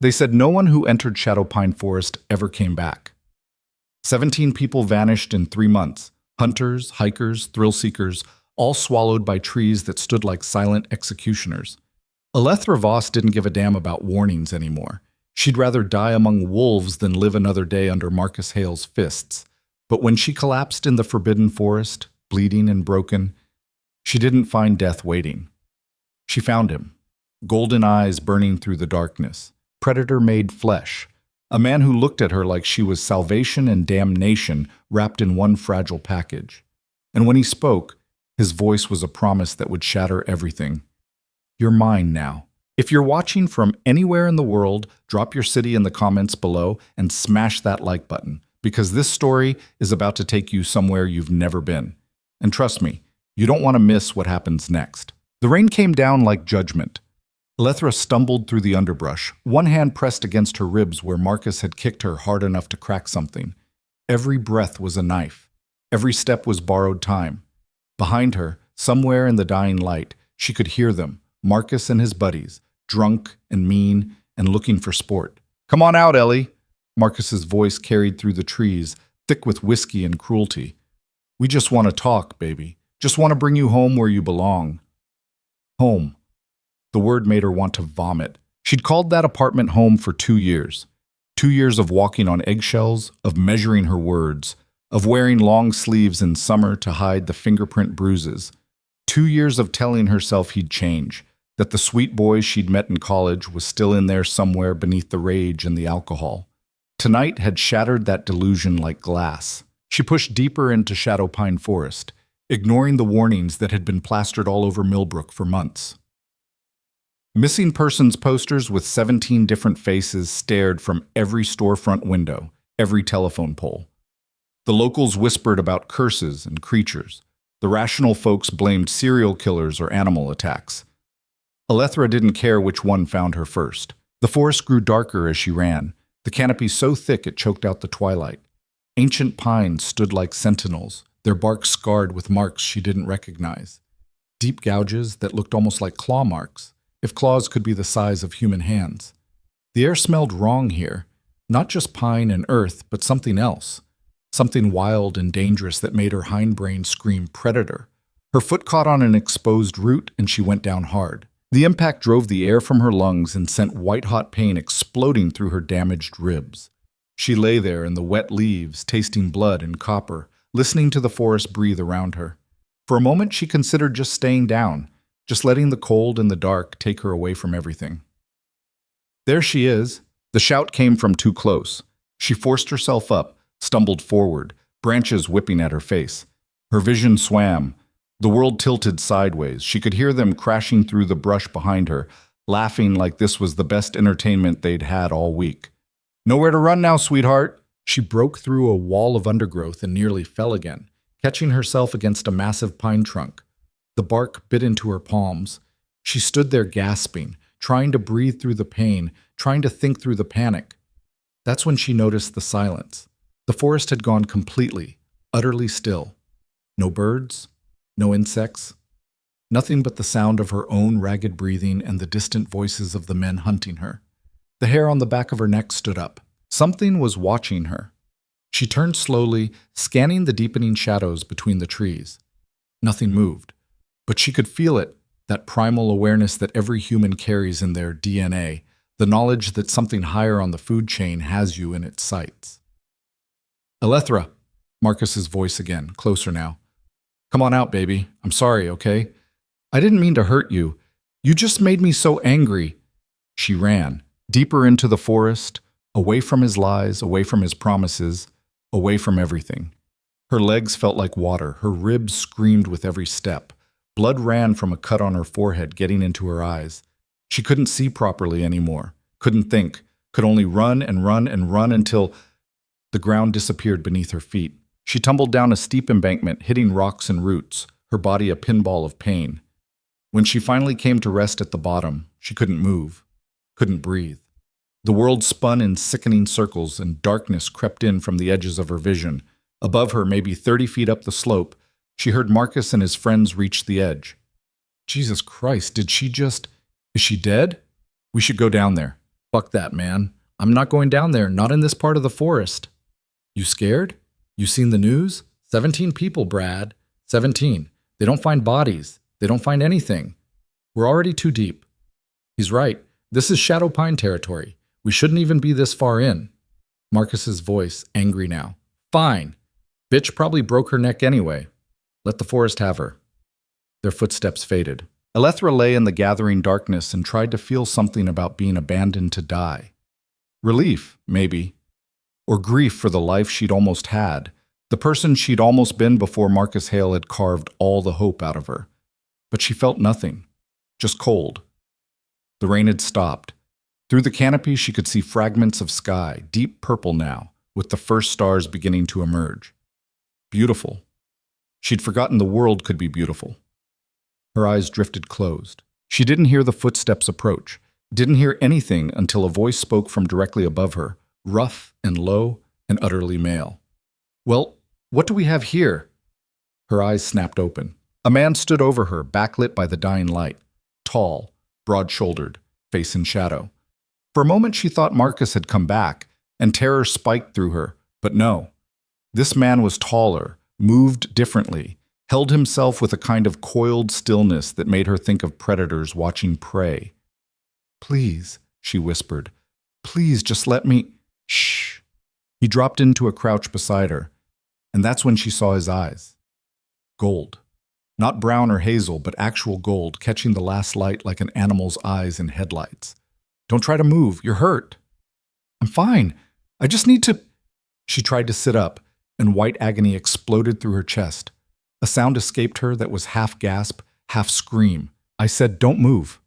They said no one who entered Shadow Pine Forest ever came back. 17 people vanished in 3 months. Hunters, hikers, thrill seekers, all swallowed by trees that stood like silent executioners. Alethra Voss didn't give a damn about warnings anymore. She'd rather die among wolves than live another day under Marcus Hale's fists. But when she collapsed in the forbidden forest, bleeding and broken, she didn't find death waiting. She found him, golden eyes burning through the darkness, predator-made flesh, a man who looked at her like she was salvation and damnation wrapped in one fragile package. And when he spoke, his voice was a promise that would shatter everything. You're mine now. If you're watching from anywhere in the world, drop your city in the comments below and smash that like button, because this story is about to take you somewhere you've never been. And trust me, you don't want to miss what happens next. The rain came down like judgment. Alethra stumbled through the underbrush, one hand pressed against her ribs where Marcus had kicked her hard enough to crack something. Every breath was a knife. Every step was borrowed time. Behind her, somewhere in the dying light, she could hear them, Marcus and his buddies, drunk and mean and looking for sport. "Come on out, Ellie!" Marcus's voice carried through the trees, thick with whiskey and cruelty. "We just want to talk, baby. Just want to bring you home where you belong." Home. The word made her want to vomit. She'd called that apartment home for 2 years. 2 years of walking on eggshells, of measuring her words, of wearing long sleeves in summer to hide the fingerprint bruises. 2 years of telling herself he'd change, that the sweet boy she'd met in college was still in there somewhere beneath the rage and the alcohol. Tonight had shattered that delusion like glass. She pushed deeper into Shadow Pine Forest, ignoring the warnings that had been plastered all over Millbrook for months. Missing persons posters with 17 different faces stared from every storefront window, every telephone pole. The locals whispered about curses and creatures. The rational folks blamed serial killers or animal attacks. Alethra didn't care which one found her first. The forest grew darker as she ran, the canopy so thick it choked out the twilight. Ancient pines stood like sentinels, their bark scarred with marks she didn't recognize. Deep gouges that looked almost like claw marks, if claws could be the size of human hands. The air smelled wrong here, not just pine and earth, but something else. Something wild and dangerous that made her hindbrain scream predator. Her foot caught on an exposed root and she went down hard. The impact drove the air from her lungs and sent white-hot pain exploding through her damaged ribs. She lay there in the wet leaves, tasting blood and copper, listening to the forest breathe around her. For a moment she considered just staying down, just letting the cold and the dark take her away from everything. There she is. The shout came from too close. She forced herself up, stumbled forward, branches whipping at her face. Her vision swam. The world tilted sideways. She could hear them crashing through the brush behind her, laughing like this was the best entertainment they'd had all week. "Nowhere to run now, sweetheart." She broke through a wall of undergrowth and nearly fell again, catching herself against a massive pine trunk. The bark bit into her palms. She stood there gasping, trying to breathe through the pain, trying to think through the panic. That's when she noticed the silence. The forest had gone completely, utterly still. No birds, no insects, nothing but the sound of her own ragged breathing and the distant voices of the men hunting her. The hair on the back of her neck stood up. Something was watching her. She turned slowly, scanning the deepening shadows between the trees. Nothing moved. But she could feel it, that primal awareness that every human carries in their DNA, the knowledge that something higher on the food chain has you in its sights. "Alethra," Marcus's voice again, closer now. "Come on out, baby. I'm sorry, okay? I didn't mean to hurt you. You just made me so angry." She ran, deeper into the forest, away from his lies, away from his promises, away from everything. Her legs felt like water, her ribs screamed with every step. Blood ran from a cut on her forehead, getting into her eyes. She couldn't see properly anymore, couldn't think, could only run and run and run until the ground disappeared beneath her feet. She tumbled down a steep embankment, hitting rocks and roots, her body a pinball of pain. When she finally came to rest at the bottom, she couldn't move, couldn't breathe. The world spun in sickening circles and darkness crept in from the edges of her vision. Above her, maybe 30 feet up the slope, she heard Marcus and his friends reach the edge. Jesus Christ, is she dead? We should go down there. Fuck that, man. I'm not going down there, not in this part of the forest. You scared? You seen the news? 17 people, Brad. 17. They don't find bodies. They don't find anything. We're already too deep. He's right. This is Shadow Pine territory. We shouldn't even be this far in. Marcus's voice, angry now. Fine. Bitch probably broke her neck anyway. Let the forest have her. Their footsteps faded. Elethra lay in the gathering darkness and tried to feel something about being abandoned to die. Relief, maybe. Or grief for the life she'd almost had. The person she'd almost been before Marcus Hale had carved all the hope out of her. But she felt nothing. Just cold. The rain had stopped. Through the canopy she could see fragments of sky, deep purple now, with the first stars beginning to emerge. Beautiful. She'd forgotten the world could be beautiful. Her eyes drifted closed. She didn't hear the footsteps approach, didn't hear anything until a voice spoke from directly above her, rough and low and utterly male. Well, what do we have here? Her eyes snapped open. A man stood over her, backlit by the dying light. Tall, broad-shouldered, face in shadow. For a moment she thought Marcus had come back, and terror spiked through her, but no. This man was taller, moved differently, held himself with a kind of coiled stillness that made her think of predators watching prey. Please, she whispered. Please, just let me… Shh. He dropped into a crouch beside her, and that's when she saw his eyes. Gold. Not brown or hazel, but actual gold, catching the last light like an animal's eyes in headlights. Don't try to move. You're hurt. I'm fine. I just need to… She tried to sit up, and white agony exploded through her chest. A sound escaped her that was half gasp, half scream. I said, don't move.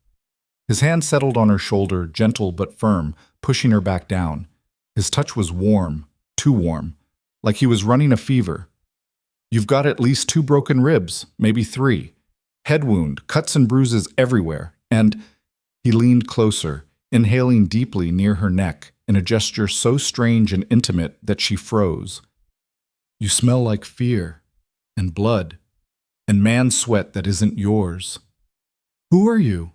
His hand settled on her shoulder, gentle but firm, pushing her back down. His touch was warm, too warm, like he was running a fever. You've got at least 2 broken ribs, maybe 3. Head wound, cuts and bruises everywhere. And he leaned closer, inhaling deeply near her neck, in a gesture so strange and intimate that she froze. You smell like fear, and blood, and man sweat that isn't yours. Who are you?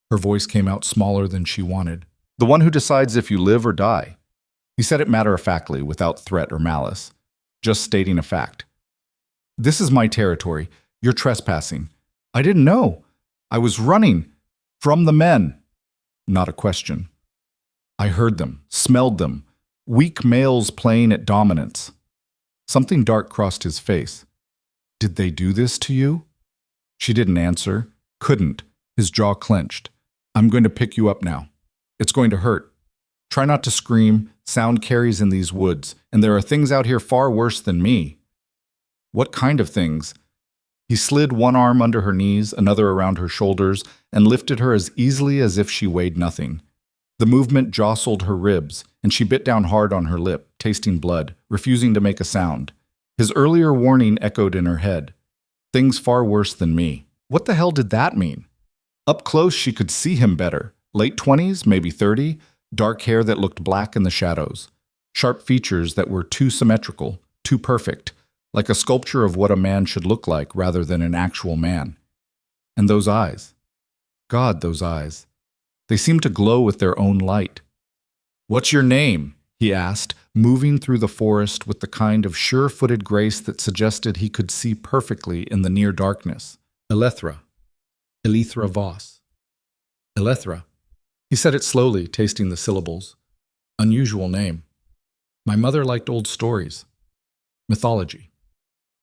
Her voice came out smaller than she wanted. The one who decides if you live or die. He said it matter-of-factly, without threat or malice, just stating a fact. This is my territory. You're trespassing. I didn't know. I was running from the men. Not a question. I heard them, smelled them, weak males playing at dominance. Something dark crossed his face. Did they do this to you? She didn't answer, couldn't. His jaw clenched. I'm going to pick you up now. It's going to hurt. Try not to scream. Sound carries in these woods, and there are things out here far worse than me. What kind of things? He slid one arm under her knees, another around her shoulders, and lifted her as easily as if she weighed nothing. The movement jostled her ribs, and she bit down hard on her lip, tasting blood, refusing to make a sound. His earlier warning echoed in her head. Things far worse than me. What the hell did that mean? Up close she could see him better. Late 20s, maybe 30, dark hair that looked black in the shadows. Sharp features that were too symmetrical, too perfect, like a sculpture of what a man should look like rather than an actual man. And those eyes. God, those eyes. They seemed to glow with their own light. What's your name? He asked, moving through the forest with the kind of sure-footed grace that suggested he could see perfectly in the near darkness. Elethra. Elethra Voss. Elethra. He said it slowly, tasting the syllables. Unusual name. My mother liked old stories. Mythology.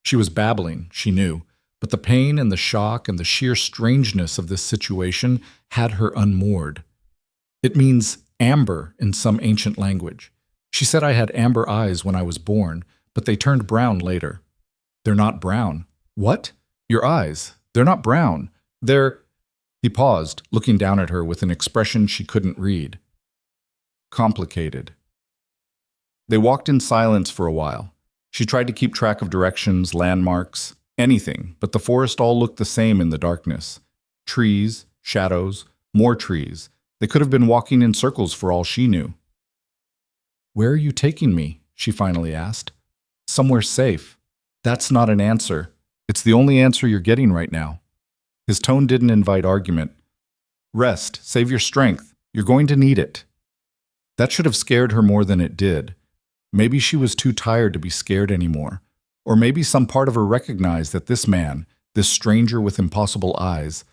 She was babbling, she knew, but the pain and the shock and the sheer strangeness of this situation had her unmoored. It means amber in some ancient language. She said I had amber eyes when I was born, but they turned brown later. They're not brown. What? Your eyes. They're not brown. They're… He paused, looking down at her with an expression she couldn't read. Complicated. They walked in silence for a while. She tried to keep track of directions, landmarks, anything, but the forest all looked the same in the darkness. Trees, shadows, more trees. They could have been walking in circles for all she knew. Where are you taking me? She finally asked. Somewhere safe. That's not an answer. It's the only answer you're getting right now. His tone didn't invite argument. Rest, save your strength. You're going to need it. That should have scared her more than it did. Maybe she was too tired to be scared anymore. Or maybe some part of her recognized that this man, this stranger with impossible eyes,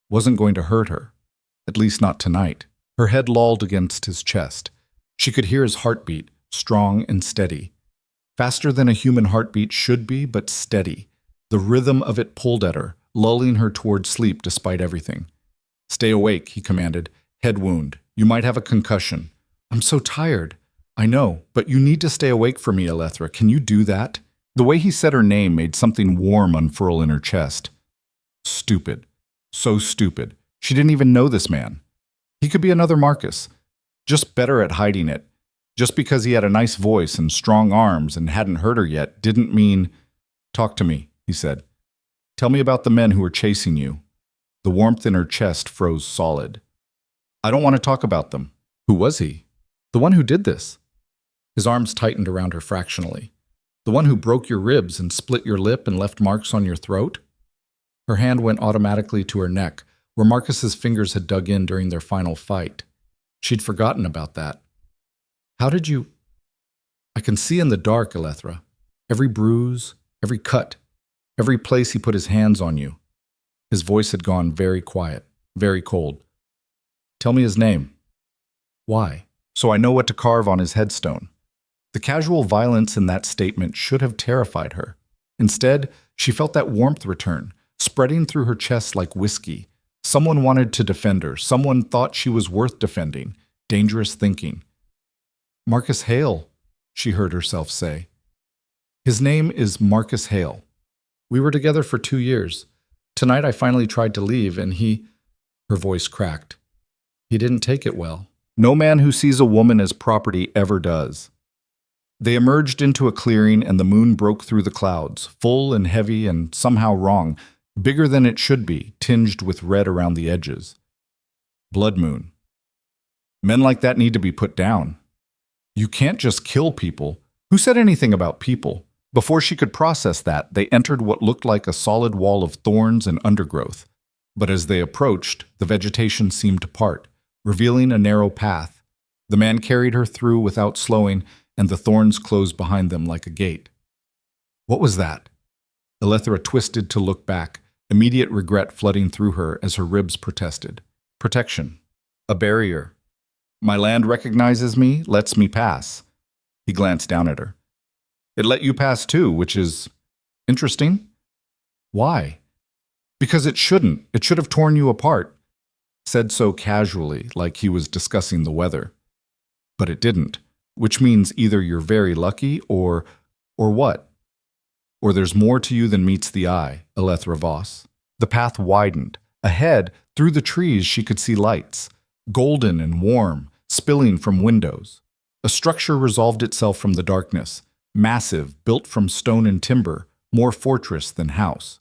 wasn't going to hurt her. At least not tonight. Her head lolled against his chest. She could hear his heartbeat, strong and steady. Faster than a human heartbeat should be, but steady. The rhythm of it pulled at her, lulling her toward sleep despite everything. "Stay awake," he commanded. "Head wound. You might have a concussion." "I'm so tired." "I know, but you need to stay awake for me, Alethra. Can you do that?" The way he said her name made something warm unfurl in her chest. Stupid. So stupid. She didn't even know this man. He could be another Marcus, just better at hiding it. Just because he had a nice voice and strong arms and hadn't hurt her yet didn't mean— "Talk to me," he said. "Tell me about the men who were chasing you." The warmth in her chest froze solid. "I don't want to talk about them." "Who was he?" "The one who did this." His arms tightened around her fractionally. "The one who broke your ribs and split your lip and left marks on your throat?" Her hand went automatically to her neck, where Marcus's fingers had dug in during their final fight. She'd forgotten about that. "How did you—" "I can see in the dark, Alethra. Every bruise, every cut, every place he put his hands on you." His voice had gone very quiet, very cold. "Tell me his name." "Why?" "So I know what to carve on his headstone." The casual violence in that statement should have terrified her. Instead, she felt that warmth return, spreading through her chest like whiskey. Someone wanted to defend her. Someone thought she was worth defending. Dangerous thinking. "Marcus Hale," she heard herself say. "His name is Marcus Hale. We were together for 2 years. Tonight I finally tried to leave, and he—" Her voice cracked. "He didn't take it well. No man who sees a woman as property ever does." They emerged into a clearing, and the moon broke through the clouds, full and heavy and somehow wrong, bigger than it should be, tinged with red around the edges. Blood moon. Men like that need to be put down. You can't just kill people. Who said anything about people? Before she could process that, they entered what looked like a solid wall of thorns and undergrowth. But as they approached, the vegetation seemed to part, revealing a narrow path. The man carried her through without slowing, and the thorns closed behind them like a gate. What was that? Alethra twisted to look back, immediate regret flooding through her as her ribs protested. Protection. A barrier. "My land recognizes me, lets me pass." He glanced down at her. "It let you pass too, which is interesting." "Why?" "Because it shouldn't. It should have torn you apart." Said so casually, like he was discussing the weather. But it didn't, which means either you're very lucky or what? Or there's more to you than meets the eye, Alethra Voss. The path widened. Ahead, through the trees, she could see lights, golden and warm, spilling from windows. A structure resolved itself from the darkness, massive, built from stone and timber, more fortress than house.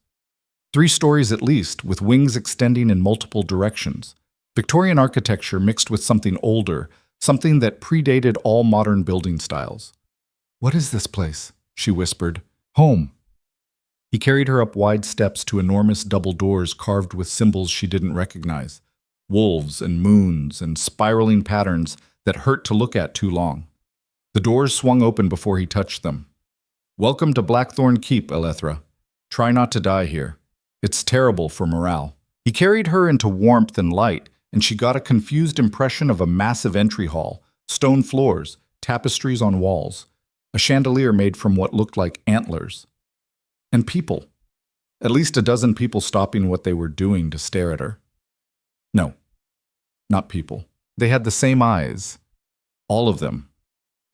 3 stories at least, with wings extending in multiple directions. Victorian architecture mixed with something older, something that predated all modern building styles. "What is this place?" she whispered. "Home." He carried her up wide steps to enormous double doors carved with symbols she didn't recognize. Wolves and moons and spiraling patterns that hurt to look at too long. The doors swung open before he touched them. "Welcome to Blackthorn Keep, Alethra. Try not to die here. It's terrible for morale." He carried her into warmth and light, and she got a confused impression of a massive entry hall, stone floors, tapestries on walls, a chandelier made from what looked like antlers. And people. At least a dozen people stopping what they were doing to stare at her. No, not people. They had the same eyes. All of them.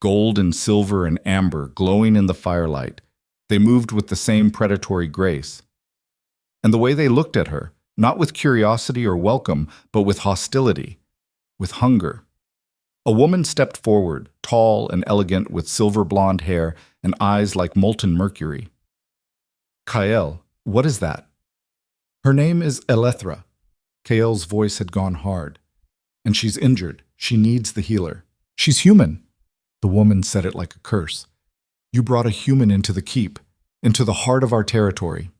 Gold and silver and amber glowing in the firelight. They moved with the same predatory grace. And the way they looked at her, not with curiosity or welcome, but with hostility, with hunger. A woman stepped forward, tall and elegant with silver blonde hair and eyes like molten mercury. "Kael, what is that?" "Her name is Alethra." Kael's voice had gone hard. "And she's injured. She needs the healer. She's human." The woman said it like a curse. "You brought a human into the keep, into the heart of our territory."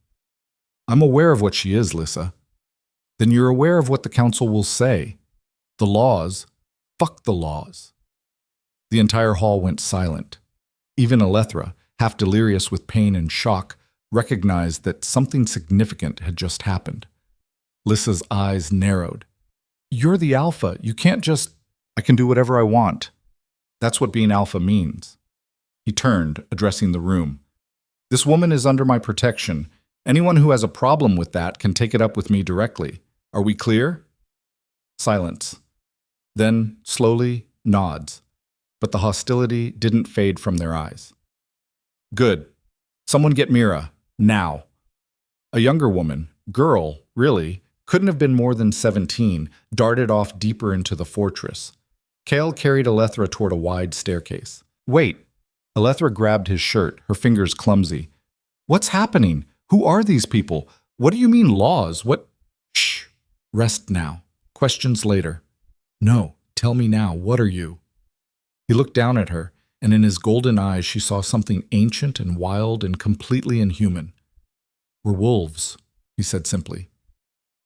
"I'm aware of what she is, Lissa." "Then you're aware of what the council will say. The laws, fuck the laws." The entire hall went silent. Even Alethra, half delirious with pain and shock, recognized that something significant had just happened. Lissa's eyes narrowed. "You're the Alpha. You can't just—" "I can do whatever I want. That's what being Alpha means." He turned, addressing the room. "This woman is under my protection. Anyone who has a problem with that can take it up with me directly. Are we clear?" Silence. Then, slowly, nods. But the hostility didn't fade from their eyes. "Good. Someone get Mira. Now." A younger woman, girl, really, couldn't have been more than 17, darted off deeper into the fortress. Kale carried Alethra toward a wide staircase. "Wait." Alethra grabbed his shirt, her fingers clumsy. "What's happening? Who are these people? What do you mean laws? What—" "Shh. Rest now. Questions later." "No. Tell me now. What are you?" He looked down at her, and in his golden eyes she saw something ancient and wild and completely inhuman. "We're wolves," he said simply.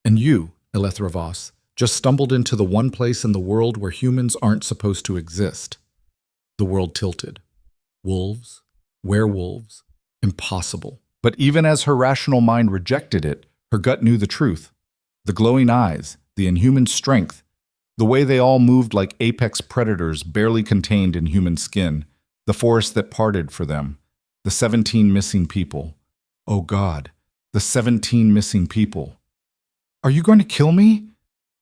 "And you, Alethra Voss, just stumbled into the one place in the world where humans aren't supposed to exist." The world tilted. Wolves? Werewolves? Impossible. But even as her rational mind rejected it, her gut knew the truth. The glowing eyes, the inhuman strength, the way they all moved like apex predators barely contained in human skin, the forest that parted for them, the 17 missing people. Oh God, the 17 missing people. "Are you going to kill me?"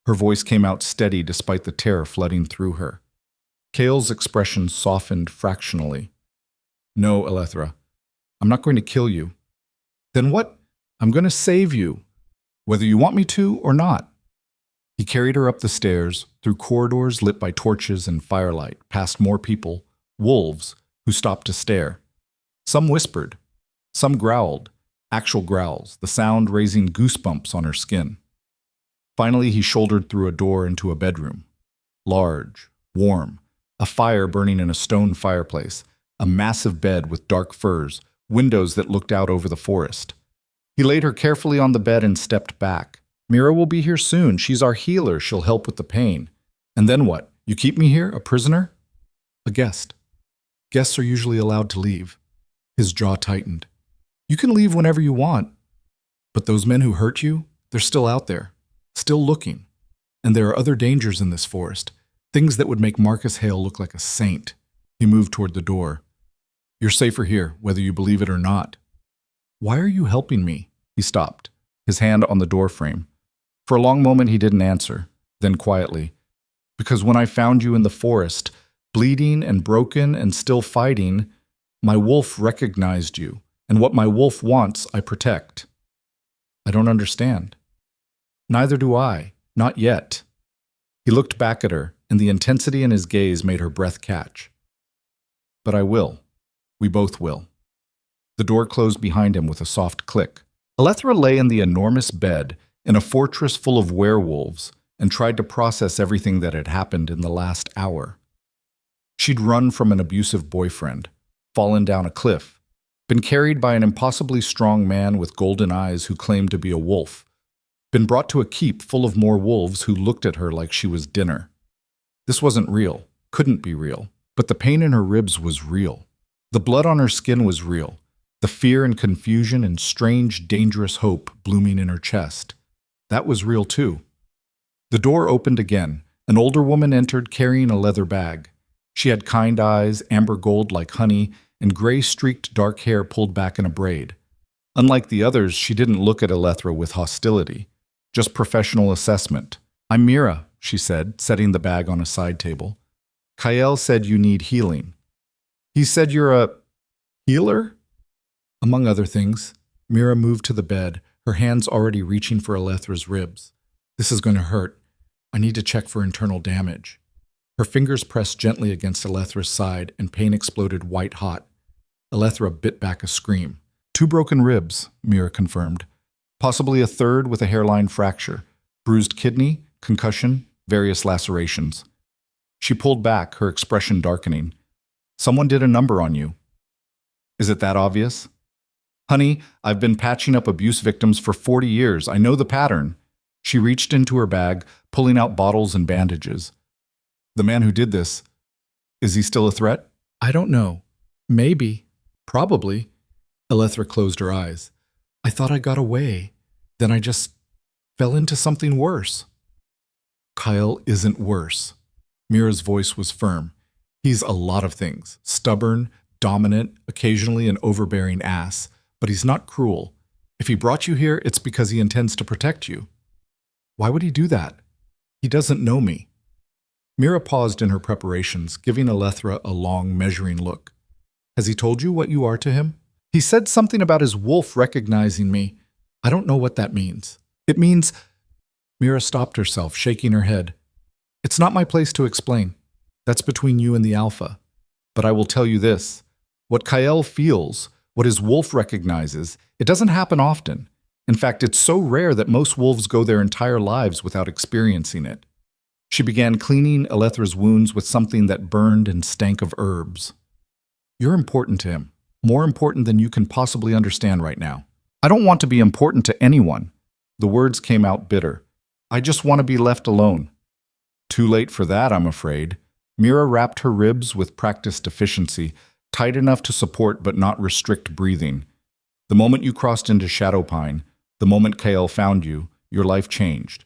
Her voice came out steady despite the terror flooding through her. Kale's expression softened fractionally. "No, Alethra, I'm not going to kill you." "Then what?" "I'm going to save you, whether you want me to or not." He carried her up the stairs, through corridors lit by torches and firelight, past more people, wolves, who stopped to stare. Some whispered. Some growled, actual growls, the sound raising goosebumps on her skin. Finally, he shouldered through a door into a bedroom. Large, warm, a fire burning in a stone fireplace, a massive bed with dark furs, windows that looked out over the forest. He laid her carefully on the bed and stepped back. "Mira will be here soon. She's our healer. She'll help with the pain." "And then what? You keep me here, a prisoner?" "A guest. Guests are usually allowed to leave." His jaw tightened. "You can leave whenever you want. But those men who hurt you, they're still out there, still looking. And there are other dangers in this forest, things that would make Marcus Hale look like a saint." He moved toward the door. "You're safer here, whether you believe it or not." "Why are you helping me?" He stopped, his hand on the door frame. For a long moment he didn't answer, then quietly, "Because when I found you in the forest, bleeding and broken and still fighting, my wolf recognized you, and what my wolf wants, I protect." "I don't understand." "Neither do I, not yet." He looked back at her, and the intensity in his gaze made her breath catch. "But I will. We both will." The door closed behind him with a soft click. Alethra lay in the enormous bed, in a fortress full of werewolves, and tried to process everything that had happened in the last hour. She'd run from an abusive boyfriend, fallen down a cliff, been carried by an impossibly strong man with golden eyes who claimed to be a wolf, been brought to a keep full of more wolves who looked at her like she was dinner. This wasn't real, couldn't be real, but the pain in her ribs was real. The blood on her skin was real, the fear and confusion and strange, dangerous hope blooming in her chest. That was real too. The door opened again. An older woman entered carrying a leather bag. She had kind eyes, amber gold like honey, and gray-streaked dark hair pulled back in a braid. Unlike the others, she didn't look at Alethra with hostility, just professional assessment. "I'm Mira," she said, setting the bag on a side table. "Kael said you need healing." "He said you're a healer?" Among other things, Mira moved to the bed, her hands already reaching for Alethra's ribs. "This is going to hurt. I need to check for internal damage." Her fingers pressed gently against Alethra's side, and pain exploded white-hot. Alethra bit back a scream. "2 broken ribs," Mira confirmed. "Possibly a third with a hairline fracture. Bruised kidney, concussion, various lacerations." She pulled back, her expression darkening. "Someone did a number on you." "Is it that obvious?" "Honey, I've been patching up abuse victims for 40 years. I know the pattern." She reached into her bag, pulling out bottles and bandages. "The man who did this, Is he still a threat? I don't know. Maybe. Probably. Elethra closed her eyes. I thought I got away. Then I just fell into something worse. Kyle isn't worse. Mira's voice was firm. He's a lot of things. Stubborn, dominant, occasionally an overbearing ass. But he's not cruel. If he brought you here, it's because he intends to protect you. Why would he do that? He doesn't know me. Mira paused in her preparations, giving Elethra a long, measuring look. Has he told you what you are to him? He said something about his wolf recognizing me. I don't know what that means. It means... Mira stopped herself, shaking her head. It's not my place to explain. That's between you and the Alpha. But I will tell you this. What Kyle feels, what his wolf recognizes, it doesn't happen often. In fact, it's so rare that most wolves go their entire lives without experiencing it. She began cleaning Elethra's wounds with something that burned and stank of herbs. You're important to him, more important than you can possibly understand right now. I don't want to be important to anyone. The words came out bitter. I just want to be left alone. Too late for that, I'm afraid. Mira wrapped her ribs with practiced efficiency, tight enough to support but not restrict breathing. The moment you crossed into Shadowpine, the moment Kael found you, your life changed.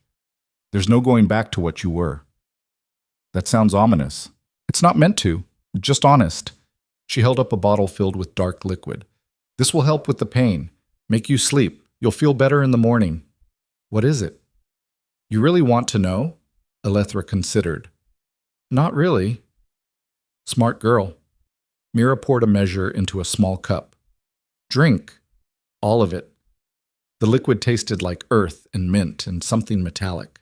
There's no going back to what you were. That sounds ominous. It's not meant to, just honest. She held up a bottle filled with dark liquid. This will help with the pain, make you sleep. You'll feel better in the morning. What is it? You really want to know? Elethra considered. Not really. Smart girl. Mira poured a measure into a small cup. Drink. All of it. The liquid tasted like earth and mint and something metallic.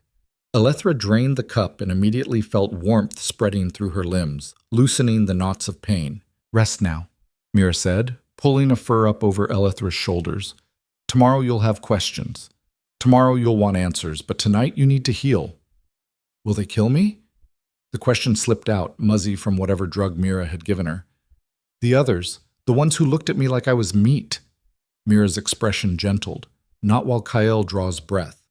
Elethra drained the cup and immediately felt warmth spreading through her limbs, loosening the knots of pain. Rest now, Mira said, pulling a fur up over Elethra's shoulders. Tomorrow you'll have questions. Tomorrow you'll want answers, but tonight you need to heal. Will they kill me? The question slipped out, muzzy from whatever drug Mira had given her. The others, the ones who looked at me like I was meat. Mira's expression gentled, not while Kael draws breath.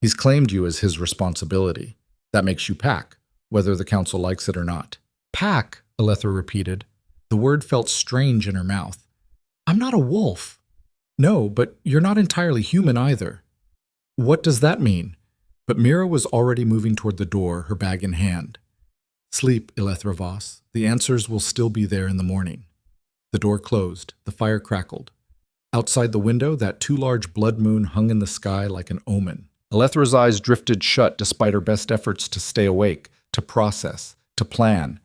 He's claimed you as his responsibility. That makes you pack, whether the council likes it or not. Pack, Elethra repeated. The word felt strange in her mouth. I'm not a wolf. No, but you're not entirely human either. What does that mean? But Mira was already moving toward the door, her bag in hand. Sleep, Elethra Voss. The answers will still be there in the morning. The door closed. The fire crackled. Outside the window, that too large blood moon hung in the sky like an omen. Elethra's eyes drifted shut despite her best efforts to stay awake, to process, to plan.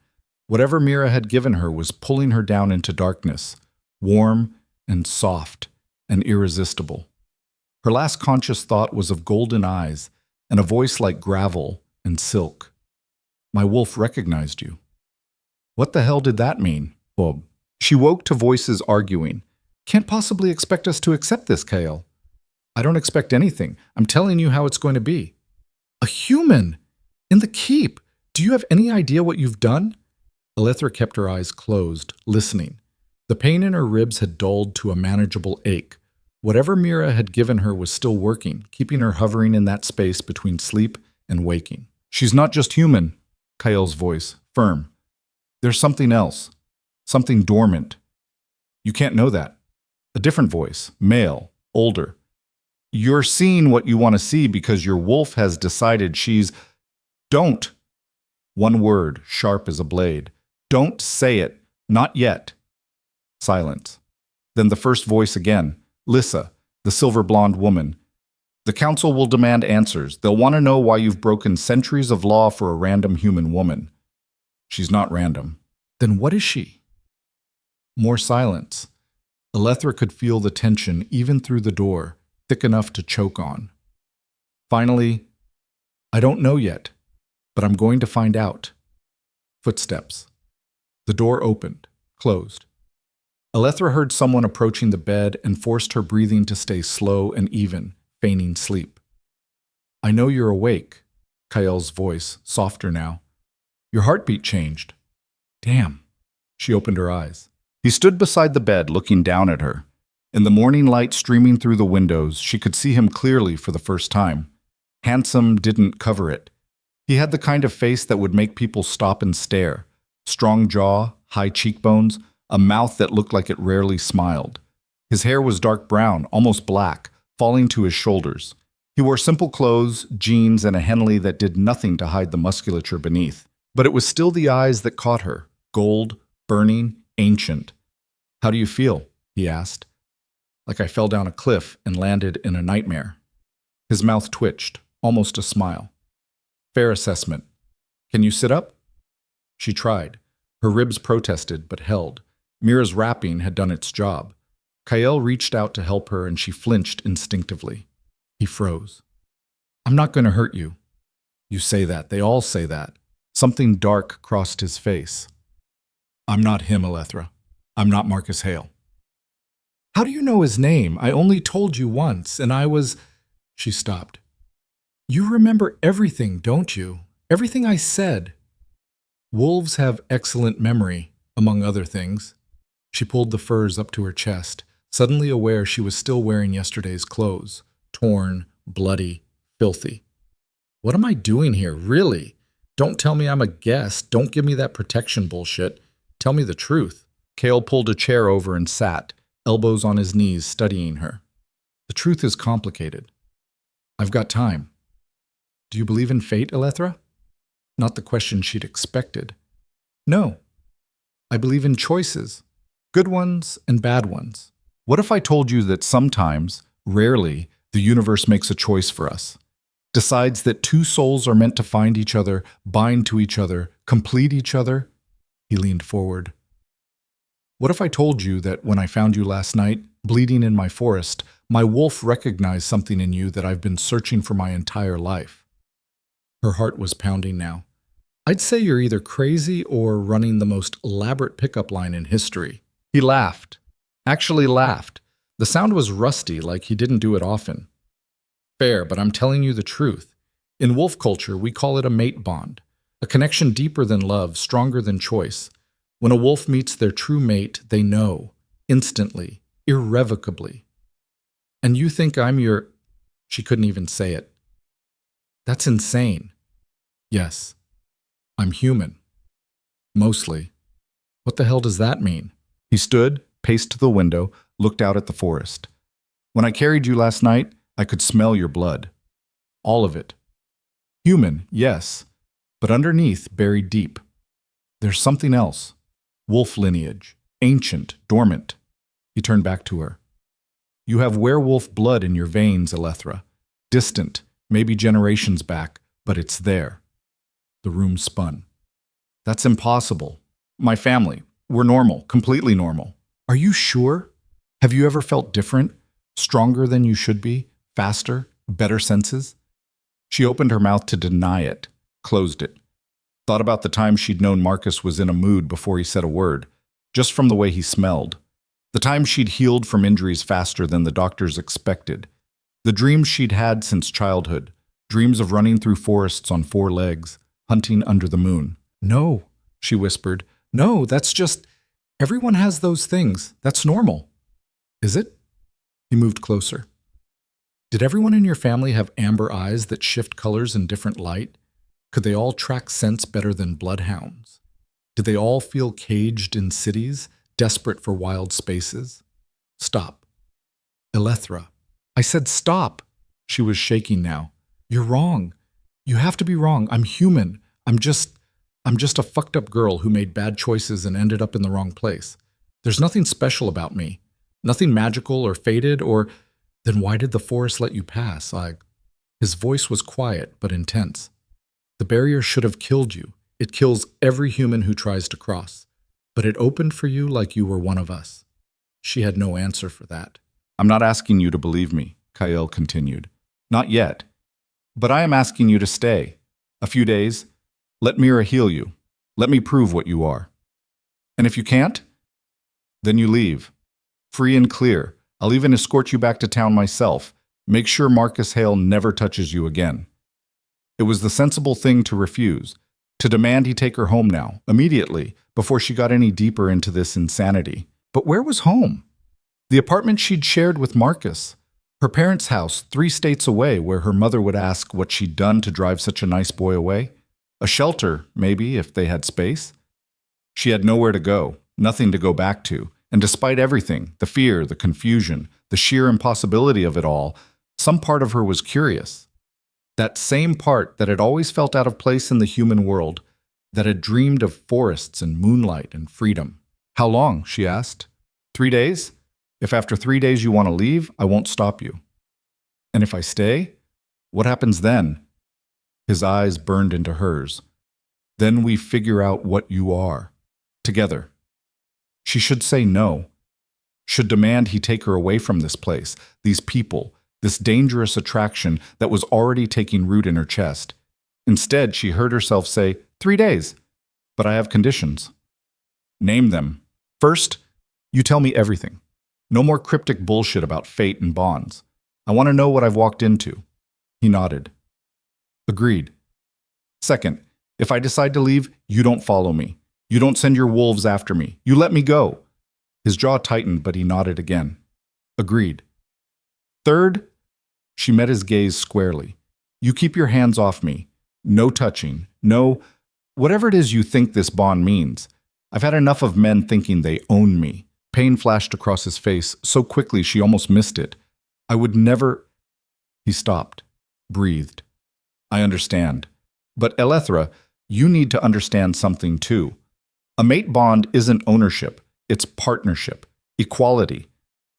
Whatever Mira had given her was pulling her down into darkness, warm and soft and irresistible. Her last conscious thought was of golden eyes and a voice like gravel and silk. My wolf recognized you. What the hell did that mean, Bob? She woke to voices arguing. Can't possibly expect us to accept this, Kael. I don't expect anything. I'm telling you how it's going to be. A human! In the keep! Do you have any idea what you've done? Elethra kept her eyes closed, listening. The pain in her ribs had dulled to a manageable ache. Whatever Mira had given her was still working, keeping her hovering in that space between sleep and waking. She's not just human, Kael's voice, firm. There's something else, something dormant. You can't know that. A different voice, male, older. You're seeing what you want to see because your wolf has decided she's... Don't. One word, sharp as a blade. Don't say it. Not yet. Silence. Then the first voice again. Lissa, the silver-blonde woman. The council will demand answers. They'll want to know why you've broken centuries of law for a random human woman. She's not random. Then what is she? More silence. Elethra could feel the tension even through the door, thick enough to choke on. Finally, I don't know yet, but I'm going to find out. Footsteps. The door opened, closed. Elethra heard someone approaching the bed and forced her breathing to stay slow and even, feigning sleep. I know you're awake, Kael's voice, softer now. Your heartbeat changed. Damn. She opened her eyes. He stood beside the bed, looking down at her. In the morning light streaming through the windows, she could see him clearly for the first time. Handsome didn't cover it. He had the kind of face that would make people stop and stare. Strong jaw, high cheekbones, a mouth that looked like it rarely smiled. His hair was dark brown, almost black, falling to his shoulders. He wore simple clothes, jeans, and a Henley that did nothing to hide the musculature beneath. But it was still the eyes that caught her, gold, burning, ancient. "How do you feel?" he asked. "Like I fell down a cliff and landed in a nightmare." His mouth twitched, almost a smile. "Fair assessment. Can you sit up?" She tried. Her ribs protested, but held. Mira's wrapping had done its job. Kael reached out to help her, and she flinched instinctively. He froze. "I'm not going to hurt you." "You say that. They all say that." Something dark crossed his face. "I'm not him, Alethra. I'm not Marcus Hale." "How do you know his name? I only told you once, and I was—" She stopped. "You remember everything, don't you? Everything I said." "Wolves have excellent memory, among other things." She pulled the furs up to her chest, suddenly aware she was still wearing yesterday's clothes, torn, bloody, filthy. "What am I doing here, really? Don't tell me I'm a guest. Don't give me that protection bullshit. Tell me the truth." Kael pulled a chair over and sat, elbows on his knees, studying her. "The truth is complicated. I've got time." "Do you believe in fate, Alethra?" Not the question she'd expected. "No. I believe in choices. Good ones and bad ones." "What if I told you that sometimes, rarely, the universe makes a choice for us? Decides that two souls are meant to find each other, bind to each other, complete each other?" He leaned forward. "What if I told you that when I found you last night, bleeding in my forest, my wolf recognized something in you that I've been searching for my entire life?" Her heart was pounding now. "I'd say you're either crazy or running the most elaborate pickup line in history." He laughed. Actually laughed. The sound was rusty, like he didn't do it often. "Fair, but I'm telling you the truth. In wolf culture, we call it a mate bond, a connection deeper than love, stronger than choice. When a wolf meets their true mate, they know, instantly, irrevocably. And you think I'm your—" She couldn't even say it. "That's insane." "Yes. I'm human. Mostly." "What the hell does that mean?" He stood, paced to the window, looked out at the forest. "When I carried you last night, I could smell your blood. All of it. Human, yes, but underneath, buried deep. There's something else. Wolf lineage. Ancient, dormant." He turned back to her. "You have werewolf blood in your veins, Alethra. Distant, maybe generations back, but it's there." The room spun. "That's impossible. My family, we're normal, completely normal." "Are you sure? Have you ever felt different? Stronger than you should be? Faster? Better senses?" She opened her mouth to deny it, closed it. Thought about the time she'd known Marcus was in a mood before he said a word, just from the way he smelled. The time she'd healed from injuries faster than the doctors expected. The dreams she'd had since childhood, dreams of running through forests on four legs, hunting under the moon. "No," she whispered. "No, that's just... Everyone has those things. That's normal." "Is it?" He moved closer. "Did everyone in your family have amber eyes that shift colors in different light? Could they all track scents better than bloodhounds? Did they all feel caged in cities, desperate for wild spaces?" "Stop." "Elethra." "I said stop." She was shaking now. "You're wrong. You have to be wrong. I'm human. I'm just a fucked up girl who made bad choices and ended up in the wrong place. There's nothing special about me. Nothing magical or fated or... Then why did the forest let you pass? His voice was quiet but intense. "The barrier should have killed you. It kills every human who tries to cross. But it opened for you like you were one of us." She had no answer for that. "I'm not asking you to believe me," Kael continued. "Not yet. But I am asking you to stay. A few days. Let Mira heal you. Let me prove what you are. And if you can't, then you leave. Free and clear. I'll even escort you back to town myself. Make sure Marcus Hale never touches you again." It was the sensible thing to refuse, to demand he take her home now, immediately, before she got any deeper into this insanity. But where was home? The apartment she'd shared with Marcus. Her parents' house 3 states away, where her mother would ask what she'd done to drive such a nice boy away. A shelter, maybe, if they had space. She had nowhere to go, nothing to go back to, and despite everything, the fear, the confusion, the sheer impossibility of it all, some part of her was curious. That same part that had always felt out of place in the human world, that had dreamed of forests and moonlight and freedom. How long? She asked. 3 days? If after 3 days you want to leave, I won't stop you. And if I stay? What happens then? His eyes burned into hers. Then we figure out what you are. Together. She should say no. Should demand he take her away from this place, these people, this dangerous attraction that was already taking root in her chest. Instead, she heard herself say, 3 days. But I have conditions. Name them. First, you tell me everything. No more cryptic bullshit about fate and bonds. I want to know what I've walked into. He nodded. Agreed. Second, if I decide to leave, you don't follow me. You don't send your wolves after me. You let me go. His jaw tightened, but he nodded again. Agreed. Third, she met his gaze squarely. You keep your hands off me. No touching. No, whatever it is you think this bond means. I've had enough of men thinking they own me. Pain flashed across his face so quickly she almost missed it. I would never... He stopped, breathed. I understand. But Elethra, you need to understand something too. A mate bond isn't ownership, it's partnership, equality.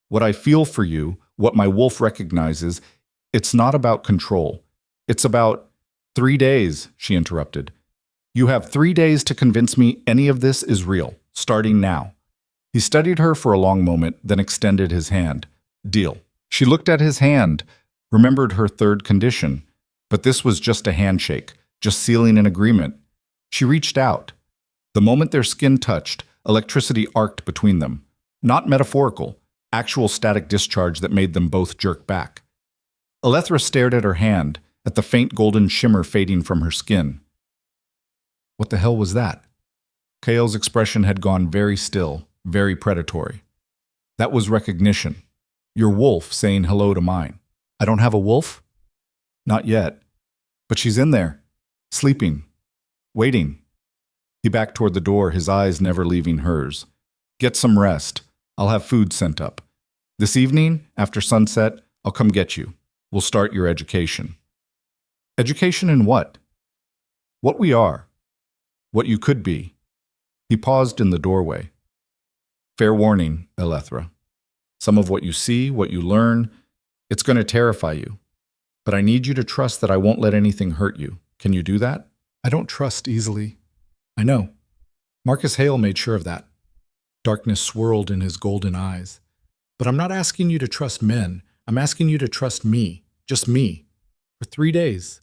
What I feel for you, what my wolf recognizes, it's not about control. It's about 3 days, she interrupted. You have 3 days to convince me any of this is real, starting now. He studied her for a long moment, then extended his hand. Deal. She looked at his hand, remembered her third condition. But this was just a handshake, just sealing an agreement. She reached out. The moment their skin touched, electricity arced between them. Not metaphorical, actual static discharge that made them both jerk back. Elethra stared at her hand, at the faint golden shimmer fading from her skin. What the hell was that? Kael's expression had gone very still, very predatory. That was recognition. Your wolf saying hello to mine. I don't have a wolf? Not yet. But she's in there, sleeping, waiting. He backed toward the door, his eyes never leaving hers. Get some rest. I'll have food sent up. This evening, after sunset, I'll come get you. We'll start your education. Education in what? What we are. What you could be. He paused in the doorway. Fair warning, Elethra. Some of what you see, what you learn, it's going to terrify you. But I need you to trust that I won't let anything hurt you. Can you do that? I don't trust easily. I know. Marcus Hale made sure of that. Darkness swirled in his golden eyes. But I'm not asking you to trust men. I'm asking you to trust me. Just me. For 3 days.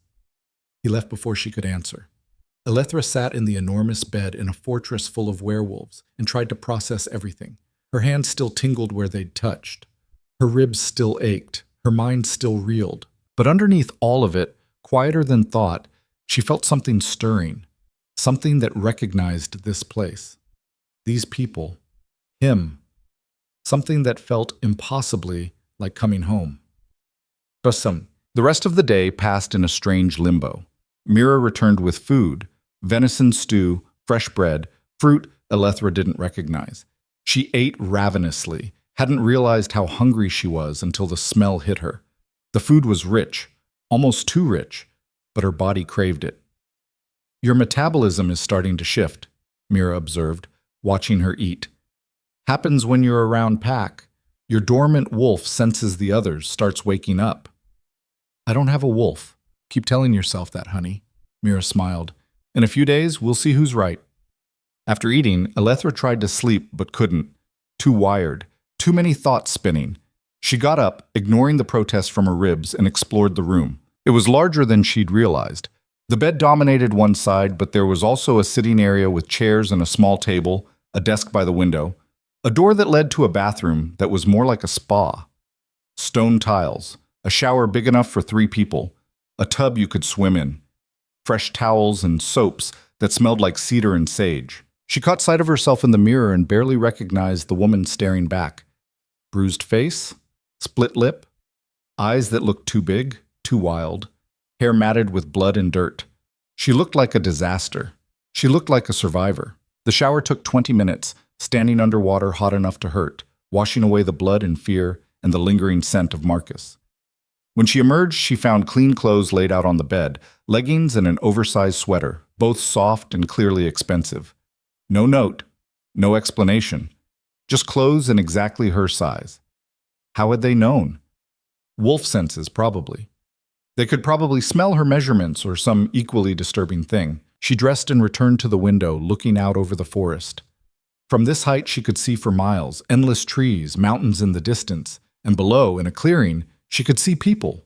He left before she could answer. Elethra sat in the enormous bed in a fortress full of werewolves and tried to process everything. Her hands still tingled where they'd touched. Her ribs still ached. Her mind still reeled. But underneath all of it, quieter than thought, she felt something stirring. Something that recognized this place. These people. Him. Something that felt impossibly like coming home. The rest of the day passed in a strange limbo. Mira returned with food, venison stew, fresh bread, fruit Elethra didn't recognize. She ate ravenously, hadn't realized how hungry she was until the smell hit her. The food was rich, almost too rich, but her body craved it. Your metabolism is starting to shift, Mira observed, watching her eat. Happens when you're around pack. Your dormant wolf senses the others, starts waking up. I don't have a wolf. Keep telling yourself that, honey. Mira smiled. In a few days, we'll see who's right. After eating, Elethra tried to sleep but couldn't. Too wired. Too many thoughts spinning. She got up, ignoring the protest from her ribs, and explored the room. It was larger than she'd realized. The bed dominated one side, but there was also a sitting area with chairs and a small table, a desk by the window, a door that led to a bathroom that was more like a spa. Stone tiles, a shower big enough for 3 people, a tub you could swim in, fresh towels and soaps that smelled like cedar and sage. She caught sight of herself in the mirror and barely recognized the woman staring back. Bruised face, split lip, eyes that looked too big, too wild, hair matted with blood and dirt. She looked like a disaster. She looked like a survivor. The shower took 20 minutes, standing under water hot enough to hurt, washing away the blood and fear and the lingering scent of Marcus. When she emerged, she found clean clothes laid out on the bed, leggings and an oversized sweater, both soft and clearly expensive. No note, no explanation, just clothes in exactly her size. How had they known? Wolf senses, probably. They could probably smell her measurements or some equally disturbing thing. She dressed and returned to the window, looking out over the forest. From this height she could see for miles, endless trees, mountains in the distance, and below, in a clearing, she could see people.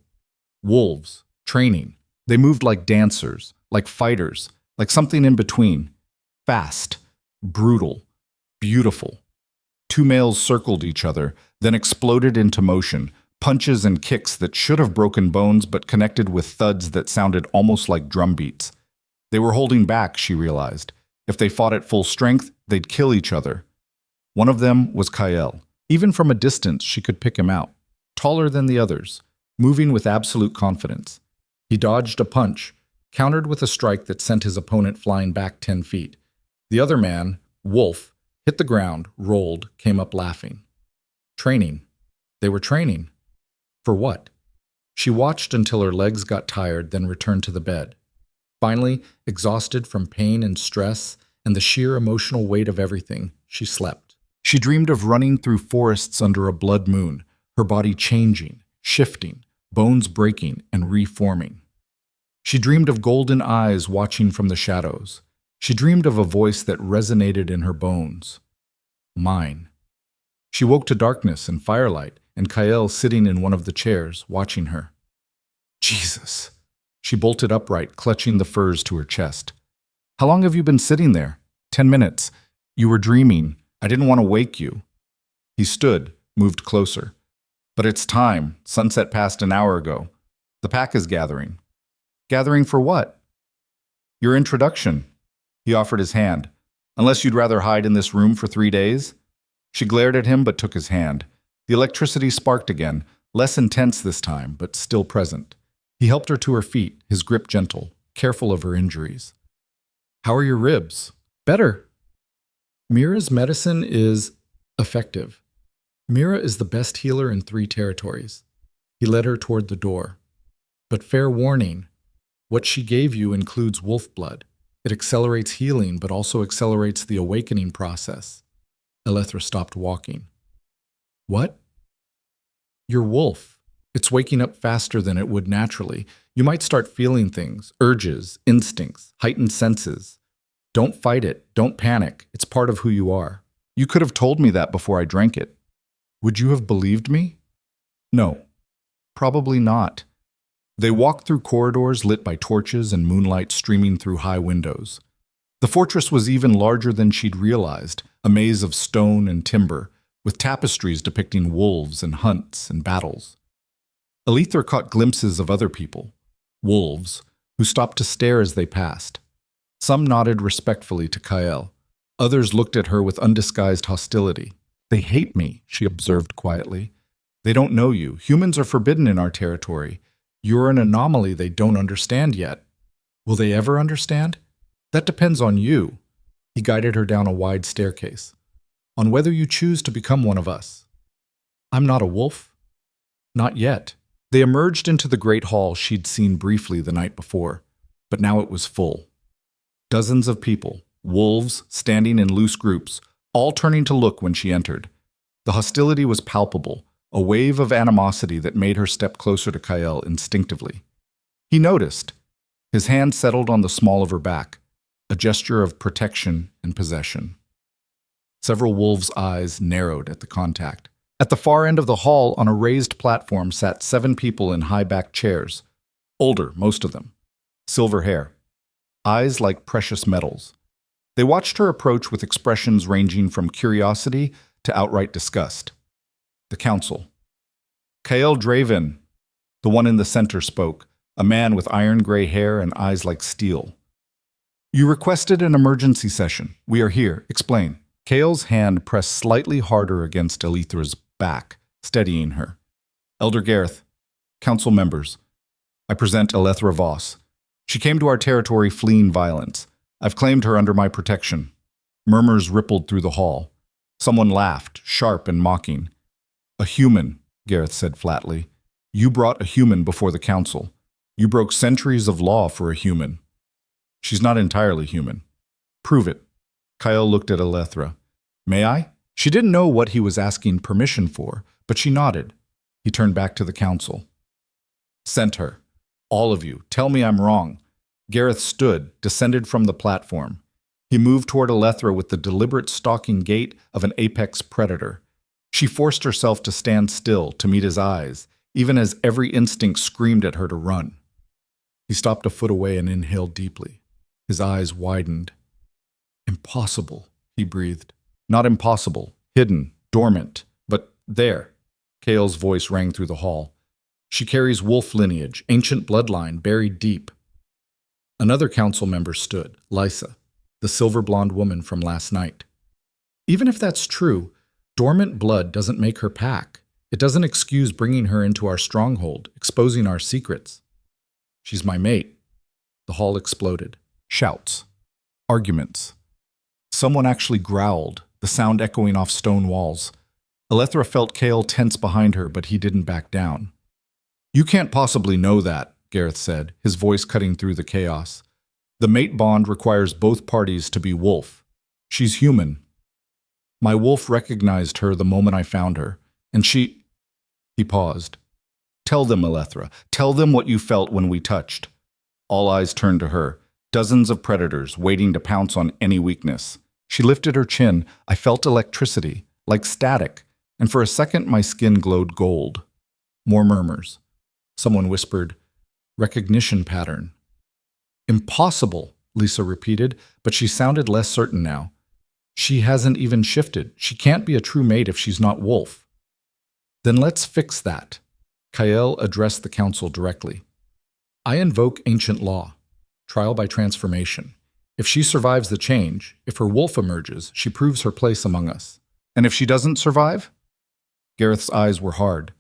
Wolves, training. They moved like dancers, like fighters, like something in between. Fast, brutal, beautiful. Two males circled each other, then exploded into motion, punches and kicks that should have broken bones but connected with thuds that sounded almost like drum beats. They were holding back, she realized. If they fought at full strength, they'd kill each other. One of them was Kael. Even from a distance, she could pick him out. Taller than the others, moving with absolute confidence. He dodged a punch, countered with a strike that sent his opponent flying back 10 feet. The other man, Wolf, hit the ground, rolled, came up laughing. Training. They were training. For what? She watched until her legs got tired, then returned to the bed. Finally, exhausted from pain and stress and the sheer emotional weight of everything, she slept. She dreamed of running through forests under a blood moon, her body changing, shifting, bones breaking and reforming. She dreamed of golden eyes watching from the shadows. She dreamed of a voice that resonated in her bones. Mine. She woke to darkness and firelight, and Kael sitting in one of the chairs, watching her. Jesus! She bolted upright, clutching the furs to her chest. How long have you been sitting there? 10 minutes. You were dreaming. I didn't want to wake you. He stood, moved closer. But it's time. Sunset passed an hour ago. The pack is gathering. Gathering for what? Your introduction. He offered his hand. Unless you'd rather hide in this room for 3 days? She glared at him but took his hand. The electricity sparked again, less intense this time, but still present. He helped her to her feet, his grip gentle, careful of her injuries. How are your ribs? Better. Mira's medicine is effective. Mira is the best healer in 3 territories. He led her toward the door. But fair warning, what she gave you includes wolf blood. It accelerates healing, but also accelerates the awakening process. Elethra stopped walking. What? Your wolf. It's waking up faster than it would naturally. You might start feeling things, urges, instincts, heightened senses. Don't fight it. Don't panic. It's part of who you are. You could have told me that before I drank it. Would you have believed me? No. Probably not. They walked through corridors lit by torches and moonlight streaming through high windows. The fortress was even larger than she'd realized, a maze of stone and timber, with tapestries depicting wolves and hunts and battles. Elethra caught glimpses of other people, wolves, who stopped to stare as they passed. Some nodded respectfully to Kael. Others looked at her with undisguised hostility. They hate me, she observed quietly. They don't know you. Humans are forbidden in our territory. You're an anomaly they don't understand yet. Will they ever understand? That depends on you. He guided her down a wide staircase. On whether you choose to become one of us. I'm not a wolf. Not yet. They emerged into the great hall she'd seen briefly the night before, but now it was full. Dozens of people, wolves standing in loose groups, all turning to look when she entered. The hostility was palpable, a wave of animosity that made her step closer to Kael instinctively. He noticed. His hand settled on the small of her back, a gesture of protection and possession. Several wolves' eyes narrowed at the contact. At the far end of the hall, on a raised platform, sat 7 people in high-backed chairs. Older, most of them. Silver hair. Eyes like precious metals. They watched her approach with expressions ranging from curiosity to outright disgust. The council. Kael Draven, the one in the center, spoke, a man with iron-gray hair and eyes like steel. You requested an emergency session. We are here. Explain. Kael's hand pressed slightly harder against Elethra's back, steadying her. Elder Gareth, council members, I present Elethra Voss. She came to our territory fleeing violence. I've claimed her under my protection. Murmurs rippled through the hall. Someone laughed, sharp and mocking. A human, Gareth said flatly. You brought a human before the council. You broke centuries of law for a human. She's not entirely human. Prove it. Kyle looked at Alethra. May I? She didn't know what he was asking permission for, but she nodded. He turned back to the council. Sent her. All of you, tell me I'm wrong. Gareth stood, descended from the platform. He moved toward Alethra with the deliberate stalking gait of an apex predator. She forced herself to stand still to meet his eyes, even as every instinct screamed at her to run. He stopped a foot away and inhaled deeply. His eyes widened. Impossible, he breathed. Not impossible, hidden, dormant, but there. Kale's voice rang through the hall. She carries wolf lineage, ancient bloodline buried deep. Another council member stood, Lysa, the silver-blonde woman from last night. Even if that's true, dormant blood doesn't make her pack. It doesn't excuse bringing her into our stronghold, exposing our secrets. She's my mate. The hall exploded. Shouts. Arguments. Someone actually growled, the sound echoing off stone walls. Alethra felt Kale tense behind her, but he didn't back down. You can't possibly know that, Gareth said, his voice cutting through the chaos. The mate bond requires both parties to be wolf. She's human. My wolf recognized her the moment I found her, and she... He paused. Tell them, Alethra. Tell them what you felt when we touched. All eyes turned to her, dozens of predators waiting to pounce on any weakness. She lifted her chin. I felt electricity, like static, and for a second my skin glowed gold. More murmurs. Someone whispered, recognition pattern. Impossible, Lisa repeated, but she sounded less certain now. She hasn't even shifted. She can't be a true mate if she's not wolf. Then let's fix that. Kael addressed the council directly. I invoke ancient law, trial by transformation. If she survives the change, if her wolf emerges, she proves her place among us. And if she doesn't survive? Gareth's eyes were hard.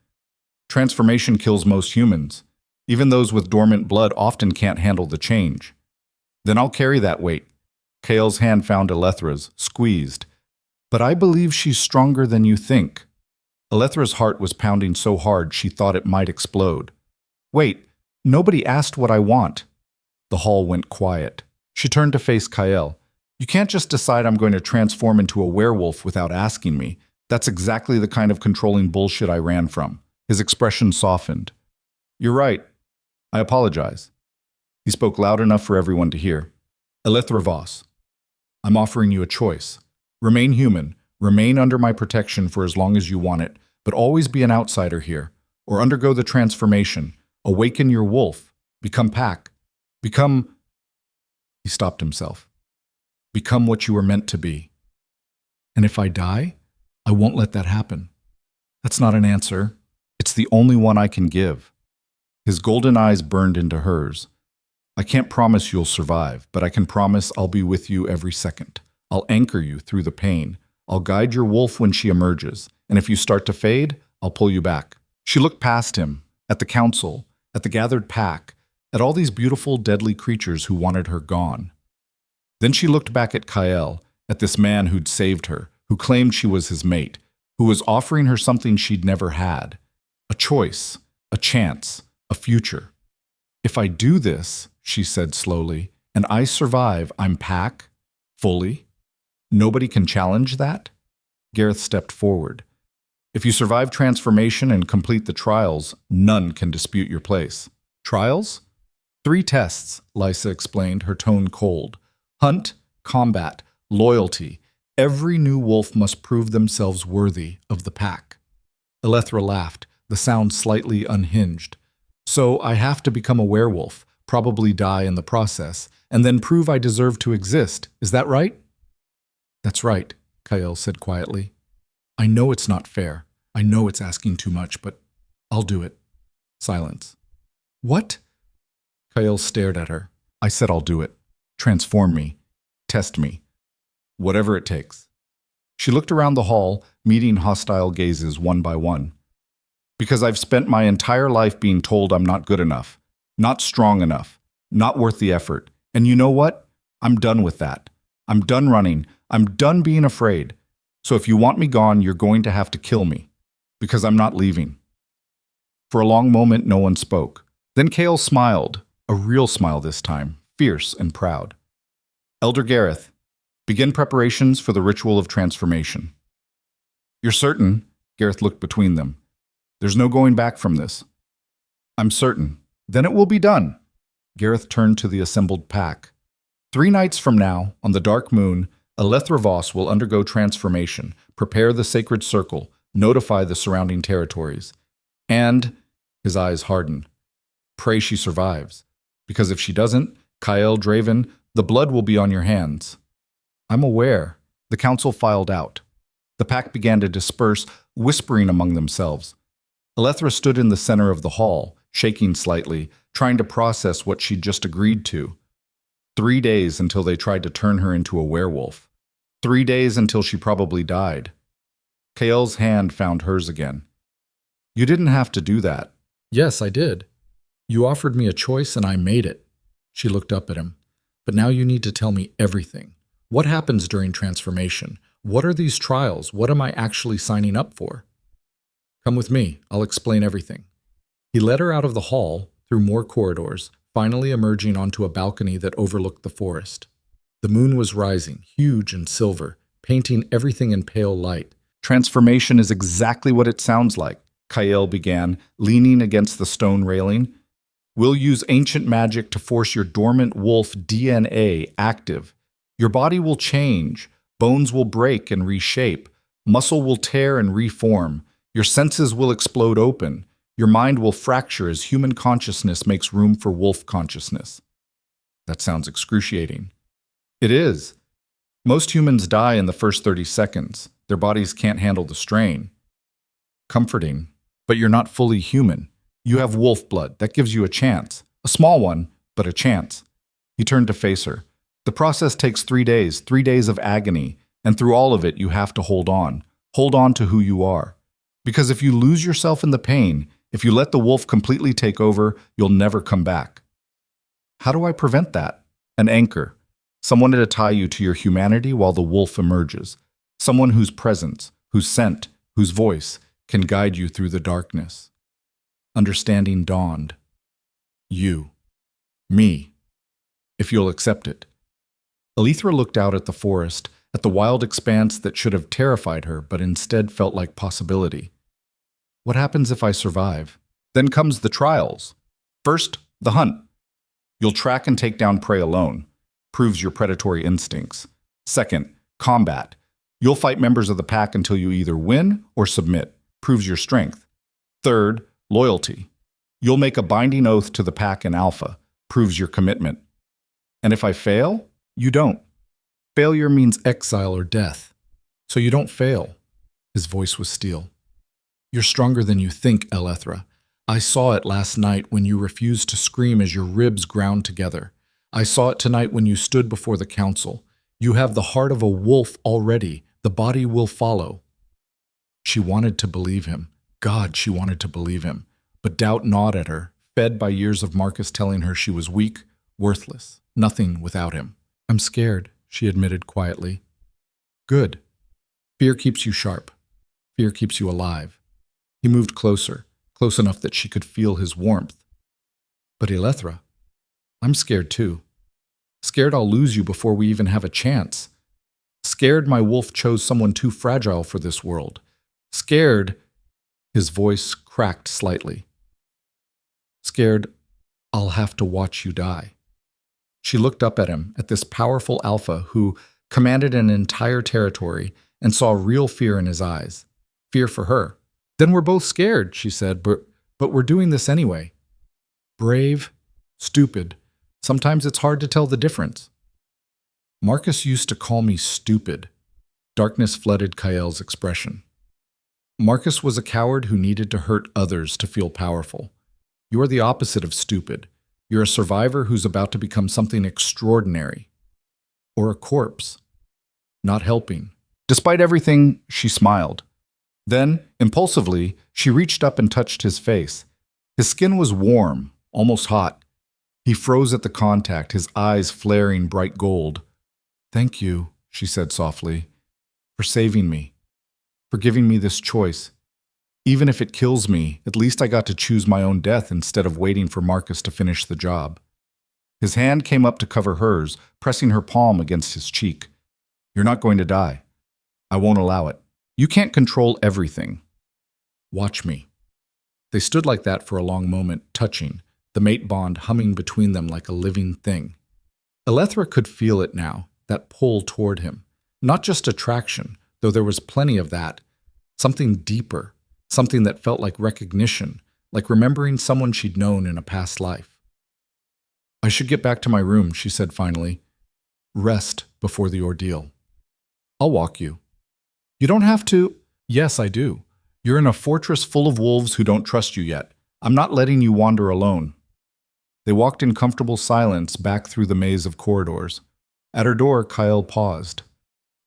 Transformation kills most humans. Even those with dormant blood often can't handle the change. Then I'll carry that weight. Kael's hand found Alethra's, squeezed. But I believe she's stronger than you think. Alethra's heart was pounding so hard she thought it might explode. Wait, nobody asked what I want. The hall went quiet. She turned to face Kael. You can't just decide I'm going to transform into a werewolf without asking me. That's exactly the kind of controlling bullshit I ran from. His expression softened. You're right. I apologize. He spoke loud enough for everyone to hear. Alethra Voss, I'm offering you a choice. Remain human, remain under my protection for as long as you want it, but always be an outsider here, or undergo the transformation, awaken your wolf, become pack, become... He stopped himself. Become what you were meant to be. And if I die, I won't let that happen. That's not an answer. It's the only one I can give. His golden eyes burned into hers. I can't promise you'll survive, but I can promise I'll be with you every second. I'll anchor you through the pain. I'll guide your wolf when she emerges, and if you start to fade, I'll pull you back. She looked past him, at the council, at the gathered pack, at all these beautiful, deadly creatures who wanted her gone. Then she looked back at Kael, at this man who'd saved her, who claimed she was his mate, who was offering her something she'd never had. A choice, a chance, a future. If I do this, she said slowly, and I survive, I'm pack, fully. Nobody can challenge that? Gareth stepped forward. If you survive transformation and complete the trials, none can dispute your place. Trials? 3 tests, Lysa explained, her tone cold. Hunt, combat, loyalty. Every new wolf must prove themselves worthy of the pack. Alethra laughed, the sound slightly unhinged. So I have to become a werewolf, probably die in the process, and then prove I deserve to exist. Is that right? That's right, Kael said quietly. I know it's not fair. I know it's asking too much, but I'll do it. Silence. What? Kael stared at her. I said I'll do it. Transform me. Test me. Whatever it takes. She looked around the hall, meeting hostile gazes one by one. Because I've spent my entire life being told I'm not good enough, not strong enough, not worth the effort. And you know what? I'm done with that. I'm done running. I'm done being afraid. So if you want me gone, you're going to have to kill me, because I'm not leaving." For a long moment, no one spoke. Then Kale smiled, a real smile this time, fierce and proud. "Elder Gareth, begin preparations for the ritual of transformation." "You're certain?" Gareth looked between them. "There's no going back from this." "I'm certain." "Then it will be done." Gareth turned to the assembled pack. 3 nights from now, on the dark moon, Elethra Voss will undergo transformation, prepare the sacred circle, notify the surrounding territories. And, his eyes hardened, pray she survives. Because if she doesn't, Kael Draven, the blood will be on your hands. "I'm aware." The council filed out. The pack began to disperse, whispering among themselves. Elethra stood in the center of the hall, shaking slightly, trying to process what she'd just agreed to. 3 days until they tried to turn her into a werewolf. 3 days until she probably died. Kael's hand found hers again. "You didn't have to do that." "Yes, I did. You offered me a choice and I made it." She looked up at him. "But now you need to tell me everything. What happens during transformation? What are these trials? What am I actually signing up for?" "Come with me. I'll explain everything." He led her out of the hall, through more corridors, finally emerging onto a balcony that overlooked the forest. The moon was rising, huge and silver, painting everything in pale light. "Transformation is exactly what it sounds like," Kael began, leaning against the stone railing. "We'll use ancient magic to force your dormant wolf DNA active. Your body will change, bones will break and reshape, muscle will tear and reform, your senses will explode open, your mind will fracture as human consciousness makes room for wolf consciousness." That sounds excruciating. It is. Most humans die in the first 30 seconds. Their bodies can't handle the strain. Comforting. But you're not fully human. You have wolf blood. That gives you a chance. A small one, but a chance. He turned to face her. "The process takes 3 days, 3 days of agony, and through all of it you have to hold on. Hold on to who you are. Because if you lose yourself in the pain, if you let the wolf completely take over, you'll never come back." "How do I prevent that?" "An anchor. Someone to tie you to your humanity while the wolf emerges. Someone whose presence, whose scent, whose voice can guide you through the darkness." Understanding dawned. "You. Me. If you'll accept it." Elethra looked out at the forest, at the wild expanse that should have terrified her but instead felt like possibility. "What happens if I survive?" "Then comes the trials. First, the hunt. You'll track and take down prey alone. Proves your predatory instincts. Second, combat. You'll fight members of the pack until you either win or submit. Proves your strength. Third, loyalty. You'll make a binding oath to the pack in Alpha. Proves your commitment. And if I fail, you don't. Failure means exile or death. So you don't fail." His voice was steel. "You're stronger than you think, Elethra. I saw it last night when you refused to scream as your ribs ground together. I saw it tonight when you stood before the council. You have the heart of a wolf already. The body will follow." She wanted to believe him. God, she wanted to believe him. But doubt gnawed at her, fed by years of Marcus telling her she was weak, worthless, nothing without him. "I'm scared," she admitted quietly. "Good. Fear keeps you sharp. Fear keeps you alive." He moved closer, close enough that she could feel his warmth. "But Elethra, I'm scared too. Scared I'll lose you before we even have a chance. Scared my wolf chose someone too fragile for this world. Scared," his voice cracked slightly. "Scared I'll have to watch you die." She looked up at him, at this powerful alpha who commanded an entire territory, and saw real fear in his eyes. Fear for her. "Then we're both scared," she said, but we're doing this anyway." Brave, stupid. Sometimes it's hard to tell the difference. "Marcus used to call me stupid." Darkness flooded Kael's expression. "Marcus was a coward who needed to hurt others to feel powerful. You're the opposite of stupid. You're a survivor who's about to become something extraordinary. Or a corpse. Not helping." Despite everything, she smiled. Then, impulsively, she reached up and touched his face. His skin was warm, almost hot. He froze at the contact, his eyes flaring bright gold. "Thank you," she said softly, for saving me, for giving me this choice. Even if it kills me, at least I got to choose my own death instead of waiting for Marcus to finish the job. His hand came up to cover hers, pressing her palm against his cheek. You're not going to die. I won't allow it. You can't control everything. Watch me. They stood like that for a long moment, touching, the mate bond humming between them like a living thing. Elethra could feel it now, that pull toward him. Not just attraction, though there was plenty of that. Something deeper, something that felt like recognition, like remembering someone she'd known in a past life. I should get back to my room, she said finally. Rest before the ordeal. I'll walk you. You don't have to. Yes, I do. You're in a fortress full of wolves who don't trust you yet. I'm not letting you wander alone. They walked in comfortable silence back through the maze of corridors. At her door, Kyle paused.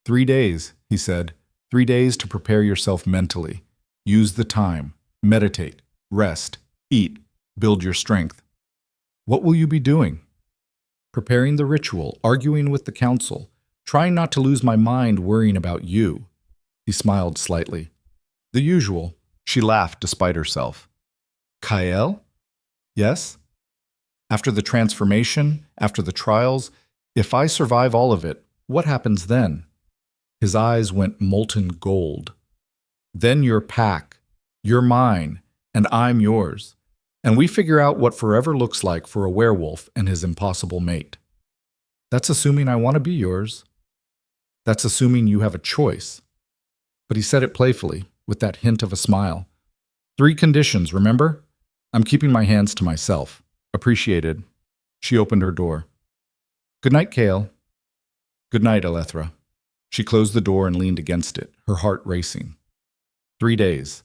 3 days, he said. 3 days to prepare yourself mentally. Use the time. Meditate. Rest. Eat. Build your strength. What will you be doing? Preparing the ritual, arguing with the council, trying not to lose my mind worrying about you. He smiled slightly. The usual. She laughed despite herself. Kyle? Yes? After the transformation, after the trials, if I survive all of it, what happens then? His eyes went molten gold. Then you're Pack, you're mine, and I'm yours. And we figure out what forever looks like for a werewolf and his impossible mate. That's assuming I want to be yours. That's assuming you have a choice. But he said it playfully, with that hint of a smile. 3 conditions, remember? I'm keeping my hands to myself. Appreciated. She opened her door. Good night, Kale. Good night, Elethra. She closed the door and leaned against it, her heart racing. 3 days.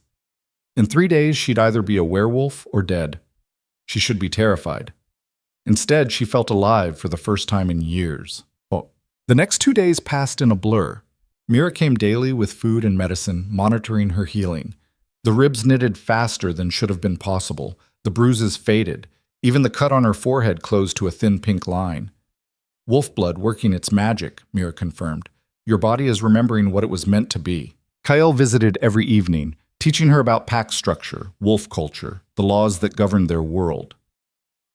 In 3 days, she'd either be a werewolf or dead. She should be terrified. Instead, she felt alive for the first time in years. The next 2 days passed in a blur. Mira came daily with food and medicine, monitoring her healing. The ribs knitted faster than should have been possible. The bruises faded. Even the cut on her forehead closed to a thin pink line. Wolf blood working its magic, Mira confirmed. Your body is remembering what it was meant to be. Kyle visited every evening, teaching her about pack structure, wolf culture, the laws that governed their world.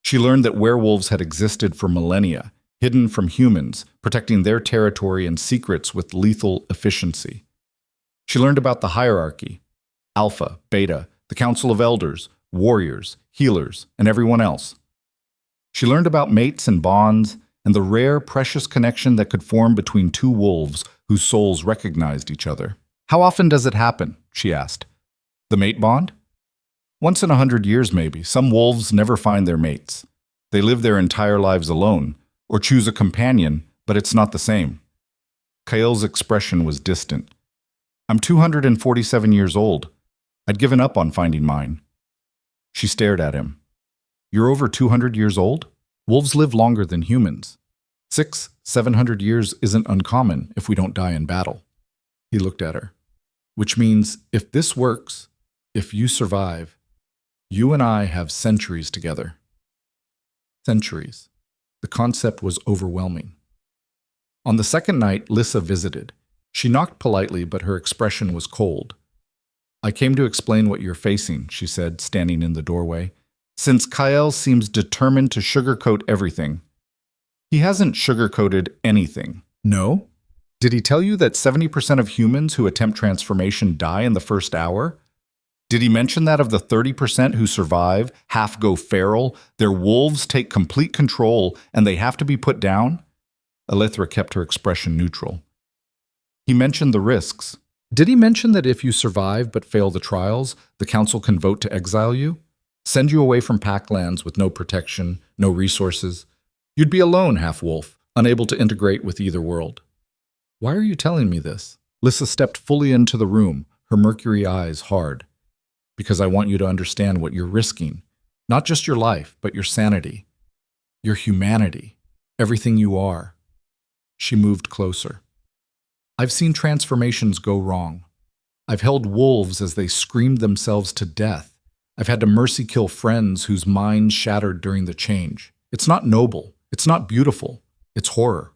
She learned that werewolves had existed for millennia, hidden from humans, protecting their territory and secrets with lethal efficiency. She learned about the hierarchy, Alpha, Beta, the Council of Elders, warriors, healers, and everyone else. She learned about mates and bonds, and the rare, precious connection that could form between 2 wolves whose souls recognized each other. How often does it happen? She asked. The mate bond? Once in 100 years, maybe. Some wolves never find their mates. They live their entire lives alone, or choose a companion, but it's not the same. Kyle's expression was distant. I'm 247 years old. I'd given up on finding mine. She stared at him. You're over 200 years old? Wolves live longer than humans. 600-700 years isn't uncommon if we don't die in battle. He looked at her. Which means, if this works, if you survive, you and I have centuries together. Centuries. The concept was overwhelming. On the second night, Lissa visited. She knocked politely, but her expression was cold. I came to explain what you're facing, she said, standing in the doorway. Since Kyle seems determined to sugarcoat everything. He hasn't sugarcoated anything. No? Did he tell you that 70% of humans who attempt transformation die in the first hour? Did he mention that of the 30% who survive, half go feral, their wolves take complete control, and they have to be put down? Elethra kept her expression neutral. He mentioned the risks. Did he mention that if you survive but fail the trials, the council can vote to exile you? Send you away from Packlands with no protection, no resources? You'd be alone, half-wolf, unable to integrate with either world. Why are you telling me this? Lissa stepped fully into the room, her mercury eyes hard. Because I want you to understand what you're risking. Not just your life, but your sanity. Your humanity. Everything you are. She moved closer. I've seen transformations go wrong. I've held wolves as they screamed themselves to death. I've had to mercy kill friends whose minds shattered during the change. It's not noble. It's not beautiful. It's horror.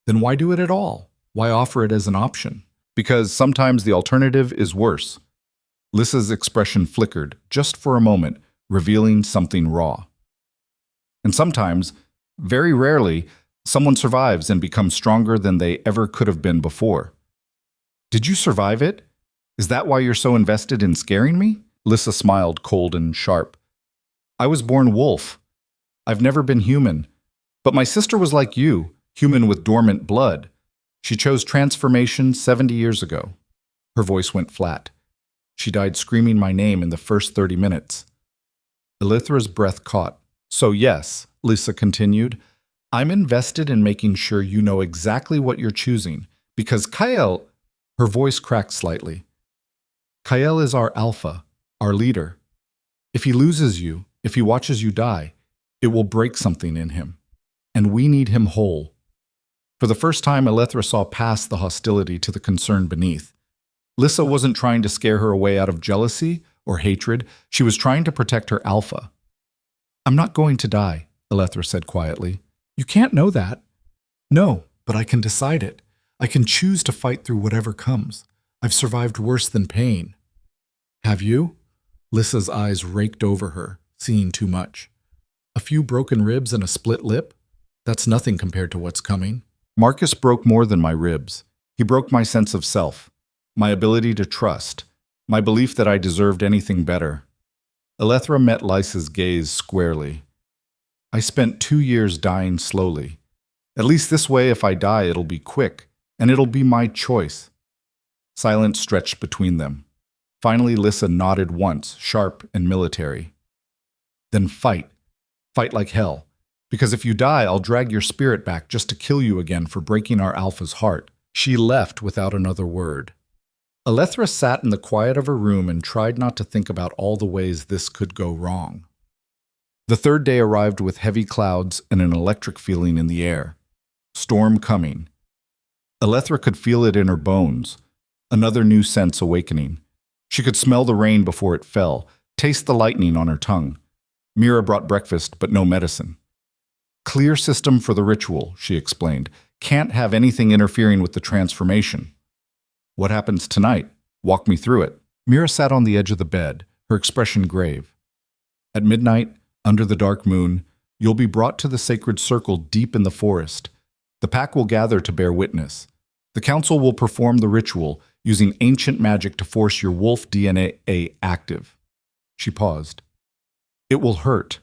Then why do it at all? Why offer it as an option? Because sometimes the alternative is worse. Lissa's expression flickered, just for a moment, revealing something raw. And sometimes, very rarely, someone survives and becomes stronger than they ever could have been before. Did you survive it? Is that why you're so invested in scaring me? Lissa smiled, cold and sharp. I was born wolf. I've never been human. But my sister was like you, human with dormant blood. She chose transformation 70 years ago. Her voice went flat. She died screaming my name in the first 30 minutes. Elithra's breath caught. So yes, Lissa continued, I'm invested in making sure you know exactly what you're choosing, because Kael, her voice cracked slightly. Kael is our alpha, our leader. If he loses you, if he watches you die, it will break something in him. And we need him whole. For the first time, Elithra saw past the hostility to the concern beneath. Lissa wasn't trying to scare her away out of jealousy or hatred. She was trying to protect her alpha. I'm not going to die, Elithra said quietly. You can't know that. No, but I can decide it. I can choose to fight through whatever comes. I've survived worse than pain. Have you? Lissa's eyes raked over her, seeing too much. A few broken ribs and a split lip? That's nothing compared to what's coming. Marcus broke more than my ribs. He broke my sense of self, my ability to trust, my belief that I deserved anything better. Elithra met Lysa's gaze squarely. I spent 2 years dying slowly. At least this way, if I die, it'll be quick, and it'll be my choice. Silence stretched between them. Finally, Lissa nodded once, sharp and military. Then fight. Fight like hell. Because if you die, I'll drag your spirit back just to kill you again for breaking our alpha's heart. She left without another word. Elithra sat in the quiet of her room and tried not to think about all the ways this could go wrong. The third day arrived with heavy clouds and an electric feeling in the air. Storm coming. Elithra could feel it in her bones, another new sense awakening. She could smell the rain before it fell, taste the lightning on her tongue. Mira brought breakfast, but no medicine. Clear system for the ritual, she explained. Can't have anything interfering with the transformation. What happens tonight? Walk me through it. Mira sat on the edge of the bed, her expression grave. At midnight, under the dark moon, you'll be brought to the sacred circle deep in the forest. The pack will gather to bear witness. The council will perform the ritual, using ancient magic to force your wolf DNA active. She paused. It will hurt.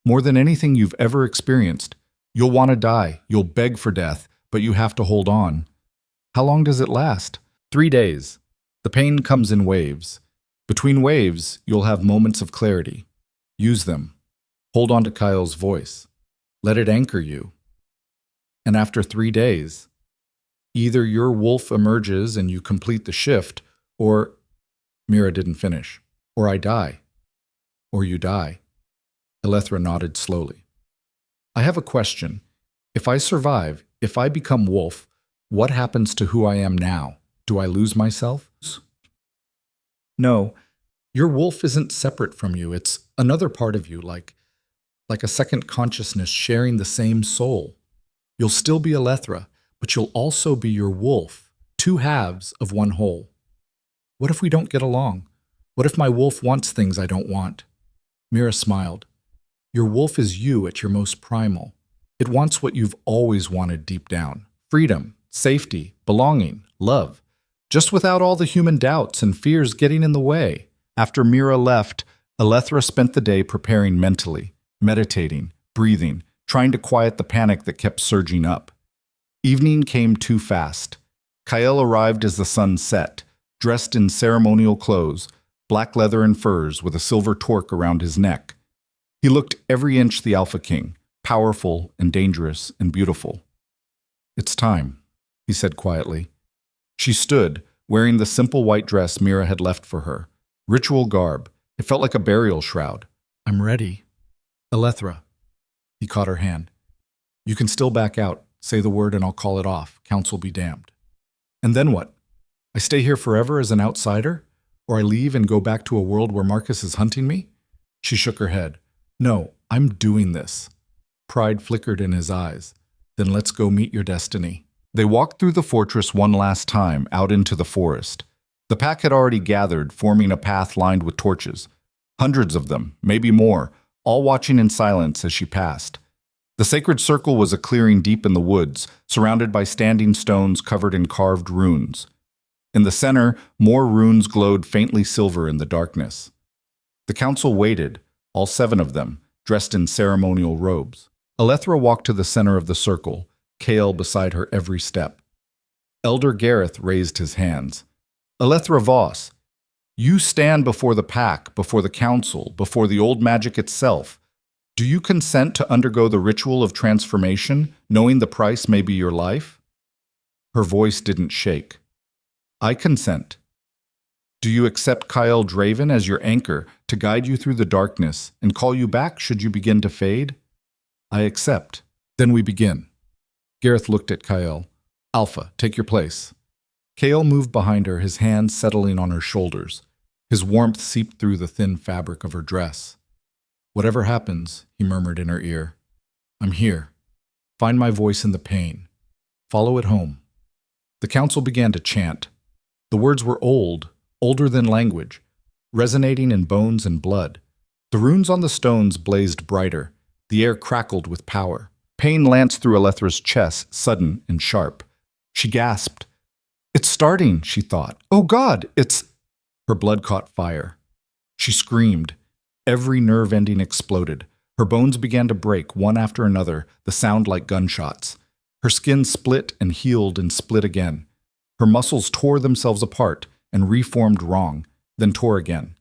More than anything you've ever experienced. You'll want to die, you'll beg for death, but you have to hold on. How long does it last? 3 days. The pain comes in waves. Between waves, you'll have moments of clarity. Use them. Hold on to Kyle's voice. Let it anchor you. And after 3 days, either your wolf emerges and you complete the shift, or Mira didn't finish, or I die, or you die. Elithra nodded slowly. I have a question. If I survive, if I become wolf, what happens to who I am now? Do I lose myself? No, your wolf isn't separate from you. It's another part of you, like a second consciousness sharing the same soul. You'll still be Elithra, but you'll also be your wolf, 2 halves of one whole. What if we don't get along? What if my wolf wants things I don't want? Mira smiled. Your wolf is you at your most primal. It wants what you've always wanted deep down. Freedom, safety, belonging, love. Just without all the human doubts and fears getting in the way. After Mira left, Elithra spent the day preparing mentally, meditating, breathing, trying to quiet the panic that kept surging up. Evening came too fast. Kael arrived as the sun set, dressed in ceremonial clothes, black leather and furs with a silver torque around his neck. He looked every inch the Alpha King, powerful and dangerous and beautiful. It's time, he said quietly. She stood, wearing the simple white dress Mira had left for her. Ritual garb. It felt like a burial shroud. I'm ready. Elithra. He caught her hand. You can still back out. Say the word and I'll call it off. Council be damned. And then what? I stay here forever as an outsider? Or I leave and go back to a world where Marcus is hunting me? She shook her head. No, I'm doing this. Pride flickered in his eyes. Then let's go meet your destiny. They walked through the fortress one last time, out into the forest. The pack had already gathered, forming a path lined with torches. Hundreds of them, maybe more, all watching in silence as she passed. The sacred circle was a clearing deep in the woods, surrounded by standing stones covered in carved runes. In the center, more runes glowed faintly silver in the darkness. The council waited, all 7 of them, dressed in ceremonial robes. Alethra walked to the center of the circle, Kale beside her every step. Elder Gareth raised his hands. Alethra Voss, you stand before the pack, before the council, before the old magic itself. Do you consent to undergo the ritual of transformation, knowing the price may be your life? Her voice didn't shake. I consent. Do you accept Kyle Draven as your anchor to guide you through the darkness and call you back should you begin to fade? I accept. Then we begin. Gareth looked at Kyle. Alpha, take your place. Kale moved behind her, his hands settling on her shoulders. His warmth seeped through the thin fabric of her dress. Whatever happens, he murmured in her ear, I'm here. Find my voice in the pain. Follow it home. The council began to chant. The words were old, older than language, resonating in bones and blood. The runes on the stones blazed brighter. The air crackled with power. Pain lanced through Alethra's chest, sudden and sharp. She gasped. It's starting, she thought. Oh God, it's... Her blood caught fire. She screamed. Every nerve ending exploded. Her bones began to break, one after another, the sound like gunshots. Her skin split and healed and split again. Her muscles tore themselves apart and reformed wrong, then tore again.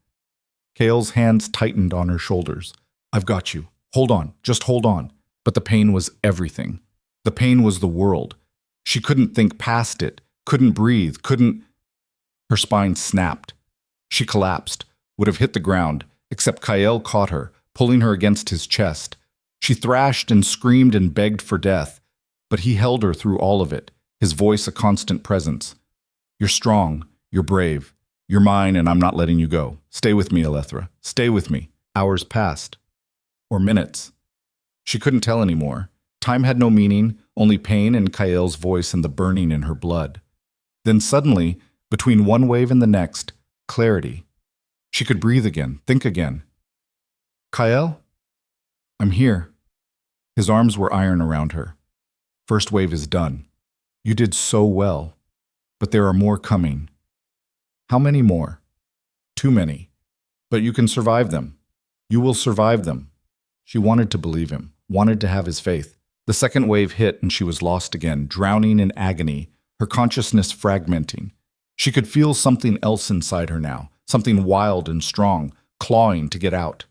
Kale's hands tightened on her shoulders. I've got you. Hold on, just hold on. But the pain was everything. The pain was the world. She couldn't think past it, couldn't breathe, couldn't... Her spine snapped. She collapsed, would have hit the ground, except Kyle caught her, pulling her against his chest. She thrashed and screamed and begged for death, but he held her through all of it, his voice a constant presence. You're strong, you're brave, you're mine and I'm not letting you go. Stay with me, Alethra, stay with me. Hours passed. Or minutes. She couldn't tell anymore. Time had no meaning, only pain and Kyle's voice and the burning in her blood. Then suddenly, between one wave and the next, clarity. She could breathe again, think again. Kyle? I'm here. His arms were iron around her. First wave is done. You did so well. But there are more coming. How many more? Too many. But you can survive them. You will survive them. She wanted to believe him, wanted to have his faith. The second wave hit and she was lost again, drowning in agony, her consciousness fragmenting. She could feel something else inside her now, something wild and strong, clawing to get out.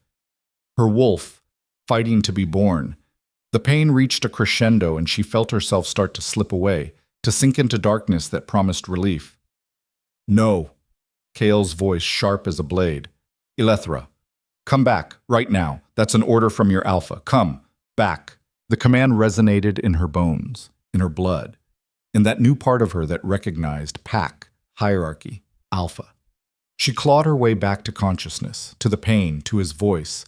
Her wolf, fighting to be born. The pain reached a crescendo and she felt herself start to slip away, to sink into darkness that promised relief. No. Kale's voice sharp as a blade. Alethra, come back, right now. That's an order from your alpha. Come, back. The command resonated in her bones, in her blood, in that new part of her that recognized pack, hierarchy, alpha. She clawed her way back to consciousness, to the pain, to his voice.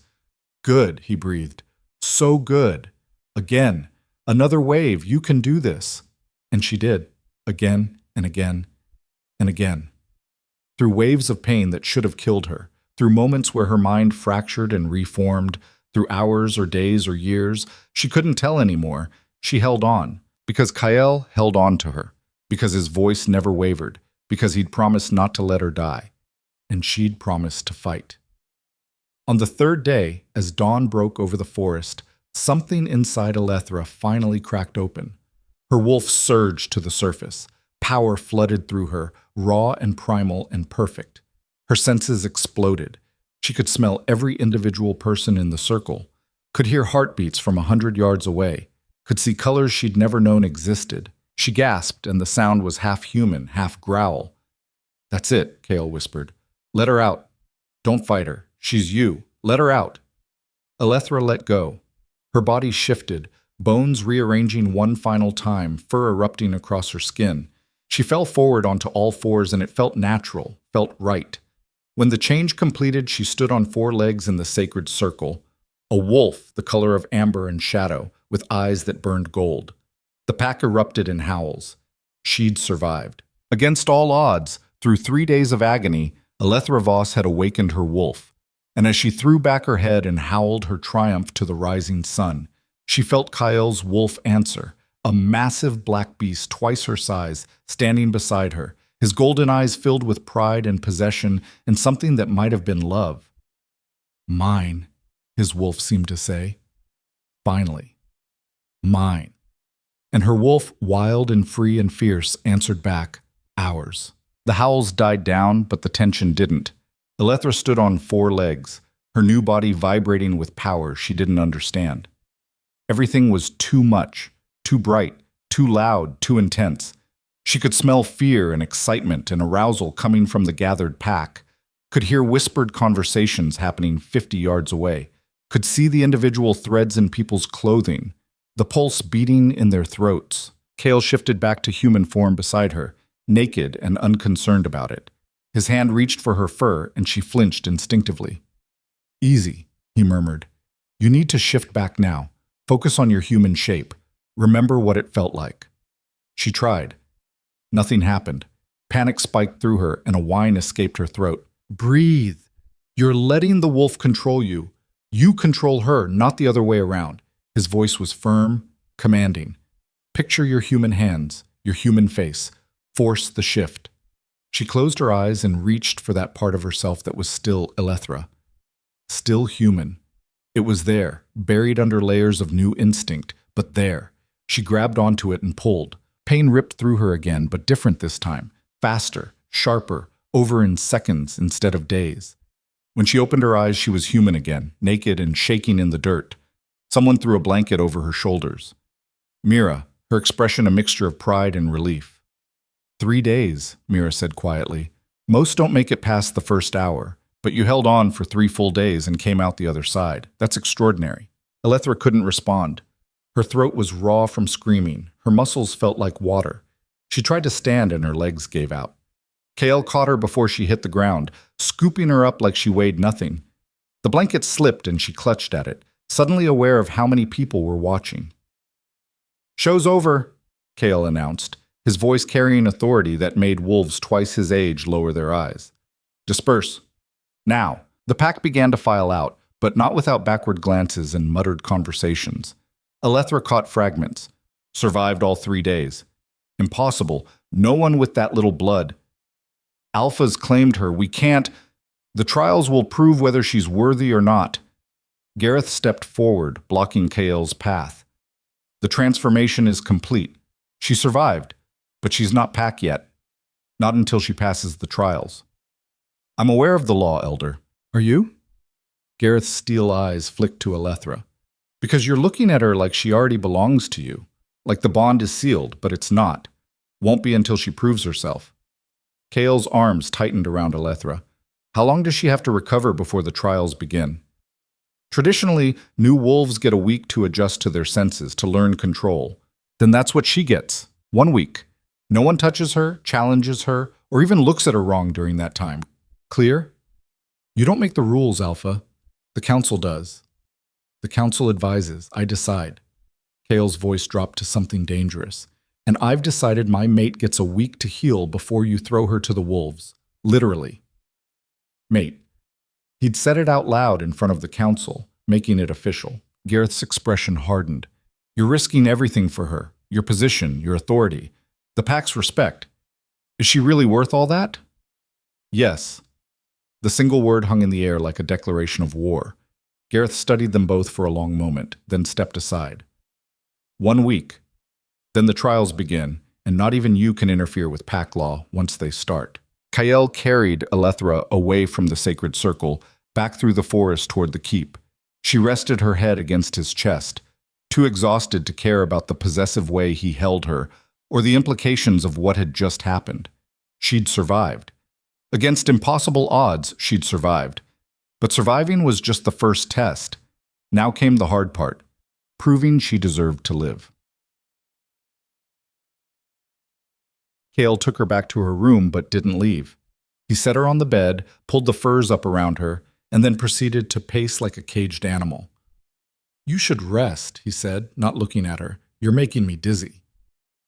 Good, he breathed. So good. Again. Another wave. You can do this. And she did. Again and again and again. Through waves of pain that should have killed her, through moments where her mind fractured and reformed, through hours or days or years, she couldn't tell anymore. She held on, because Kyle held on to her, because his voice never wavered, because he'd promised not to let her die, and she'd promised to fight. On the third day, as dawn broke over the forest, something inside Alethra finally cracked open. Her wolf surged to the surface. Power flooded through her, raw and primal and perfect. Her senses exploded. She could smell every individual person in the circle, could hear heartbeats from 100 yards away, could see colors she'd never known existed. She gasped, and the sound was half human, half growl. That's it, Kale whispered. Let her out. Don't fight her. She's you. Let her out. Alethra let go. Her body shifted, bones rearranging one final time, fur erupting across her skin. She fell forward onto all fours, and it felt natural, felt right. When the change completed, she stood on 4 legs in the sacred circle, a wolf the color of amber and shadow, with eyes that burned gold. The pack erupted in howls. She'd survived. Against all odds, through 3 days of agony, Elethra Voss had awakened her wolf, and as she threw back her head and howled her triumph to the rising sun, she felt Kyl's wolf answer, a massive black beast twice her size, standing beside her, his golden eyes filled with pride and possession and something that might have been love. Mine, his wolf seemed to say. Finally. Mine. And her wolf, wild and free and fierce, answered back, ours. The howls died down, but the tension didn't. Elethra stood on 4 legs, her new body vibrating with power she didn't understand. Everything was too much, too bright, too loud, too intense. She could smell fear and excitement and arousal coming from the gathered pack, could hear whispered conversations happening 50 yards away, could see the individual threads in people's clothing, the pulse beating in their throats. Kale shifted back to human form beside her, naked and unconcerned about it. His hand reached for her fur, and she flinched instinctively. Easy, he murmured. You need to shift back now. Focus on your human shape. Remember what it felt like. She tried. Nothing happened. Panic spiked through her, and a whine escaped her throat. Breathe. You're letting the wolf control you. You control her, not the other way around. His voice was firm, commanding. Picture your human hands, your human face. Force the shift. She closed her eyes and reached for that part of herself that was still Elethra. Still human. It was there, buried under layers of new instinct, but there. She grabbed onto it and pulled. Pain ripped through her again, but different this time. Faster, sharper, over in seconds instead of days. When she opened her eyes, she was human again, naked and shaking in the dirt. Someone threw a blanket over her shoulders. Mira, her expression a mixture of pride and relief. 3 days, Mira said quietly. Most don't make it past the first hour, but you held on for 3 full days and came out the other side. That's extraordinary. Elethra couldn't respond. Her throat was raw from screaming. Her muscles felt like water. She tried to stand and her legs gave out. Kale caught her before she hit the ground, scooping her up like she weighed nothing. The blanket slipped and she clutched at it, suddenly aware of how many people were watching. Show's over, Kale announced, his voice carrying authority that made wolves twice his age lower their eyes. Disperse. Now. The pack began to file out, but not without backward glances and muttered conversations. Elethra caught fragments. Survived all 3 days. Impossible. No one with that little blood. Alphas claimed her. We can't. The trials will prove whether she's worthy or not. Gareth stepped forward, blocking Kale's path. The transformation is complete. She survived, but she's not pack yet. Not until she passes the trials. I'm aware of the law, Elder. Are you? Gareth's steel eyes flicked to Elethra. Because you're looking at her like she already belongs to you. Like the bond is sealed, but it's not. Won't be until she proves herself. Kale's arms tightened around Elethra. How long does she have to recover before the trials begin? Traditionally, new wolves get a week to adjust to their senses, to learn control. Then that's what she gets. 1 week. No one touches her, challenges her, or even looks at her wrong during that time. Clear? You don't make the rules, Alpha. The Council does. The Council advises. I decide. Kale's voice dropped to something dangerous. And I've decided my mate gets a week to heal before you throw her to the wolves. Literally. Mate. He'd said it out loud in front of the Council, making it official. Gareth's expression hardened. You're risking everything for her. Your position, your authority. The pack's respect. Is she really worth all that? Yes. The single word hung in the air like a declaration of war. Gareth studied them both for a long moment, then stepped aside. 1 week. Then the trials begin, and not even you can interfere with pack law once they start. Kyle carried Elethra away from the sacred circle, back through the forest toward the keep. She rested her head against his chest, too exhausted to care about the possessive way he held her, or the implications of what had just happened. She'd survived. Against impossible odds, she'd survived. But surviving was just the first test. Now came the hard part, proving she deserved to live. Kale took her back to her room but didn't leave. He set her on the bed, pulled the furs up around her, and then proceeded to pace like a caged animal. You should rest, he said, not looking at her. You're making me dizzy.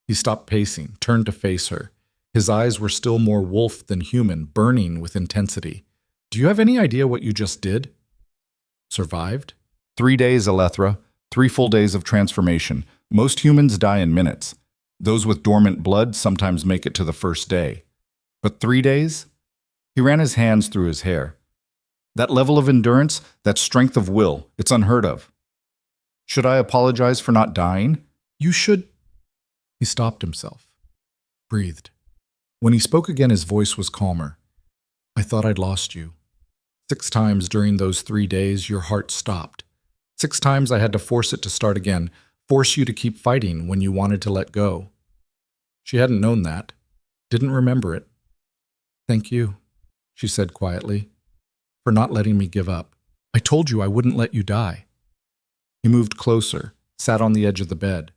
He stopped pacing, turned to face her. His eyes were still more wolf than human, burning with intensity. Do you have any idea what you just did? Survived? 3 days, Alethra. 3 full days of transformation. Most humans die in minutes. Those with dormant blood sometimes make it to the first day. But 3 days? He ran his hands through his hair. That level of endurance, that strength of will, it's unheard of. Should I apologize for not dying? You should. He stopped himself, breathed. When he spoke again, his voice was calmer. I thought I'd lost you. 6 times during those 3 days, your heart stopped. 6 times I had to force it to start again, force you to keep fighting when you wanted to let go. She hadn't known that, didn't remember it. Thank you, she said quietly, for not letting me give up. I told you I wouldn't let you die. He moved closer, sat on the edge of the bed.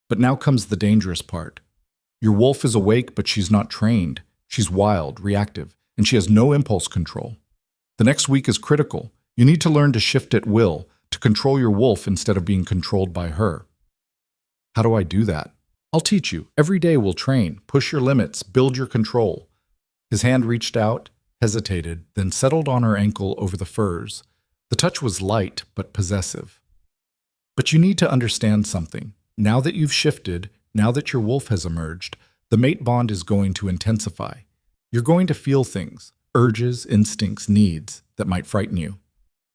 But now comes the dangerous part. Your wolf is awake, but she's not trained. She's wild, reactive, and she has no impulse control. The next week is critical. You need to learn to shift at will, to control your wolf instead of being controlled by her. How do I do that? I'll teach you. Every day we'll train, push your limits, build your control. His hand reached out, hesitated, then settled on her ankle over the furs. The touch was light but possessive. But you need to understand something. Now that you've shifted, now that your wolf has emerged, the mate bond is going to intensify. You're going to feel things, urges, instincts, needs that might frighten you.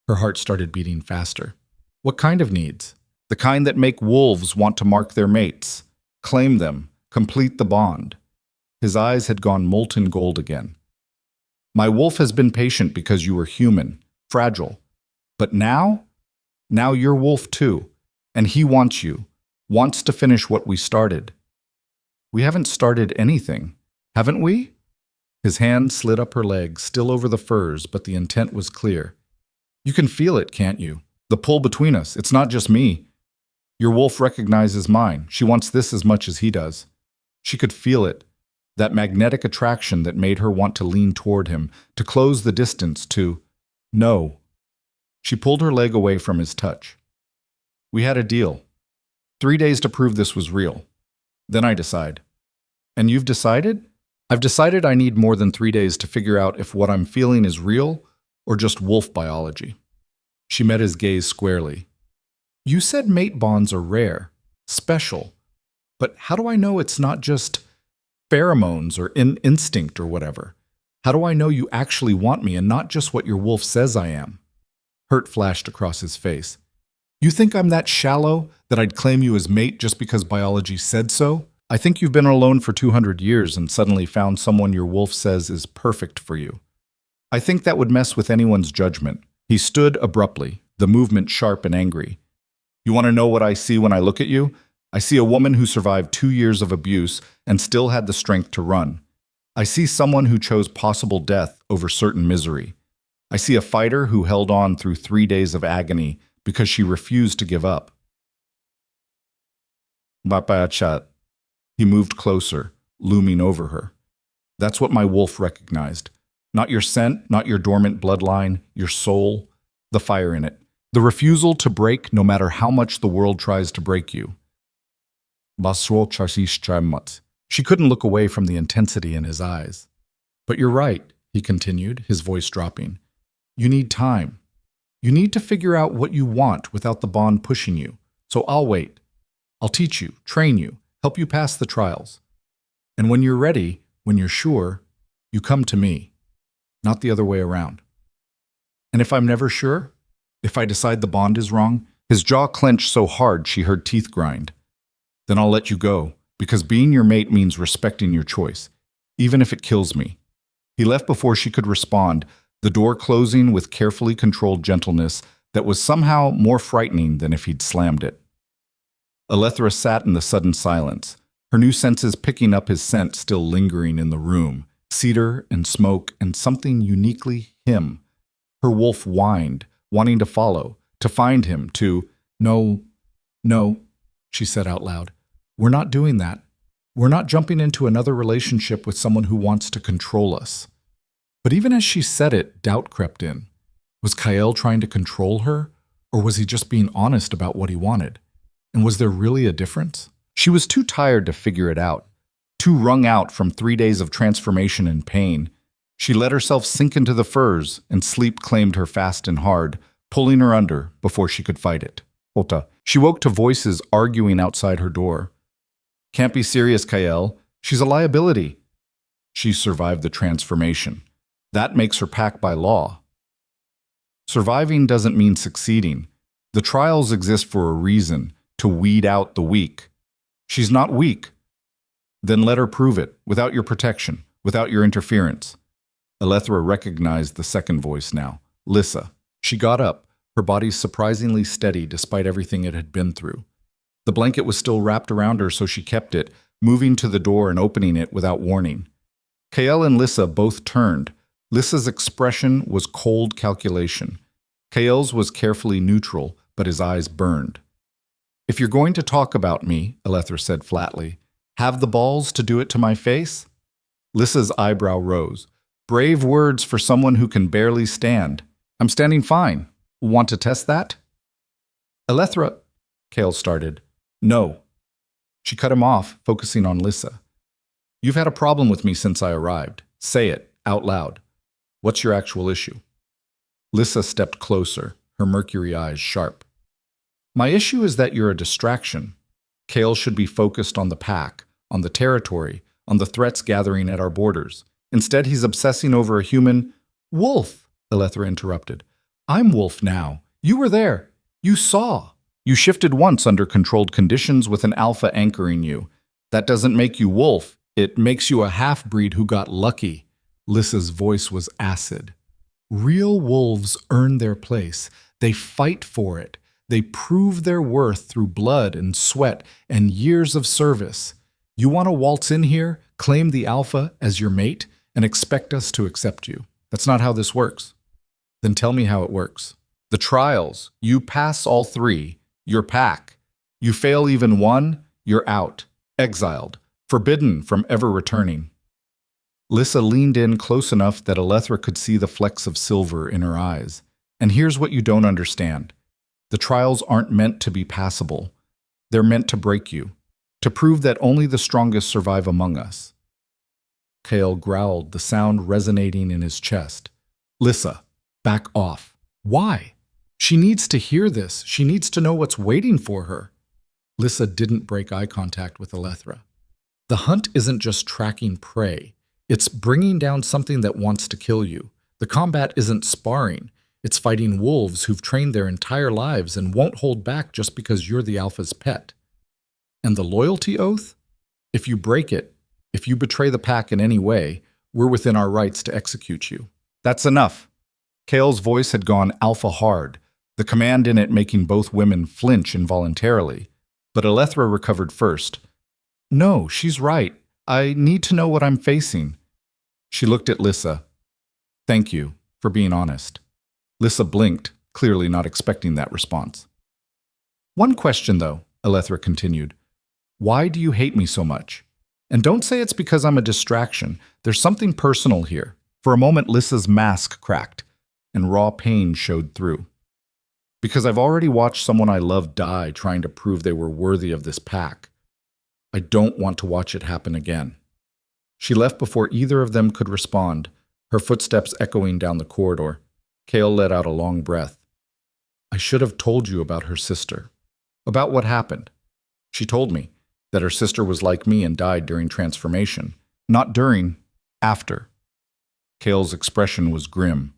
Her heart started beating faster. What kind of needs? The kind that make wolves want to mark their mates, claim them, complete the bond. His eyes had gone molten gold again. My wolf has been patient because you were human, fragile. But now you're wolf too, and he wants you, wants to finish what we started. We haven't started anything, haven't we? His hand slid up her leg, still over the furs, but the intent was clear. You can feel it, can't you? The pull between us. It's not just me. Your wolf recognizes mine. She wants this as much as he does. She could feel it, that magnetic attraction that made her want to lean toward him, to close the distance, to no. She pulled her leg away from his touch. We had a deal. 3 days to prove this was real. Then I decide. And you've decided? I've decided I need more than 3 days to figure out if what I'm feeling is real or just wolf biology. She met his gaze squarely. You said mate bonds are rare, special, but how do I know it's not just pheromones or instinct or whatever? How do I know you actually want me and not just what your wolf says I am? Hurt flashed across his face. You think I'm that shallow that I'd claim you as mate just because biology said so? I think you've been alone for 200 years and suddenly found someone your wolf says is perfect for you. I think that would mess with anyone's judgment. He stood abruptly, the movement sharp and angry. You want to know what I see when I look at you? I see a woman who survived 2 years of abuse and still had the strength to run. I see someone who chose possible death over certain misery. I see a fighter who held on through 3 days of agony because she refused to give up. Bapayachat. He moved closer, looming over her. That's what my wolf recognized. Not your scent, not your dormant bloodline, your soul, the fire in it. The refusal to break no matter how much the world tries to break you. She couldn't look away from the intensity in his eyes. But you're right, he continued, his voice dropping. You need time. You need to figure out what you want without the bond pushing you. So I'll wait. I'll teach you, train you, help you pass the trials. And when you're ready, when you're sure, you come to me, not the other way around. And if I'm never sure, if I decide the bond is wrong, his jaw clenched so hard she heard teeth grind. Then I'll let you go, because being your mate means respecting your choice, even if it kills me. He left before she could respond, the door closing with carefully controlled gentleness that was somehow more frightening than if he'd slammed it. Alethra sat in the sudden silence, her new senses picking up his scent still lingering in the room, cedar and smoke and something uniquely him. Her wolf whined, wanting to follow, to find him, to, no, she said out loud. We're not doing that. We're not jumping into another relationship with someone who wants to control us. But even as she said it, doubt crept in. Was Kael trying to control her, or was he just being honest about what he wanted? And was there really a difference? She was too tired to figure it out, too wrung out from 3 days of transformation and pain. She let herself sink into the furs, and sleep claimed her fast and hard, pulling her under before she could fight it. Ota. She woke to voices arguing outside her door. Can't be serious, Kael. She's a liability. She survived the transformation. That makes her pack by law. Surviving doesn't mean succeeding. The trials exist for a reason, to weed out the weak. She's not weak. Then let her prove it, without your protection, without your interference. Alethra recognized the second voice now, Lissa. She got up, her body surprisingly steady despite everything it had been through. The blanket was still wrapped around her, so she kept it, moving to the door and opening it without warning. Kael and Lissa both turned. Lissa's expression was cold calculation. Kael's was carefully neutral, but his eyes burned. If you're going to talk about me, Alethra said flatly, have the balls to do it to my face? Lissa's eyebrow rose. Brave words for someone who can barely stand. I'm standing fine. Want to test that? Alethra, Kael started. No. She cut him off, focusing on Lissa. You've had a problem with me since I arrived. Say it, out loud. What's your actual issue? Lissa stepped closer, her mercury eyes sharp. My issue is that you're a distraction. Kael should be focused on the pack, on the territory, on the threats gathering at our borders. Instead, he's obsessing over a human. Wolf, Alethra interrupted. I'm Wolf now. You were there. You saw. You shifted once under controlled conditions with an alpha anchoring you. That doesn't make you Wolf. It makes you a half-breed who got lucky. Lissa's voice was acid. Real wolves earn their place. They fight for it. They prove their worth through blood and sweat and years of service. You want to waltz in here, claim the alpha as your mate, and expect us to accept you. That's not how this works. Then tell me how it works. The trials, you pass all 3, you're pack. You fail even one, you're out, exiled, forbidden from ever returning. Lissa leaned in close enough that Alethra could see the flecks of silver in her eyes. And here's what you don't understand. The trials aren't meant to be passable. They're meant to break you, to prove that only the strongest survive among us. Kael growled, the sound resonating in his chest. Lissa, back off. Why? She needs to hear this. She needs to know what's waiting for her. Lissa didn't break eye contact with Alethra. The hunt isn't just tracking prey. It's bringing down something that wants to kill you. The combat isn't sparring. It's fighting wolves who've trained their entire lives and won't hold back just because you're the alpha's pet. And the loyalty oath? If you break it, if you betray the pack in any way, we're within our rights to execute you. That's enough. Kael's voice had gone alpha hard, the command in it making both women flinch involuntarily. But Alethra recovered first. No, she's right. I need to know what I'm facing. She looked at Lissa. Thank you for being honest. Lissa blinked, clearly not expecting that response. One question, though, Alethra continued. Why do you hate me so much? And don't say it's because I'm a distraction. There's something personal here. For a moment, Lissa's mask cracked, and raw pain showed through. Because I've already watched someone I love die trying to prove they were worthy of this pack. I don't want to watch it happen again. She left before either of them could respond, her footsteps echoing down the corridor. Kael let out a long breath. I should have told you about her sister, about what happened. She told me that her sister was like me and died during transformation. Not during, after. Kael's expression was grim.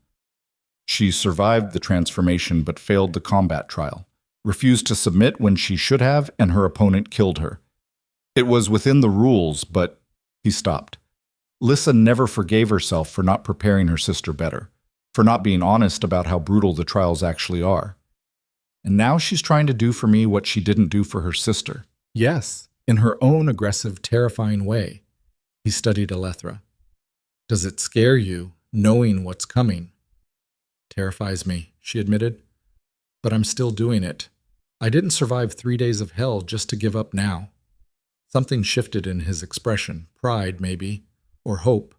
She survived the transformation but failed the combat trial, refused to submit when she should have, and her opponent killed her. It was within the rules, but he stopped. Lissa never forgave herself for not preparing her sister better, for not being honest about how brutal the trials actually are. And now she's trying to do for me what she didn't do for her sister. Yes, in her own aggressive, terrifying way. He studied Alethra. Does it scare you, knowing what's coming? Terrifies me, she admitted. But I'm still doing it. I didn't survive 3 days of hell just to give up now. Something shifted in his expression, pride maybe, or hope.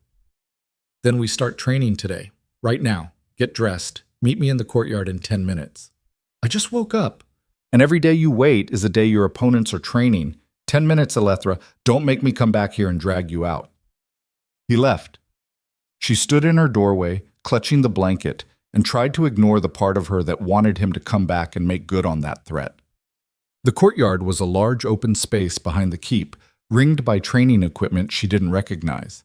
Then we start training today, right now. Get dressed. Meet me in the courtyard in 10 minutes. I just woke up. And every day you wait is a day your opponents are training, 10 minutes, Alethra. Don't make me come back here and drag you out. He left. She stood in her doorway, clutching the blanket, and tried to ignore the part of her that wanted him to come back and make good on that threat. The courtyard was a large open space behind the keep, ringed by training equipment she didn't recognize.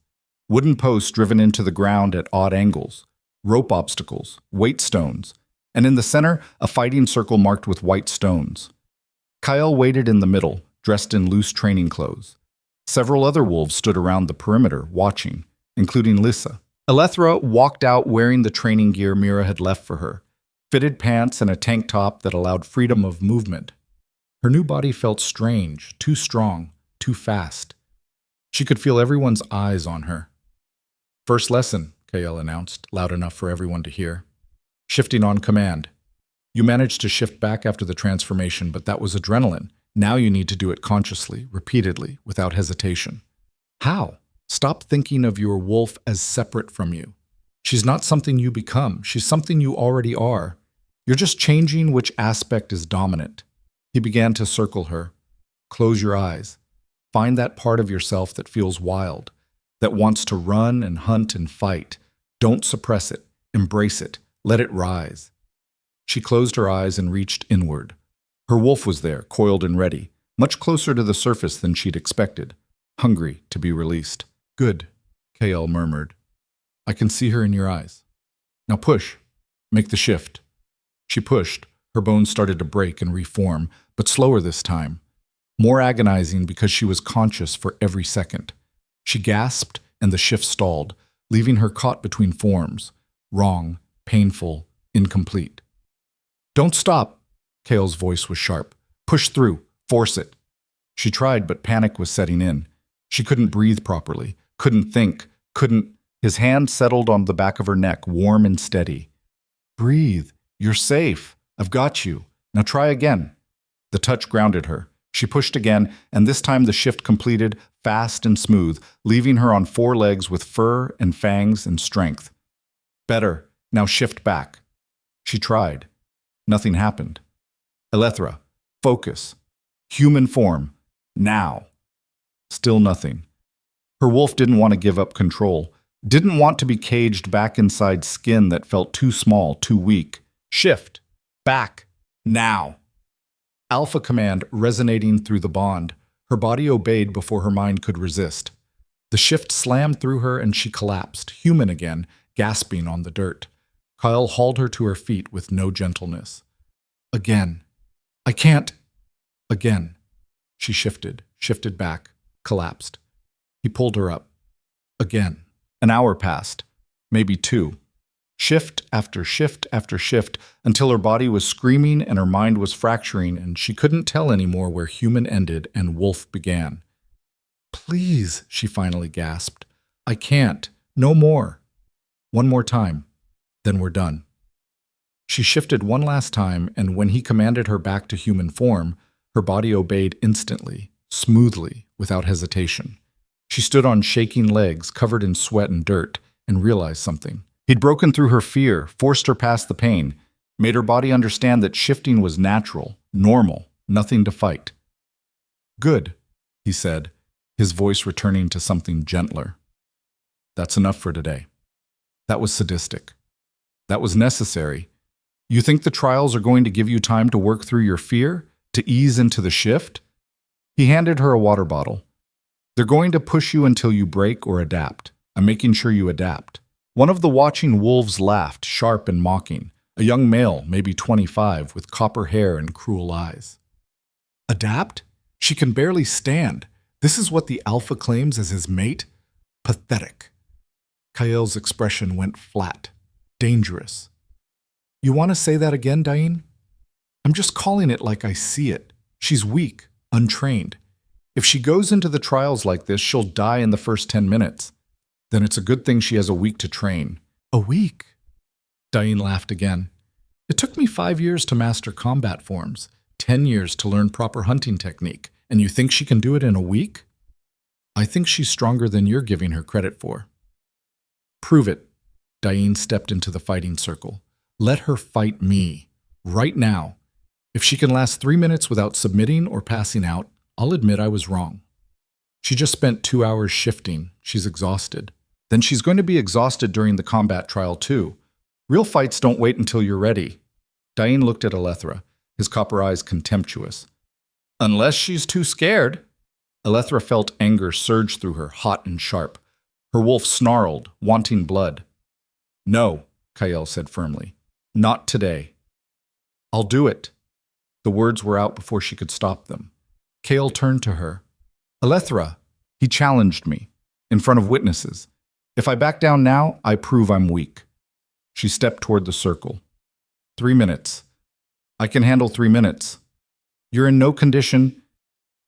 Wooden posts driven into the ground at odd angles, rope obstacles, weight stones, and in the center, a fighting circle marked with white stones. Kyle waited in the middle, dressed in loose training clothes. Several other wolves stood around the perimeter, watching, including Lissa. Alethra walked out wearing the training gear Mira had left for her, fitted pants and a tank top that allowed freedom of movement. Her new body felt strange, too strong, too fast. She could feel everyone's eyes on her. First lesson, Kael announced, loud enough for everyone to hear. Shifting on command. You managed to shift back after the transformation, but that was adrenaline. Now you need to do it consciously, repeatedly, without hesitation. How? Stop thinking of your wolf as separate from you. She's not something you become. She's something you already are. You're just changing which aspect is dominant. He began to circle her. Close your eyes. Find that part of yourself that feels wild, that wants to run and hunt and fight. Don't suppress it. Embrace it. Let it rise. She closed her eyes and reached inward. Her wolf was there, coiled and ready, much closer to the surface than she'd expected, hungry to be released. Good, Kael murmured. I can see her in your eyes. Now push. Make the shift. She pushed. Her bones started to break and reform, but slower this time. More agonizing because she was conscious for every second. She gasped and the shift stalled, leaving her caught between forms. Wrong, painful, incomplete. Don't stop. Kael's voice was sharp. Push through. Force it. She tried, but panic was setting in. She couldn't breathe properly, couldn't think, couldn't. His hand settled on the back of her neck, warm and steady. Breathe. You're safe. I've got you. Now try again. The touch grounded her. She pushed again, and this time the shift completed, fast and smooth, leaving her on 4 legs with fur and fangs and strength. Better. Now shift back. She tried. Nothing happened. Alethra, focus. Human form. Now. Still nothing. Her wolf didn't want to give up control, didn't want to be caged back inside skin that felt too small, too weak. Shift. Back. Now. Alpha command resonating through the bond. Her body obeyed before her mind could resist. The shift slammed through her and she collapsed, human again, gasping on the dirt. Kyle hauled her to her feet with no gentleness. Again. I can't. Again. She shifted back, collapsed. He pulled her up. Again. An hour passed, maybe 2. Shift after shift after shift, until her body was screaming and her mind was fracturing, and she couldn't tell anymore where human ended and wolf began. Please, she finally gasped. I can't. No more. One more time. Then we're done. She shifted one last time, and when he commanded her back to human form, her body obeyed instantly, smoothly, without hesitation. She stood on shaking legs, covered in sweat and dirt, and realized something. He'd broken through her fear, forced her past the pain, made her body understand that shifting was natural, normal, nothing to fight. Good, he said, his voice returning to something gentler. That's enough for today. That was sadistic. That was necessary. You think the trials are going to give you time to work through your fear, to ease into the shift? He handed her a water bottle. They're going to push you until you break or adapt. I'm making sure you adapt. One of the watching wolves laughed, sharp and mocking, a young male, maybe 25, with copper hair and cruel eyes. Adapt? She can barely stand. This is what the alpha claims as his mate? Pathetic. Kael's expression went flat. Dangerous. You want to say that again, Dain? I'm just calling it like I see it. She's weak, untrained. If she goes into the trials like this, she'll die in the first 10 minutes. Then it's a good thing she has a week to train. A week? Dain laughed again. It took me 5 years to master combat forms, 10 years to learn proper hunting technique, and you think she can do it in a week? I think she's stronger than you're giving her credit for. Prove it. Dain stepped into the fighting circle. Let her fight me, right now. If she can last 3 minutes without submitting or passing out, I'll admit I was wrong. She just spent 2 hours shifting. She's exhausted. Then she's going to be exhausted during the combat trial too. Real fights don't wait until you're ready. Dain looked at Alethra, his copper eyes contemptuous. Unless she's too scared. Alethra felt anger surge through her, hot and sharp. Her wolf snarled, wanting blood. No, Kael said firmly. Not today. I'll do it. The words were out before she could stop them. Kael turned to her. Alethra, he challenged me, in front of witnesses. If I back down now, I prove I'm weak. She stepped toward the circle. 3 minutes. I can handle 3 minutes. You're in no condition.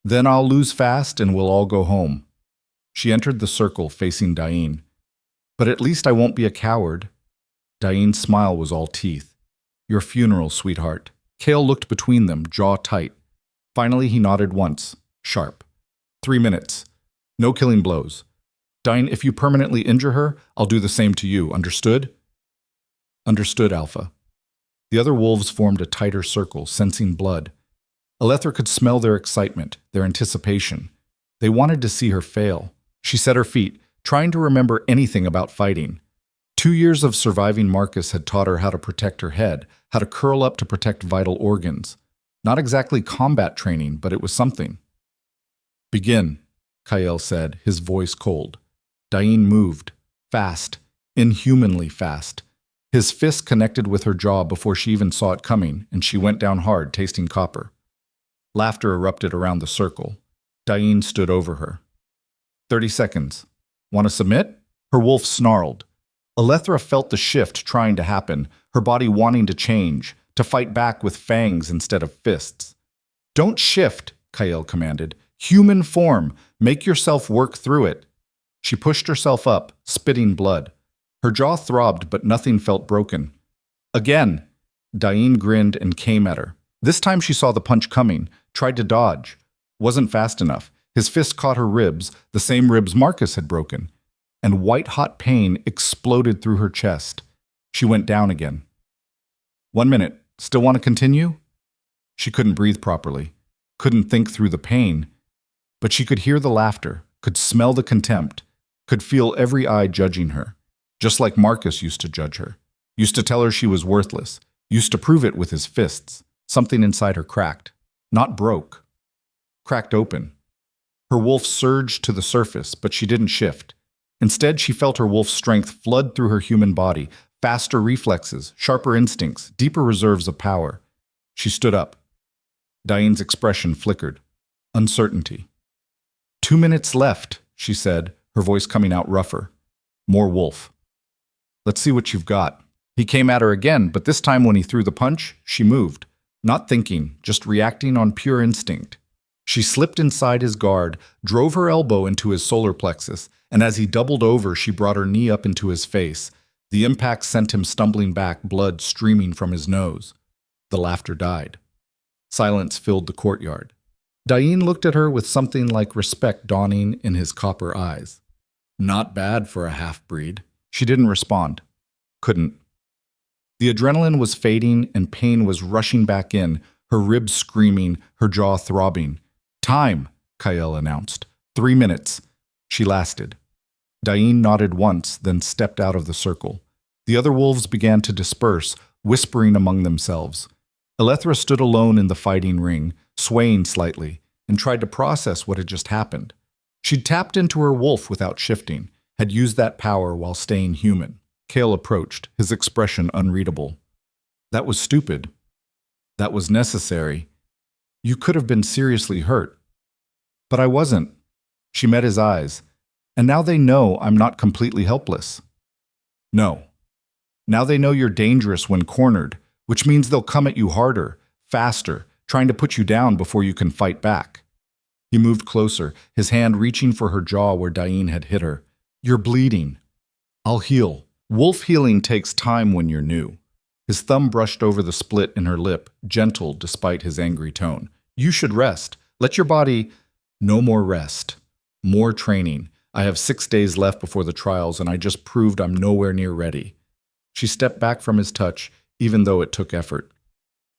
Then I'll lose fast and we'll all go home. She entered the circle, facing Dain. But at least I won't be a coward. Dain's smile was all teeth. Your funeral, sweetheart. Kael looked between them, jaw tight. Finally, he nodded once, sharp. 3 minutes. No killing blows. Dain, if you permanently injure her, I'll do the same to you. Understood? Understood, Alpha. The other wolves formed a tighter circle, sensing blood. Alethra could smell their excitement, their anticipation. They wanted to see her fail. She set her feet, trying to remember anything about fighting. 2 years of surviving Marcus had taught her how to protect her head, how to curl up to protect vital organs. Not exactly combat training, but it was something. Begin, Kael said, his voice cold. Dain moved, fast, inhumanly fast. His fist connected with her jaw before she even saw it coming, and she went down hard, tasting copper. Laughter erupted around the circle. Dain stood over her. 30 seconds. Want to submit? Her wolf snarled. Alethra felt the shift trying to happen, her body wanting to change, to fight back with fangs instead of fists. Don't shift, Kael commanded. Human form. Make yourself work through it. She pushed herself up, spitting blood. Her jaw throbbed, but nothing felt broken. Again. Dain grinned and came at her. This time she saw the punch coming, tried to dodge. Wasn't fast enough. His fist caught her ribs, the same ribs Marcus had broken. And white-hot pain exploded through her chest. She went down again. 1 minute. Still want to continue? She couldn't breathe properly, couldn't think through the pain. But she could hear the laughter, could smell the contempt, could feel every eye judging her. Just like Marcus used to judge her. Used to tell her she was worthless. Used to prove it with his fists. Something inside her cracked. Not broke. Cracked open. Her wolf surged to the surface, but she didn't shift. Instead, she felt her wolf's strength flood through her human body, faster reflexes, sharper instincts, deeper reserves of power. She stood up. Dain's expression flickered. Uncertainty. 2 minutes left, she said, her voice coming out rougher. More wolf. Let's see what you've got. He came at her again, but this time when he threw the punch, she moved. Not thinking, just reacting on pure instinct. She slipped inside his guard, drove her elbow into his solar plexus, and as he doubled over, she brought her knee up into his face. The impact sent him stumbling back, blood streaming from his nose. The laughter died. Silence filled the courtyard. Dain looked at her with something like respect dawning in his copper eyes. Not bad for a half-breed. She didn't respond. Couldn't. The adrenaline was fading and pain was rushing back in, her ribs screaming, her jaw throbbing. Time, Kael announced. 3 minutes. She lasted. Dain nodded once, then stepped out of the circle. The other wolves began to disperse, whispering among themselves. Alethra stood alone in the fighting ring, swaying slightly, and tried to process what had just happened. She'd tapped into her wolf without shifting, had used that power while staying human. Kael approached, his expression unreadable. That was stupid. That was necessary. You could have been seriously hurt. But I wasn't. She met his eyes. And now they know I'm not completely helpless. No. Now they know you're dangerous when cornered, which means they'll come at you harder, faster, trying to put you down before you can fight back. He moved closer, his hand reaching for her jaw where Dain had hit her. You're bleeding. I'll heal. Wolf healing takes time when you're new. His thumb brushed over the split in her lip, gentle despite his angry tone. You should rest. Let your body... No more rest. More training. I have 6 days left before the trials, and I just proved I'm nowhere near ready. She stepped back from his touch, even though it took effort.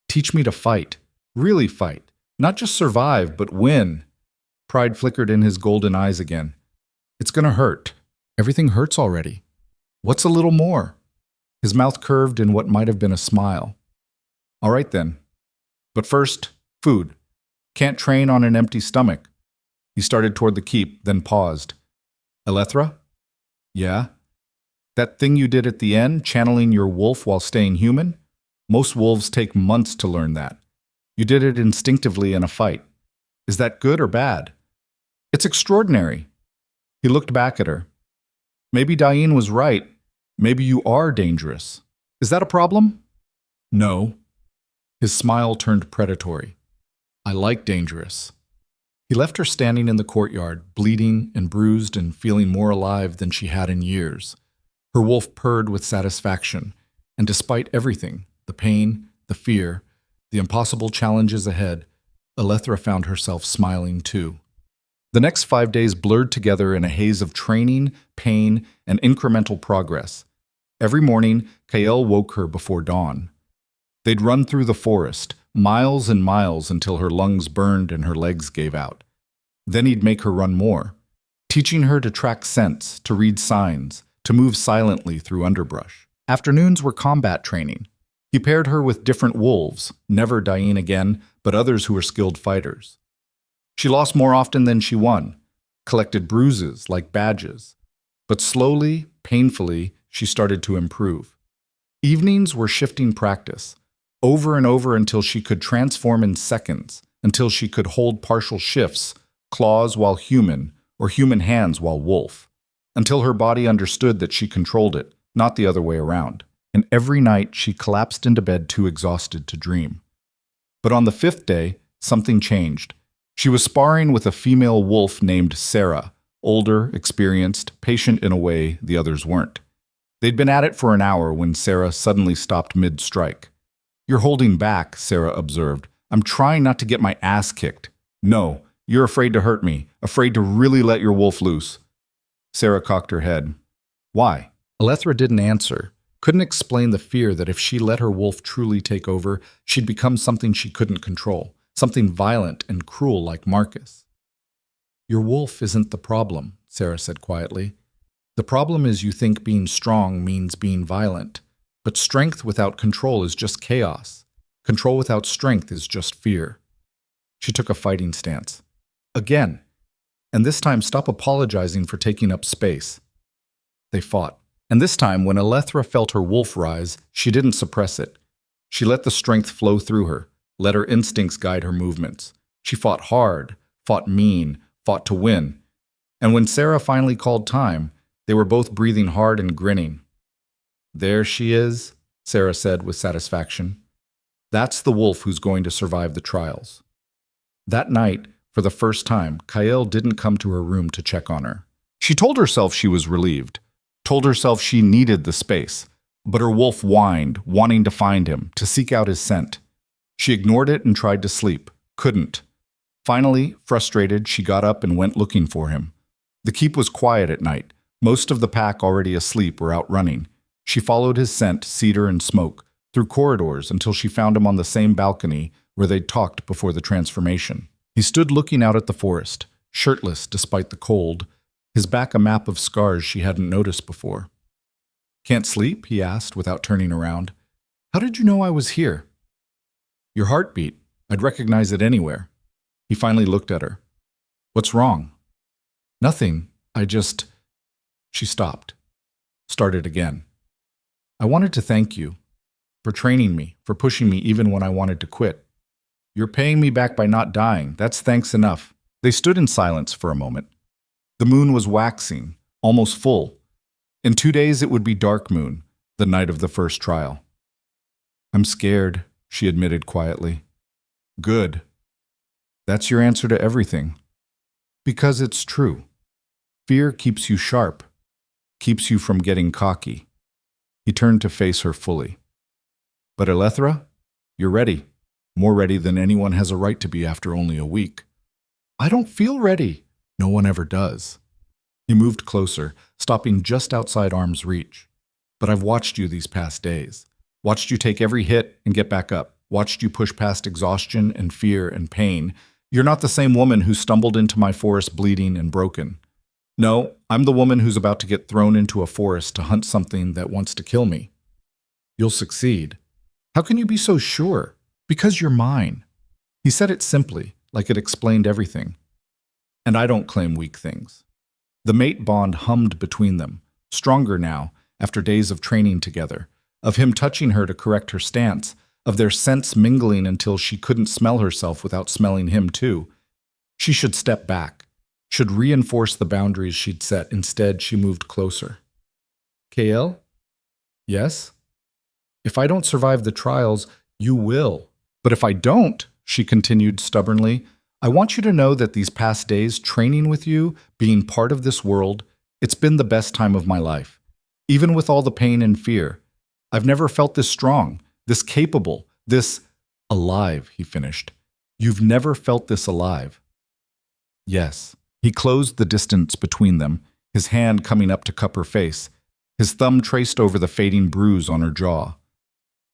Teach me to fight. Really fight. Not just survive, but win. Pride flickered in his golden eyes again. It's gonna hurt. Everything hurts already. What's a little more? His mouth curved in what might have been a smile. All right then. But first, food. Can't train on an empty stomach. He started toward the keep, then paused. Elethra? Yeah? That thing you did at the end, channeling your wolf while staying human? Most wolves take months to learn that. You did it instinctively in a fight. Is that good or bad? It's extraordinary. He looked back at her. Maybe Diane was right. Maybe you are dangerous. Is that a problem? No. His smile turned predatory. I like dangerous. He left her standing in the courtyard, bleeding and bruised and feeling more alive than she had in years. Her wolf purred with satisfaction, and despite everything, the pain, the fear, the impossible challenges ahead, Elethra found herself smiling too. The next 5 days blurred together in a haze of training, pain, and incremental progress. Every morning, Kael woke her before dawn. They'd run through the forest, miles and miles until her lungs burned and her legs gave out. Then he'd make her run more, teaching her to track scents, to read signs, to move silently through underbrush. Afternoons were combat training. He paired her with different wolves, never Diane again, but others who were skilled fighters. She lost more often than she won, collected bruises like badges. But slowly, painfully, she started to improve. Evenings were shifting practice, over and over until she could transform in seconds, until she could hold partial shifts, claws while human, or human hands while wolf, until her body understood that she controlled it, not the other way around. And every night she collapsed into bed too exhausted to dream. But on the 5th day, something changed. She was sparring with a female wolf named Sarah, older, experienced, patient in a way the others weren't. They'd been at it for an hour when Sarah suddenly stopped mid-strike. You're holding back, Sarah observed. I'm trying not to get my ass kicked. No, you're afraid to hurt me, afraid to really let your wolf loose. Sarah cocked her head. Why? Elethra didn't answer, couldn't explain the fear that if she let her wolf truly take over, she'd become something she couldn't control, something violent and cruel like Marcus. Your wolf isn't the problem, Sarah said quietly. The problem is you think being strong means being violent. But strength without control is just chaos. Control without strength is just fear. She took a fighting stance. Again. And this time stop apologizing for taking up space. They fought. And this time, when Elethra felt her wolf rise, she didn't suppress it. She let the strength flow through her, let her instincts guide her movements. She fought hard, fought mean, fought to win. And when Sarah finally called time, they were both breathing hard and grinning. There she is, Sarah said with satisfaction. That's the wolf who's going to survive the trials. That night, for the first time, Kael didn't come to her room to check on her. She told herself she was relieved, told herself she needed the space, but her wolf whined, wanting to find him, to seek out his scent. She ignored it and tried to sleep, couldn't. Finally, frustrated, she got up and went looking for him. The keep was quiet at night, most of the pack already asleep or out running. She followed his scent, cedar and smoke, through corridors until she found him on the same balcony where they'd talked before the transformation. He stood looking out at the forest, shirtless despite the cold, his back a map of scars she hadn't noticed before. Can't sleep? He asked without turning around. How did you know I was here? Your heartbeat. I'd recognize it anywhere. He finally looked at her. What's wrong? Nothing. She stopped. Started again. I wanted to thank you for training me, for pushing me even when I wanted to quit. You're paying me back by not dying. That's thanks enough. They stood in silence for a moment. The moon was waxing, almost full. In 2 days it would be dark moon, the night of the first trial. I'm scared, she admitted quietly. Good. That's your answer to everything. Because it's true. Fear keeps you sharp, keeps you from getting cocky. He turned to face her fully. But Elethra, you're ready. More ready than anyone has a right to be after only a week. I don't feel ready. No one ever does. He moved closer, stopping just outside arm's reach. But I've watched you these past days. Watched you take every hit and get back up. Watched you push past exhaustion and fear and pain. You You're not the same woman who stumbled into my forest bleeding and broken. No, I'm the woman who's about to get thrown into a forest to hunt something that wants to kill me. You'll succeed. How can you be so sure? Because you're mine. He said it simply, like it explained everything. And I don't claim weak things. The mate bond hummed between them, stronger now, after days of training together, of him touching her to correct her stance, of their scents mingling until she couldn't smell herself without smelling him too. She should step back, should reinforce the boundaries she'd set. Instead, she moved closer. KL? Yes? If I don't survive the trials, you will. But if I don't, she continued stubbornly, I want you to know that these past days training with you, being part of this world, it's been the best time of my life. Even with all the pain and fear. I've never felt this strong, this capable, this alive, he finished. You've never felt this alive. Yes. He closed the distance between them, his hand coming up to cup her face. His thumb traced over the fading bruise on her jaw.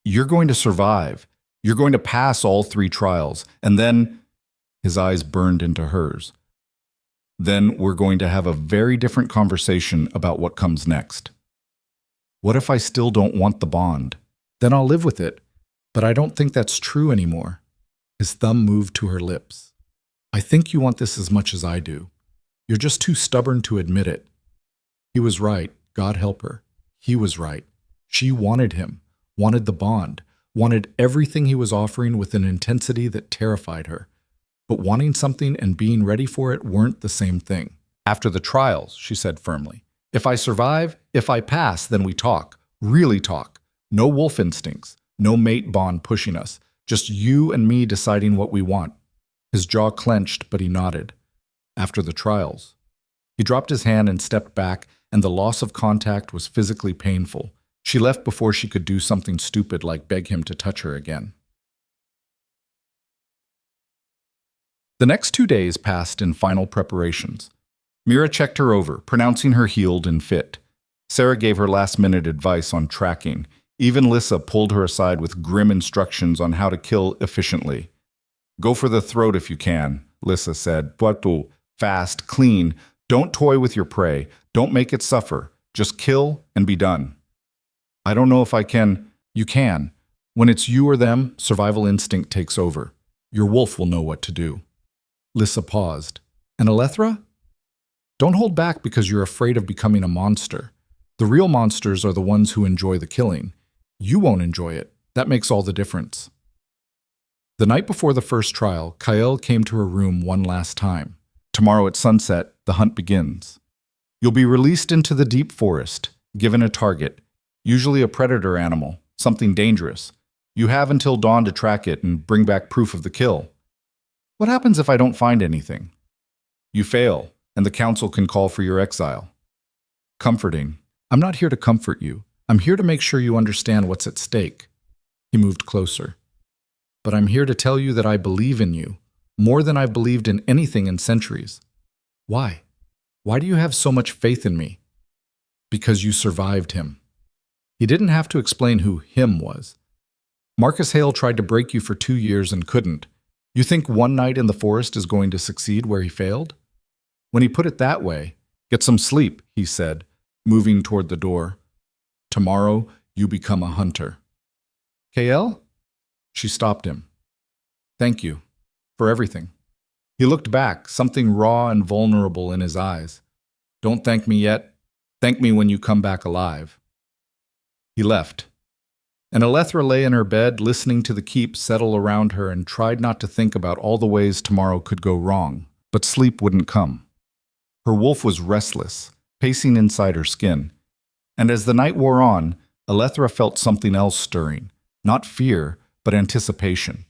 You're going to survive. You're going to pass all 3 trials, and then... His eyes burned into hers. Then we're going to have a very different conversation about what comes next. What if I still don't want the bond? Then I'll live with it. But I don't think that's true anymore. His thumb moved to her lips. I think you want this as much as I do. You're just too stubborn to admit it. He was right. God help her. He was right. She wanted him, wanted the bond, wanted everything he was offering with an intensity that terrified her. But wanting something and being ready for it weren't the same thing. After the trials, she said firmly, if I survive, if I pass, then we talk. Really talk. No wolf instincts. No mate bond pushing us. Just you and me deciding what we want. His jaw clenched, but he nodded. After the trials. He dropped his hand and stepped back, and the loss of contact was physically painful. She left before she could do something stupid like beg him to touch her again. The next 2 days passed in final preparations. Mira checked her over, pronouncing her healed and fit. Sarah gave her last-minute advice on tracking. Even Lissa pulled her aside with grim instructions on how to kill efficiently. Go for the throat if you can, Lissa said. Puerto, fast, clean. Don't toy with your prey. Don't make it suffer. Just kill and be done. I don't know if I can. You can. When it's you or them, survival instinct takes over. Your wolf will know what to do. Lissa paused. And Alethra? Don't hold back because you're afraid of becoming a monster. The real monsters are the ones who enjoy the killing. You won't enjoy it. That makes all the difference. The night before the first trial, Kael came to her room one last time. Tomorrow at sunset, the hunt begins. You'll be released into the deep forest, given a target, usually a predator animal, something dangerous. You have until dawn to track it and bring back proof of the kill. What happens if I don't find anything? You fail, and the council can call for your exile. Comforting. I'm not here to comfort you. I'm here to make sure you understand what's at stake. He moved closer. But I'm here to tell you that I believe in you, more than I've believed in anything in centuries. Why? Why do you have so much faith in me? Because you survived him. He didn't have to explain who him was. Marcus Hale tried to break you for 2 years and couldn't. You think one night in the forest is going to succeed where he failed? When he put it that way, get some sleep, he said, moving toward the door. Tomorrow, you become a hunter. KL? She stopped him. Thank you. For everything. He looked back, something raw and vulnerable in his eyes. Don't thank me yet. Thank me when you come back alive. He left. And Alethra lay in her bed, listening to the keep settle around her and tried not to think about all the ways tomorrow could go wrong, but sleep wouldn't come. Her wolf was restless, pacing inside her skin. And as the night wore on, Alethra felt something else stirring, not fear, but anticipation.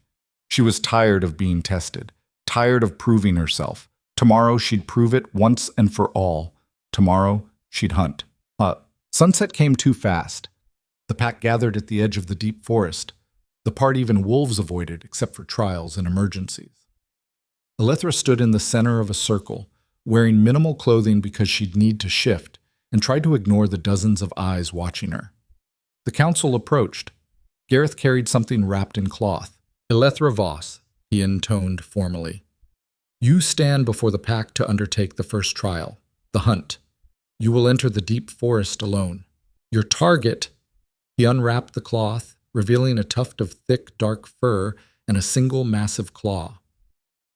She was tired of being tested, tired of proving herself. Tomorrow she'd prove it once and for all. Tomorrow she'd hunt. Sunset came too fast. The pack gathered at the edge of the deep forest. The part even wolves avoided, except for trials and emergencies. Alethra stood in the center of a circle, wearing minimal clothing because she'd need to shift, and tried to ignore the dozens of eyes watching her. The council approached. Gareth carried something wrapped in cloth. Elethra Voss, he intoned formally. You stand before the pack to undertake the first trial, the hunt. You will enter the deep forest alone. Your target, he unwrapped the cloth, revealing a tuft of thick, dark fur and a single massive claw.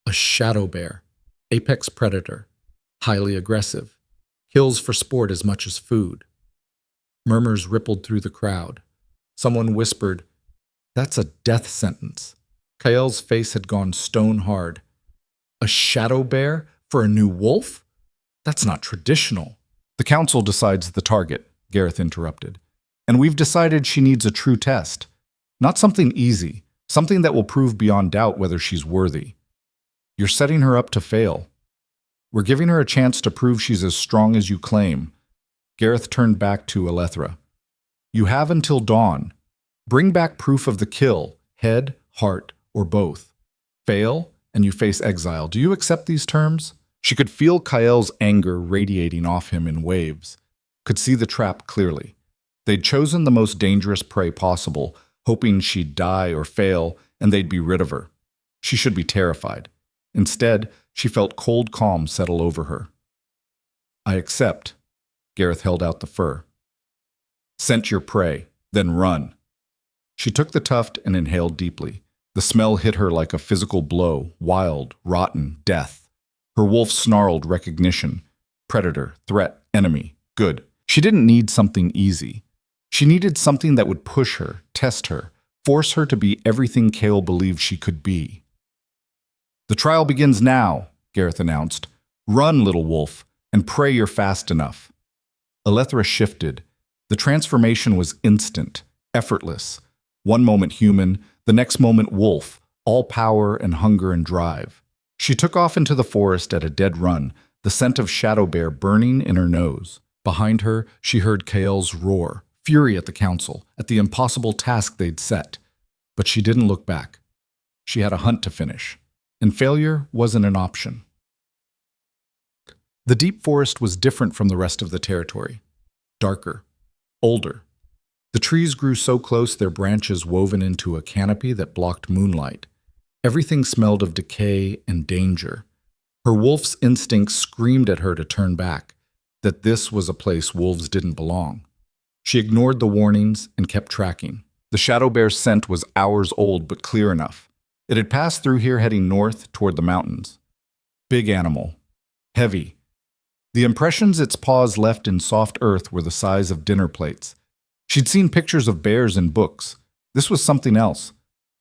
A shadow bear, apex predator, highly aggressive, kills for sport as much as food. Murmurs rippled through the crowd. Someone whispered, "That's a death sentence." Kael's face had gone stone hard. A shadow bear for a new wolf? That's not traditional. The council decides the target, Gareth interrupted. And we've decided she needs a true test. Not something easy, something that will prove beyond doubt whether she's worthy. You're setting her up to fail. We're giving her a chance to prove she's as strong as you claim. Gareth turned back to Elethra. You have until dawn. Bring back proof of the kill, head, heart, or both. Fail, and you face exile. Do you accept these terms? She could feel Kael's anger radiating off him in waves, could see the trap clearly. They'd chosen the most dangerous prey possible, hoping she'd die or fail, and they'd be rid of her. She should be terrified. Instead, she felt cold calm settle over her. I accept. Gareth held out the fur. Scent your prey, then run. She took the tuft and inhaled deeply. The smell hit her like a physical blow, wild, rotten, death. Her wolf snarled recognition. Predator, threat, enemy, good. She didn't need something easy. She needed something that would push her, test her, force her to be everything Kael believed she could be. The trial begins now, Gareth announced. Run, little wolf, and pray you're fast enough. Elethra shifted. The transformation was instant, effortless. One moment human, the next moment wolf, all power and hunger and drive. She took off into the forest at a dead run, the scent of shadow bear burning in her nose. Behind her, she heard Kael's roar, fury at the council, at the impossible task they'd set. But she didn't look back. She had a hunt to finish, and failure wasn't an option. The deep forest was different from the rest of the territory. Darker, older. The trees grew so close their branches woven into a canopy that blocked moonlight. Everything smelled of decay and danger. Her wolf's instincts screamed at her to turn back, that this was a place wolves didn't belong. She ignored the warnings and kept tracking. The shadow bear's scent was hours old but clear enough. It had passed through here heading north toward the mountains. Big animal. Heavy. The impressions its paws left in soft earth were the size of dinner plates. She'd seen pictures of bears in books. This was something else.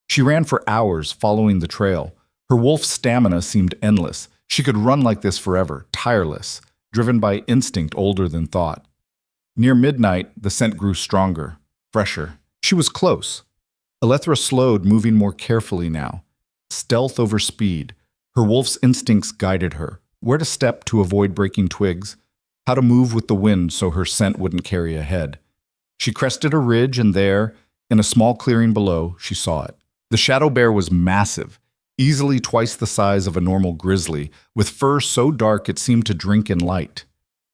She ran for hours following the trail. Her wolf's stamina seemed endless. She could run like this forever, tireless, driven by instinct older than thought. Near midnight, the scent grew stronger, fresher. She was close. Elethra slowed, moving more carefully now. Stealth over speed. Her wolf's instincts guided her. Where to step to avoid breaking twigs, how to move with the wind so her scent wouldn't carry ahead. She crested a ridge, and there, in a small clearing below, she saw it. The shadow bear was massive, easily twice the size of a normal grizzly, with fur so dark it seemed to drink in light.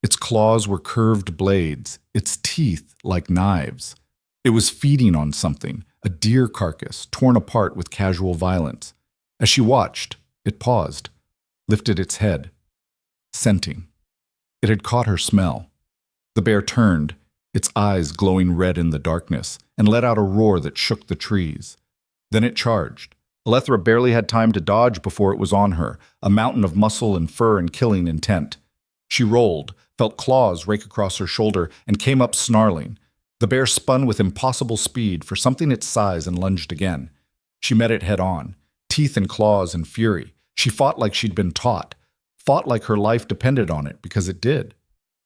Its claws were curved blades, its teeth like knives. It was feeding on something, a deer carcass torn apart with casual violence. As she watched, it paused, lifted its head, scenting. It had caught her smell. The bear turned, its eyes glowing red in the darkness, and let out a roar that shook the trees. Then it charged. Elethra barely had time to dodge before it was on her, a mountain of muscle and fur and killing intent. She rolled, felt claws rake across her shoulder, and came up snarling. The bear spun with impossible speed for something its size and lunged again. She met it head on, teeth and claws and fury. She fought like she'd been taught, fought like her life depended on it, because it did.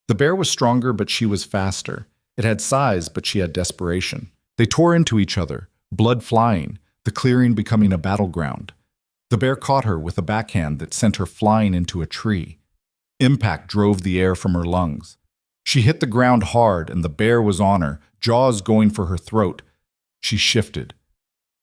The bear was stronger, but she was faster. It had size, but she had desperation. They tore into each other, blood flying, the clearing becoming a battleground. The bear caught her with a backhand that sent her flying into a tree. Impact drove the air from her lungs. She hit the ground hard, and the bear was on her, jaws going for her throat. She shifted.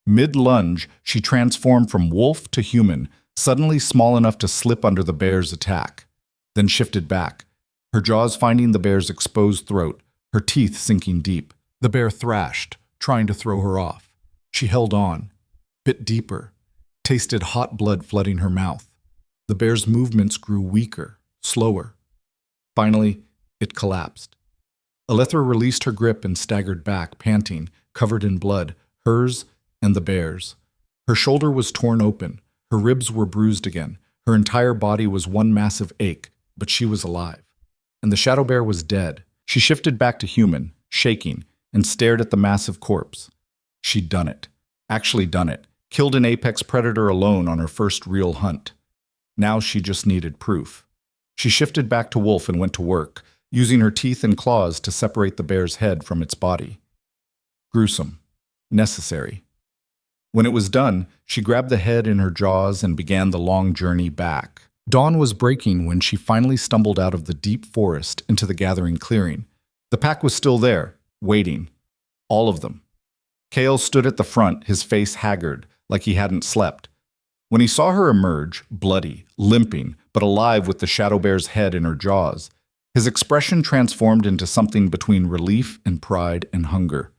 Mid-lunge, she transformed from wolf to human, suddenly small enough to slip under the bear's attack. Then shifted back, her jaws finding the bear's exposed throat, her teeth sinking deep. The bear thrashed, trying to throw her off. She held on, bit deeper, tasted hot blood flooding her mouth. The bear's movements grew weaker, slower. Finally, it collapsed. Alethra released her grip and staggered back, panting, covered in blood, hers and the bear's. Her shoulder was torn open. Her ribs were bruised again. Her entire body was one massive ache, but she was alive. And the shadow bear was dead. She shifted back to human, shaking, and stared at the massive corpse. She'd done it. Actually done it. Killed an apex predator alone on her first real hunt. Now she just needed proof. She shifted back to wolf and went to work, using her teeth and claws to separate the bear's head from its body. Gruesome. Necessary. When it was done, she grabbed the head in her jaws and began the long journey back. Dawn was breaking when she finally stumbled out of the deep forest into the gathering clearing. The pack was still there, waiting. All of them. Kale stood at the front, his face haggard, like he hadn't slept. When he saw her emerge, bloody, limping, but alive with the shadow bear's head in her jaws, his expression transformed into something between relief and pride and hunger.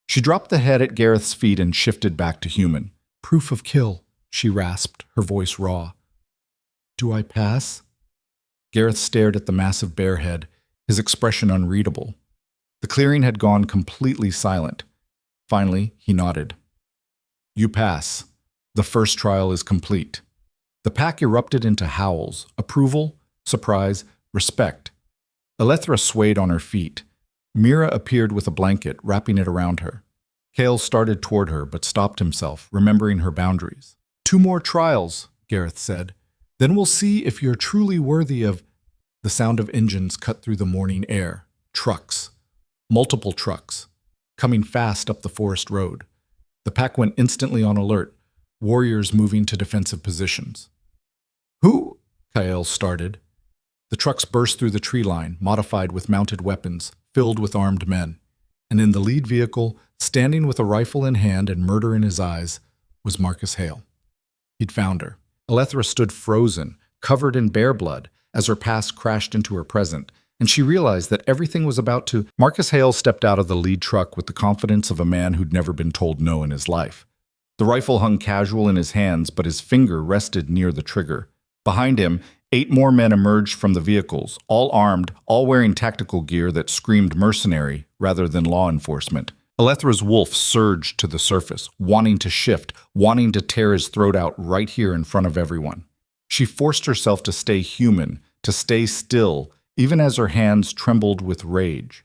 She dropped the head at Gareth's feet and shifted back to human. "Proof of kill," she rasped, her voice raw. "Do I pass?" Gareth stared at the massive bear head, his expression unreadable. The clearing had gone completely silent. Finally, he nodded. "You pass. The first trial is complete." The pack erupted into howls, approval, surprise, respect. Alethra swayed on her feet. Mira appeared with a blanket, wrapping it around her. Kale started toward her, but stopped himself, remembering her boundaries. "2 more trials," Gareth said. "Then we'll see if you're truly worthy of—" The sound of engines cut through the morning air. Trucks. Multiple trucks. Coming fast up the forest road. The pack went instantly on alert, warriors moving to defensive positions. "Who?" Kale started. The trucks burst through the tree line, modified with mounted weapons, filled with armed men. And in the lead vehicle, standing with a rifle in hand and murder in his eyes, was Marcus Hale. He'd found her. Alethra stood frozen, covered in bear blood, as her past crashed into her present, and she realized that everything was about to— Marcus Hale stepped out of the lead truck with the confidence of a man who'd never been told no in his life. The rifle hung casual in his hands, but his finger rested near the trigger. Behind him, 8 more men emerged from the vehicles, all armed, all wearing tactical gear that screamed mercenary rather than law enforcement. Alethra's wolf surged to the surface, wanting to shift, wanting to tear his throat out right here in front of everyone. She forced herself to stay human, to stay still, even as her hands trembled with rage.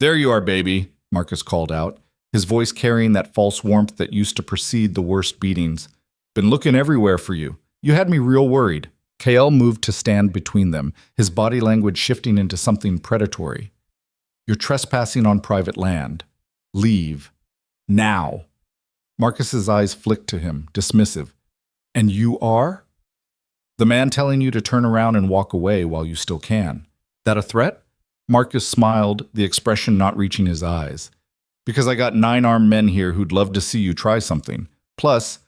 "There you are, baby," Marcus called out, his voice carrying that false warmth that used to precede the worst beatings. "Been looking everywhere for you. You had me real worried." Kael moved to stand between them, his body language shifting into something predatory. "You're trespassing on private land. Leave. Now." Marcus's eyes flicked to him, dismissive. "And you are?" "The man telling you to turn around and walk away while you still can." "That a threat?" Marcus smiled, the expression not reaching his eyes. "Because I got 9 armed men here who'd love to see you try something. Plus,"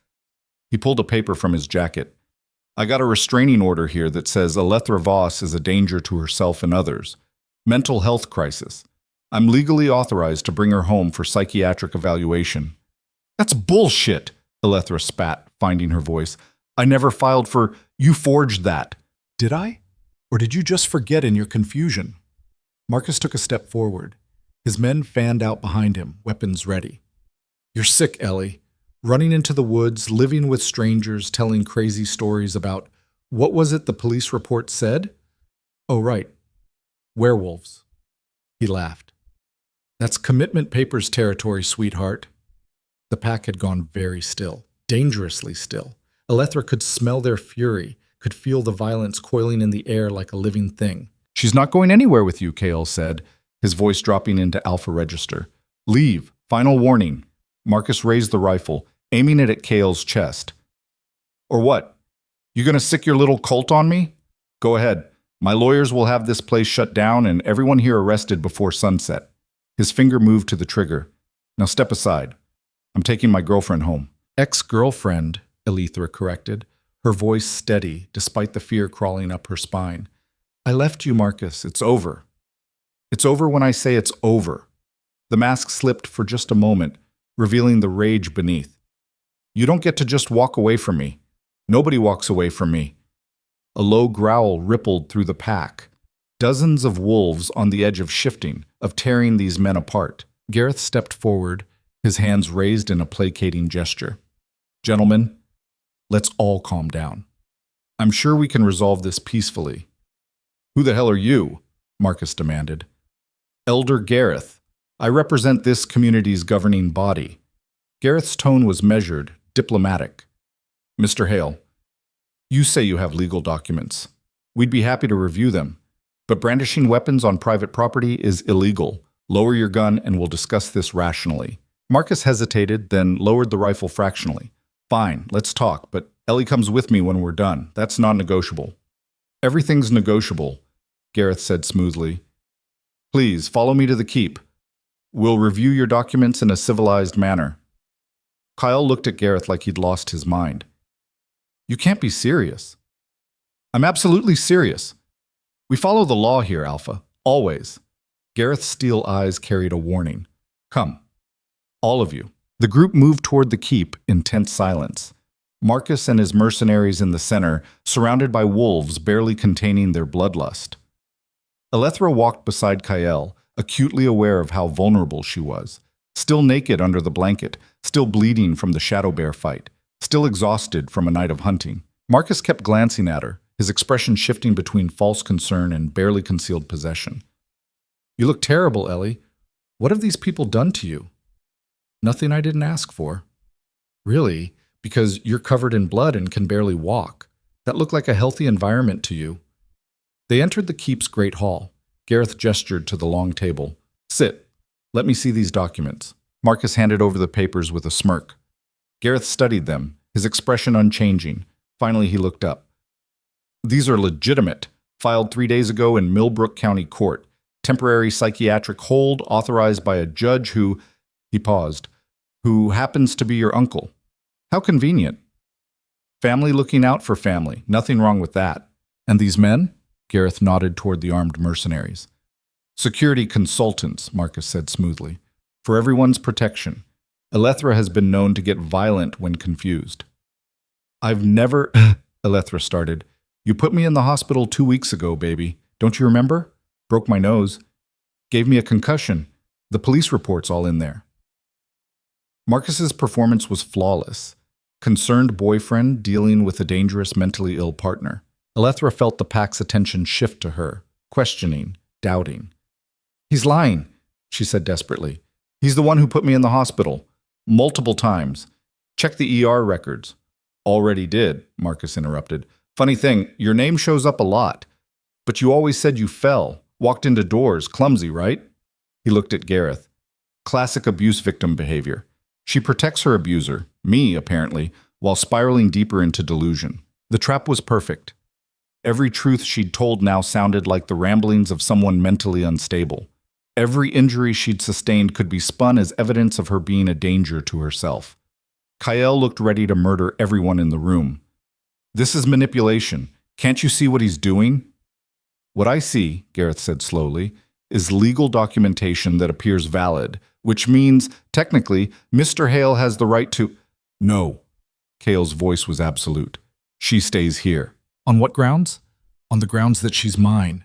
he pulled a paper from his jacket, "I got a restraining order here that says Alethra Voss is a danger to herself and others. Mental health crisis. I'm legally authorized to bring her home for psychiatric evaluation." "That's bullshit," Alethra spat, finding her voice. "I never filed for— You forged that." "Did I? Or did you just forget in your confusion?" Marcus took a step forward. His men fanned out behind him, weapons ready. "You're sick, Ellie. Running into the woods, living with strangers, telling crazy stories about— What was it the police report said? Oh, right. Werewolves." He laughed. "That's commitment papers territory, sweetheart." The pack had gone very still, dangerously still. Alethra could smell their fury, could feel the violence coiling in the air like a living thing. "She's not going anywhere with you," Kael said, his voice dropping into alpha register. "Leave. Final warning." Marcus raised the rifle, aiming it at Kael's chest. "Or what? You gonna sick your little cult on me? Go ahead. My lawyers will have this place shut down and everyone here arrested before sunset." His finger moved to the trigger. "Now step aside. I'm taking my girlfriend home." "Ex-girlfriend," Alethra corrected, her voice steady despite the fear crawling up her spine. "I left you, Marcus. It's over." "It's over when I say it's over." The mask slipped for just a moment, revealing the rage beneath. "You don't get to just walk away from me. Nobody walks away from me. A low growl rippled through the pack. Dozens of wolves on the edge of shifting, of tearing these men apart. Gareth stepped forward, his hands raised in a placating gesture. Gentlemen, let's all calm down. I'm sure we can resolve this peacefully. Who the hell are you? Marcus demanded. Elder Gareth. I represent this community's governing body. Gareth's tone was measured, diplomatic. Mr. Hale, you say you have legal documents. We'd be happy to review them. But brandishing weapons on private property is illegal. Lower your gun and we'll discuss this rationally. Marcus hesitated, then lowered the rifle fractionally. Fine, let's talk, but Ellie comes with me when we're done. That's non-negotiable. Everything's negotiable, Gareth said smoothly. Please, follow me to the keep. We'll review your documents in a civilized manner. Kyle looked at Gareth like he'd lost his mind. You can't be serious. I'm absolutely serious. We follow the law here, Alpha. Always. Gareth's steel eyes carried a warning. Come. All of you. The group moved toward the keep in tense silence. Marcus and his mercenaries in the center, surrounded by wolves barely containing their bloodlust. Elethra walked beside Kyle, acutely aware of how vulnerable she was. Still naked under the blanket, still bleeding from the shadow bear fight, still exhausted from a night of hunting. Marcus kept glancing at her, his expression shifting between false concern and barely concealed possession. You look terrible, Ellie. What have these people done to you? Nothing I didn't ask for. Really? Because you're covered in blood and can barely walk. That looked like a healthy environment to you. They entered the keep's great hall. Gareth gestured to the long table. Sit. Let me see these documents. Marcus handed over the papers with a smirk. Gareth studied them, his expression unchanging. Finally, he looked up. These are legitimate, filed 3 days ago in Millbrook County Court. Temporary psychiatric hold authorized by a judge who, he paused, who happens to be your uncle. How convenient. Family looking out for family. Nothing wrong with that. And these men? Gareth nodded toward the armed mercenaries. Security consultants, Marcus said smoothly. For everyone's protection. Elethra has been known to get violent when confused. I've never... Elethra started. You put me in the hospital 2 weeks ago, baby. Don't you remember? Broke my nose. Gave me a concussion. The police report's all in there. Marcus's performance was flawless. Concerned boyfriend dealing with a dangerous mentally ill partner. Elethra felt the pack's attention shift to her, questioning, doubting. He's lying, she said desperately. He's the one who put me in the hospital. Multiple times. Check the ER records. Already did, Marcus interrupted. Funny thing, your name shows up a lot. But you always said you fell, walked into doors, clumsy, right? He looked at Gareth. Classic abuse victim behavior. She protects her abuser, me apparently, while spiraling deeper into delusion. The trap was perfect. Every truth she'd told now sounded like the ramblings of someone mentally unstable. Every injury she'd sustained could be spun as evidence of her being a danger to herself. Kyle looked ready to murder everyone in the room. This is manipulation. Can't you see what he's doing? What I see, Gareth said slowly, is legal documentation that appears valid, which means, technically, Mr. Hale has the right to... No. Cale's voice was absolute. She stays here. On what grounds? On the grounds that she's mine.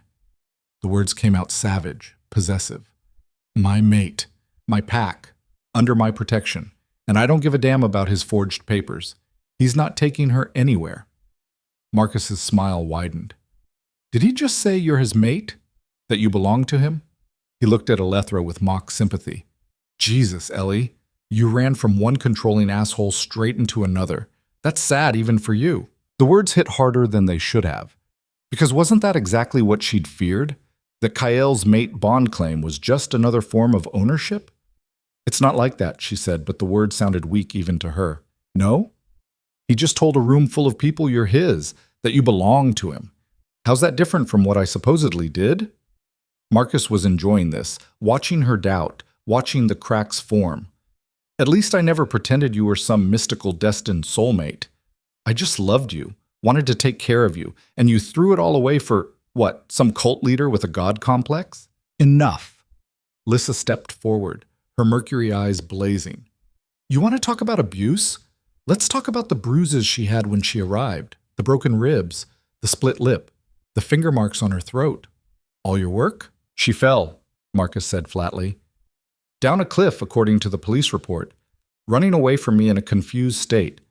The words came out savage, possessive. My mate, my pack, under my protection. And I don't give a damn about his forged papers. He's not taking her anywhere. Marcus's smile widened. Did he just say you're his mate? That you belong to him? He looked at Elethra with mock sympathy. Jesus, Ellie. You ran from one controlling asshole straight into another. That's sad even for you. The words hit harder than they should have. Because wasn't that exactly what she'd feared? That Kyle's mate bond claim was just another form of ownership? It's not like that, she said, but the words sounded weak even to her. No? He just told a room full of people you're his, that you belong to him. How's that different from what I supposedly did? Marcus was enjoying this, watching her doubt, watching the cracks form. At least I never pretended you were some mystical destined soulmate. I just loved you, wanted to take care of you, and you threw it all away for, what, some cult leader with a god complex? Enough. Lissa stepped forward, her mercury eyes blazing. You want to talk about abuse? Let's talk about the bruises she had when she arrived, the broken ribs, The split lip, the finger marks on her throat. All your work? She fell, Marcus said flatly. Down a cliff, according to the police report, running away from me in a confused state.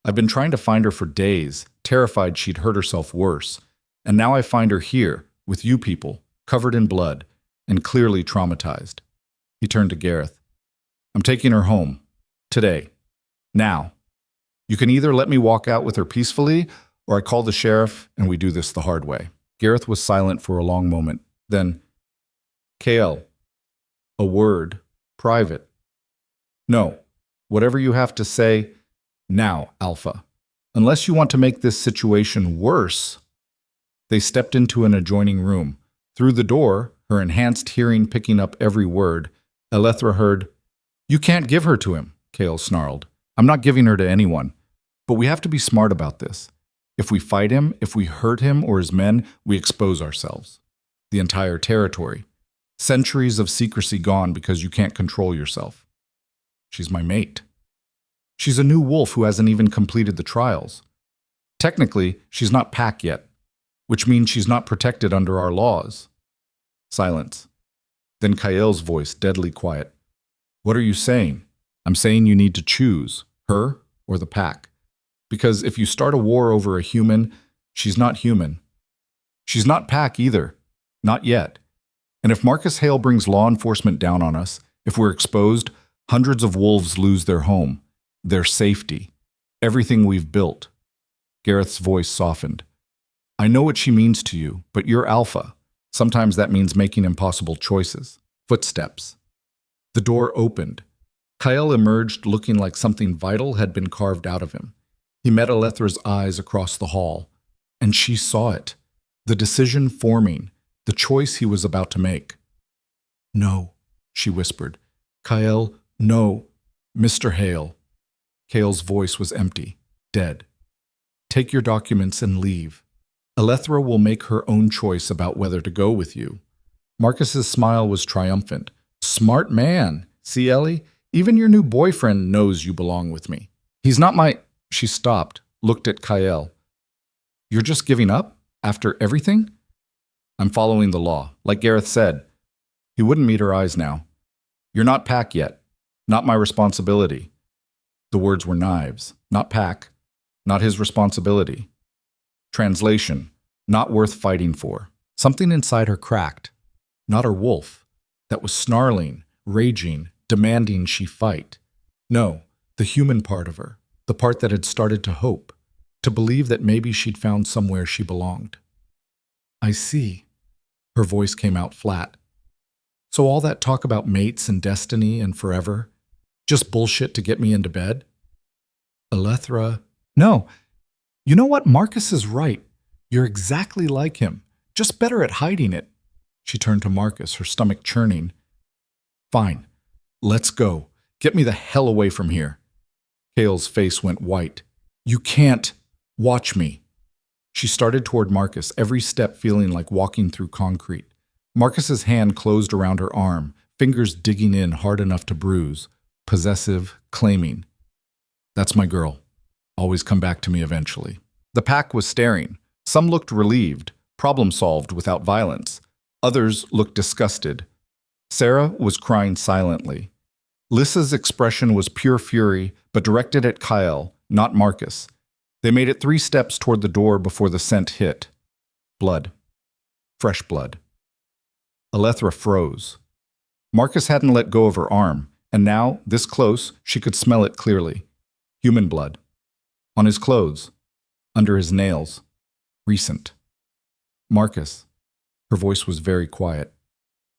I've been trying to find her for days, terrified she'd hurt herself worse. And now I find her here, with you people, covered in blood, and clearly traumatized. He turned to Gareth. I'm taking her home. Today. Now. You can either let me walk out with her peacefully, or I call the sheriff and we do this the hard way. Gareth was silent for a long moment. Then, KL. A word. Private. No. Whatever you have to say, now, Alpha. Unless you want to make this situation worse. They stepped into an adjoining room. Through the door, her enhanced hearing picking up every word, Elethra heard, You can't give her to him, Kale snarled. I'm not giving her to anyone. But we have to be smart about this. If we fight him, if we hurt him or his men, we expose ourselves. The entire territory. Centuries of secrecy gone because you can't control yourself. She's my mate. She's a new wolf who hasn't even completed the trials. Technically, she's not pack yet, which means she's not protected under our laws. Silence. Then Kael's voice, deadly quiet. What are you saying? I'm saying you need to choose, her or the pack. Because if you start a war over a human, she's not human. She's not pack either. Not yet. And if Marcus Hale brings law enforcement down on us, if we're exposed, hundreds of wolves lose their home, their safety, everything we've built. Gareth's voice softened. I know what she means to you, but you're Alpha. Sometimes that means making impossible choices. Footsteps. The door opened. Kyle emerged looking like something vital had been carved out of him. He met Elethra's eyes across the hall, and she saw it. The decision forming, the choice he was about to make. No, she whispered. Kyle, no. Mr. Hale. Kale's voice was empty, dead. Take your documents and leave. Elethra will make her own choice about whether to go with you. Marcus's smile was triumphant. Smart man. See, Ellie? Even your new boyfriend knows you belong with me. He's not my... She stopped, looked at Kyle. You're just giving up? After everything? I'm following the law, like Gareth said. He wouldn't meet her eyes now. You're not pack yet. Not my responsibility. The words were knives. Not pack. Not his responsibility. Translation. Not worth fighting for. Something inside her cracked. Not her wolf. That was snarling, raging, demanding she fight. No, the human part of her. The part that had started to hope. To believe that maybe she'd found somewhere she belonged. I see. Her voice came out flat. So all that talk about mates and destiny and forever? Just bullshit to get me into bed? Elethra. No. You know what? Marcus is right. You're exactly like him. Just better at hiding it. She turned to Marcus, her stomach churning. Fine. Let's go. Get me the hell away from here. Kale's face went white. You can't. Watch me. She started toward Marcus, every step feeling like walking through concrete. Marcus's hand closed around her arm, fingers digging in hard enough to bruise. Possessive, claiming. That's my girl. Always come back to me eventually. The pack was staring. Some looked relieved, problem solved without violence. Others looked disgusted. Sarah was crying silently. Lissa's expression was pure fury, but directed at Kyle, not Marcus. They made it 3 steps toward the door before the scent hit. Blood. Fresh blood. Elethra froze. Marcus hadn't let go of her arm, and now, this close, she could smell it clearly. Human blood. On his clothes. Under his nails. Recent. Marcus. Her voice was very quiet.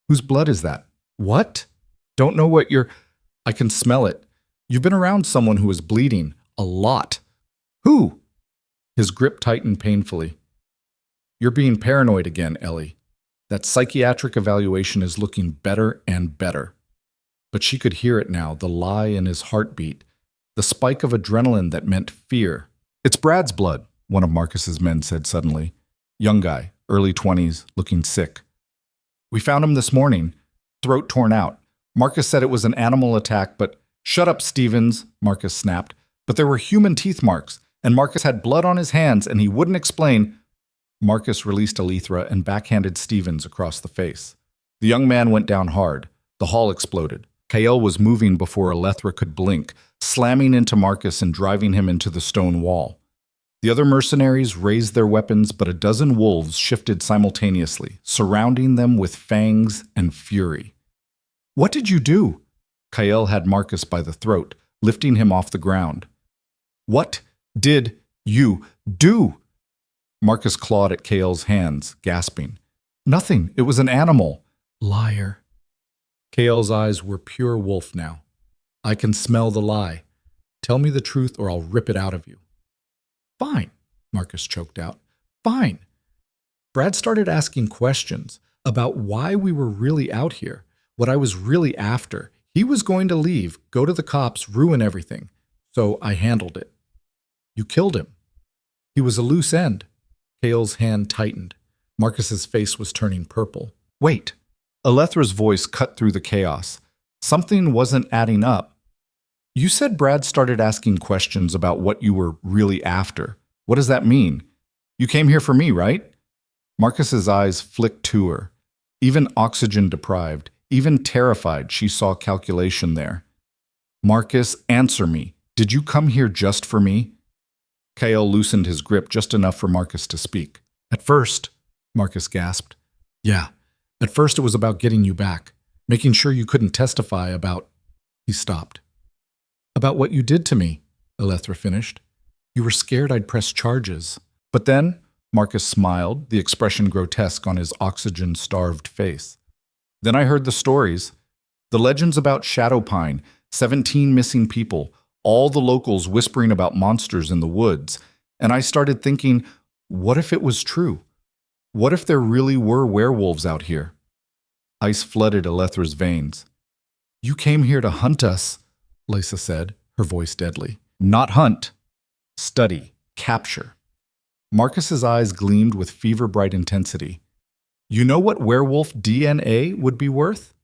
Whose blood is that? What? Don't know what you're... I can smell it. You've been around someone who is bleeding. A lot. Who? His grip tightened painfully. You're being paranoid again, Ellie. That psychiatric evaluation is looking better and better. But she could hear it now, the lie in his heartbeat, the spike of adrenaline that meant fear. It's Brad's blood, one of Marcus's men said suddenly. Young guy, early 20s, looking sick. We found him this morning, throat torn out. Marcus said it was an animal attack, but... Shut up, Stevens, Marcus snapped. But there were human teeth marks, and Marcus had blood on his hands, and he wouldn't explain. Marcus released Alethra and backhanded Stevens across the face. The young man went down hard. The hall exploded. Kael was moving before Alethra could blink, slamming into Marcus and driving him into the stone wall. The other mercenaries raised their weapons, but a dozen wolves shifted simultaneously, surrounding them with fangs and fury. "What did you do?" Kael had Marcus by the throat, lifting him off the ground. "What did you do?" Marcus clawed at Kael's hands, gasping. "Nothing. It was an animal." "Liar." Kael's eyes were pure wolf now. "I can smell the lie. Tell me the truth or I'll rip it out of you." "Fine," Marcus choked out. "Fine." Brad started asking questions about why we were really out here, what I was really after. He was going to leave, go to the cops, ruin everything. So I handled it. "You killed him." "He was a loose end." Kael's hand tightened. Marcus's face was turning purple. "Wait." Alethra's voice cut through the chaos. Something wasn't adding up. "You said Brad started asking questions about what you were really after. What does that mean? You came here for me, right?" Marcus's eyes flicked to her. Even oxygen deprived, even terrified, she saw calculation there. "Marcus, answer me. Did you come here just for me?" Kael loosened his grip just enough for Marcus to speak. "At first," Marcus gasped. "Yeah, at first it was about getting you back, making sure you couldn't testify about—" He stopped. "About what you did to me," Alethra finished. "You were scared I'd press charges. But then," Marcus smiled, the expression grotesque on his oxygen-starved face. "Then I heard the stories. The legends about Shadowpine, 17 missing people, all the locals whispering about monsters in the woods. And I started thinking, what if it was true? What if there really were werewolves out here?" Ice flooded Alethra's veins. "You came here to hunt us," Lisa said, her voice deadly. "Not hunt. Study. Capture." Marcus's eyes gleamed with fever-bright intensity. "You know what werewolf DNA would be worth?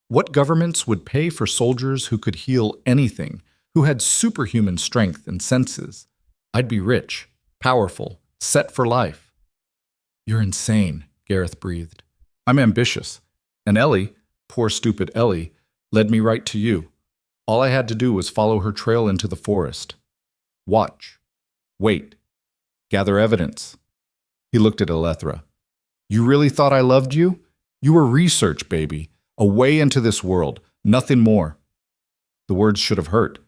What governments would pay for soldiers who could heal anything, who had superhuman strength and senses? I'd be rich, powerful, set for life." "You're insane," Gareth breathed. "I'm ambitious. And Ellie, poor stupid Ellie, led me right to you. All I had to do was follow her trail into the forest. Watch. Wait. Gather evidence." He looked at Alethra. "You really thought I loved you? You were research, baby. A way into this world. Nothing more." The words should have hurt.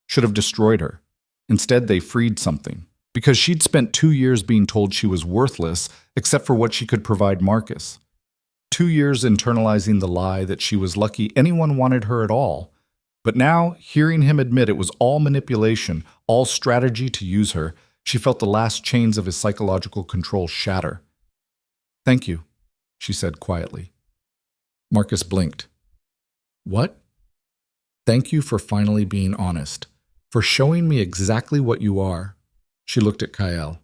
Should have destroyed her. Instead, they freed something. Because she'd spent 2 years being told she was worthless, except for what she could provide Marcus. 2 years internalizing the lie that she was lucky anyone wanted her at all. But now, hearing him admit it was all manipulation, all strategy to use her, she felt the last chains of his psychological control shatter. "Thank you," she said quietly. Marcus blinked. "What?" "Thank you for finally being honest, for showing me exactly what you are." She looked at Kael.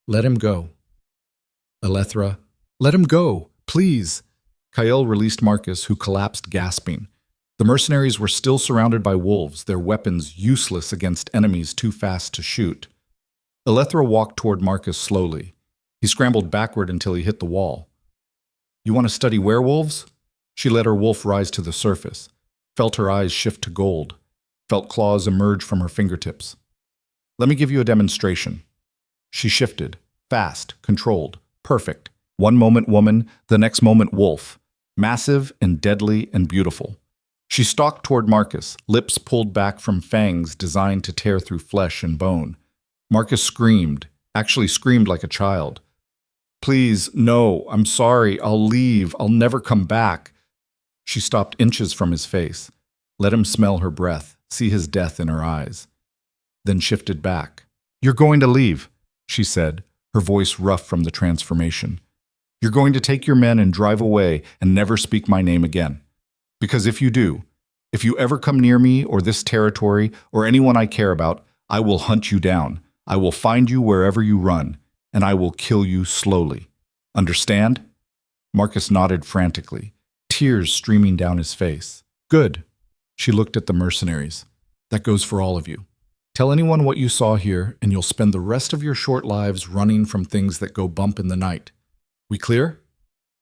"Let him go." Alethra, "Let him go, please." Kael released Marcus, who collapsed gasping. The mercenaries were still surrounded by wolves, their weapons useless against enemies too fast to shoot. Alethra walked toward Marcus slowly. He scrambled backward until he hit the wall. "You want to study werewolves?" She let her wolf rise to the surface, felt her eyes shift to gold, felt claws emerge from her fingertips. "Let me give you a demonstration." She shifted, fast, controlled, perfect. One moment woman, the next moment wolf, massive and deadly and beautiful. She stalked toward Marcus, lips pulled back from fangs designed to tear through flesh and bone. Marcus screamed, actually screamed like a child. "Please, no, I'm sorry, I'll leave, I'll never come back." She stopped inches from his face, let him smell her breath, see his death in her eyes. Then shifted back. "You're going to leave," she said, her voice rough from the transformation. "You're going to take your men and drive away and never speak my name again. Because if you do, if you ever come near me or this territory or anyone I care about, I will hunt you down. I will find you wherever you run, and I will kill you slowly. Understand?" Marcus nodded frantically, tears streaming down his face. "Good." She looked at the mercenaries. "That goes for all of you. Tell anyone what you saw here, and you'll spend the rest of your short lives running from things that go bump in the night. We clear?"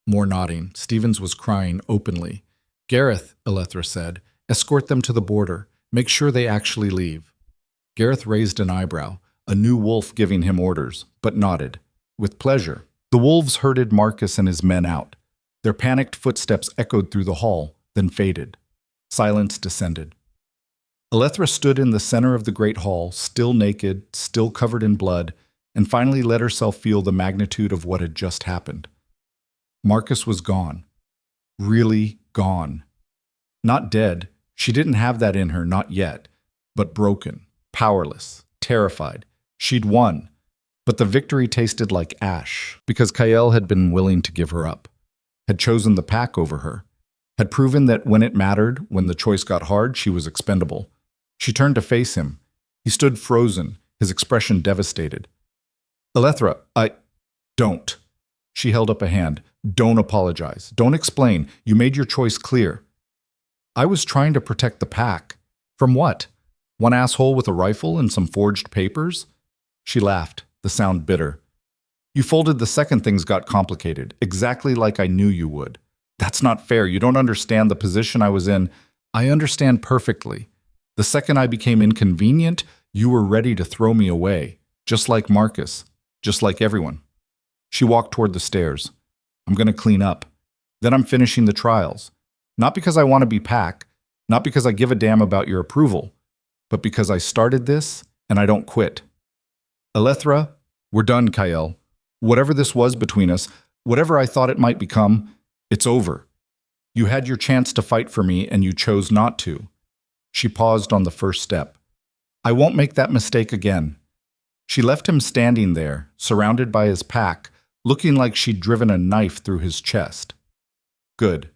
More nodding. Stevens was crying openly. "Gareth," Elethra said, "escort them to the border. Make sure they actually leave." Gareth raised an eyebrow, a new wolf giving him orders, but nodded. With pleasure. The wolves herded Marcus and his men out. Their panicked footsteps echoed through the hall, then faded. Silence descended. Elethra stood in the center of the great hall, still naked, still covered in blood, and finally let herself feel the magnitude of what had just happened. Marcus was gone. Really gone. Not dead. She didn't have that in her, not yet. But broken, powerless, terrified. She'd won. But the victory tasted like ash, because Kael had been willing to give her up, had chosen the pack over her, had proven that when it mattered, when the choice got hard, she was expendable. She turned to face him. He stood frozen, his expression devastated. "Elethra, Don't." She held up a hand. "Don't apologize. Don't explain. You made your choice clear." "I was trying to protect the pack. From what? One asshole with a rifle and some forged papers?" She laughed, the sound bitter. "You folded the second things got complicated, exactly like I knew you would. That's not fair. You don't understand the position I was in." "I understand perfectly. The second I became inconvenient, you were ready to throw me away, just like Marcus, just like everyone." She walked toward the stairs. "I'm going to clean up. Then I'm finishing the trials. Not because I want to be pack, not because I give a damn about your approval, but because I started this and I don't quit." "Elethra, we're done, Kael. Whatever this was between us, whatever I thought it might become, it's over. You had your chance to fight for me and you chose not to." She paused on the first step. "I won't make that mistake again." She left him standing there, surrounded by his pack, looking like she'd driven a knife through his chest. Good.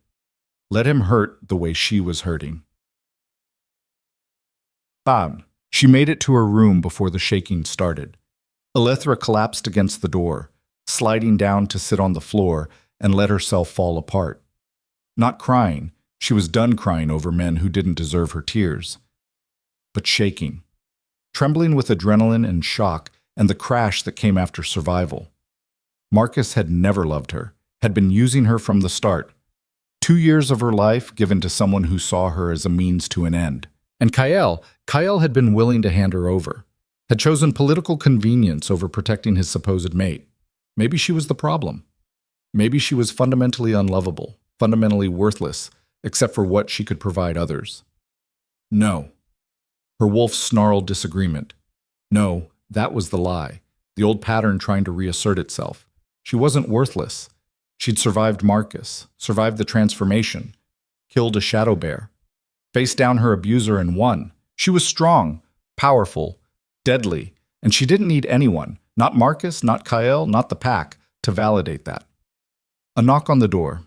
Let him hurt the way she was hurting. Bam. She made it to her room before the shaking started. Elethra collapsed against the door, sliding down to sit on the floor and let herself fall apart. Not crying. She was done crying over men who didn't deserve her tears. But shaking. Trembling with adrenaline and shock and the crash that came after survival. Marcus had never loved her, had been using her from the start. 2 years of her life given to someone who saw her as a means to an end. And Kael had been willing to hand her over, had chosen political convenience over protecting his supposed mate. Maybe she was the problem. Maybe she was fundamentally unlovable, fundamentally worthless, except for what she could provide others. No. Her wolf snarled disagreement. No, that was the lie, the old pattern trying to reassert itself. She wasn't worthless. She'd survived Marcus, survived the transformation, killed a shadow bear, faced down her abuser and won. She was strong, powerful, deadly, and she didn't need anyone, not Marcus, not Kael, not the pack, to validate that. A knock on the door.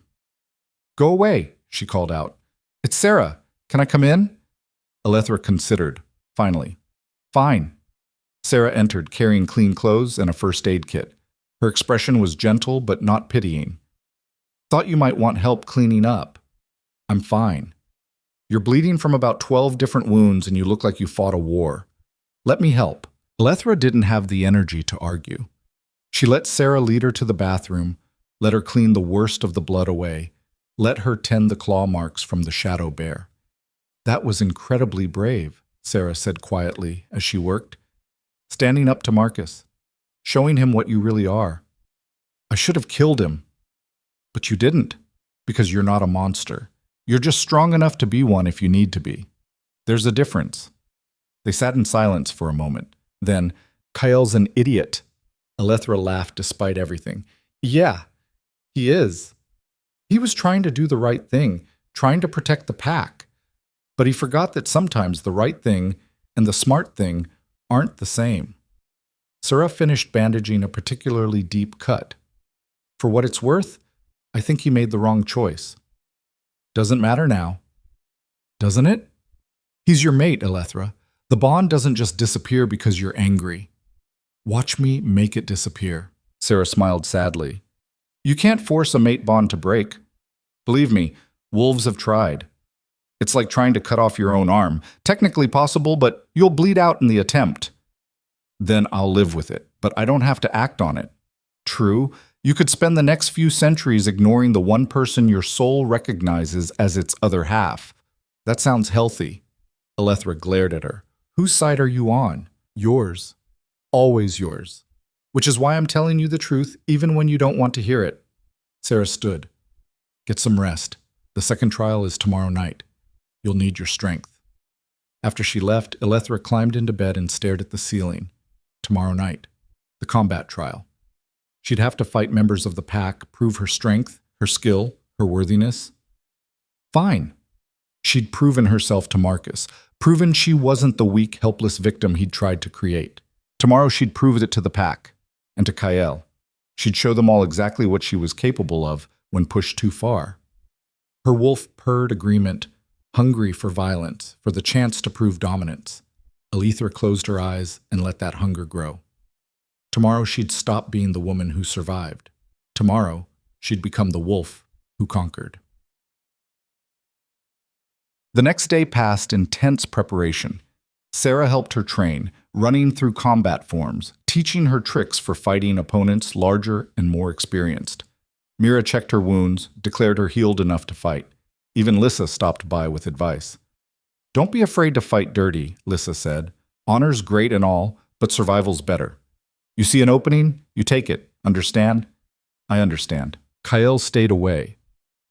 "Go away," she called out. "It's Sarah. Can I come in?" Elethra considered. Finally. "Fine." Sarah entered, carrying clean clothes and a first aid kit. Her expression was gentle but not pitying. "Thought you might want help cleaning up." "I'm fine." "You're bleeding from about 12 different wounds and you look like you fought a war. Let me help." Elethra didn't have the energy to argue. She let Sarah lead her to the bathroom, let her clean the worst of the blood away, let her tend the claw marks from the shadow bear. "That was incredibly brave," Sarah said quietly as she worked. "Standing up to Marcus, showing him what you really are. I should have killed him. But you didn't, because you're not a monster. You're just strong enough to be one if you need to be. There's a difference." They sat in silence for a moment. Then, "Kael's an idiot." Elethra laughed despite everything. "Yeah, he is. He was trying to do the right thing, trying to protect the pack. But he forgot that sometimes the right thing and the smart thing aren't the same." Sarah finished bandaging a particularly deep cut. "For what it's worth, I think he made the wrong choice. Doesn't matter now. Doesn't it? He's your mate, Elethra. The bond doesn't just disappear because you're angry. Watch me make it disappear." Sarah smiled sadly. "You can't force a mate bond to break. Believe me, wolves have tried. It's like trying to cut off your own arm. Technically possible, but you'll bleed out in the attempt. Then I'll live with it, but I don't have to act on it. True, you could spend the next few centuries ignoring the one person your soul recognizes as its other half. That sounds healthy. Alethra glared at her. Whose side are you on? Yours. Always yours. Which is why I'm telling you the truth, even when you don't want to hear it. Sarah stood. Get some rest. The second trial is tomorrow night. You'll need your strength. After she left, Alethra climbed into bed and stared at the ceiling. Tomorrow night. The combat trial. She'd have to fight members of the pack, prove her strength, her skill, her worthiness. Fine. She'd proven herself to Marcus, proven she wasn't the weak, helpless victim he'd tried to create. Tomorrow she'd prove it to the pack, and to Kyle. She'd show them all exactly what she was capable of when pushed too far. Her wolf purred agreement, hungry for violence, for the chance to prove dominance. Alethra closed her eyes and let that hunger grow. Tomorrow she'd stop being the woman who survived. Tomorrow she'd become the wolf who conquered. The next day passed in tense preparation. Sarah helped her train, running through combat forms, teaching her tricks for fighting opponents larger and more experienced. Mira checked her wounds, declared her healed enough to fight. Even Lissa stopped by with advice. Don't be afraid to fight dirty, Lissa said. Honor's great and all, but survival's better. You see an opening, you take it. Understand? I understand. Kyle stayed away.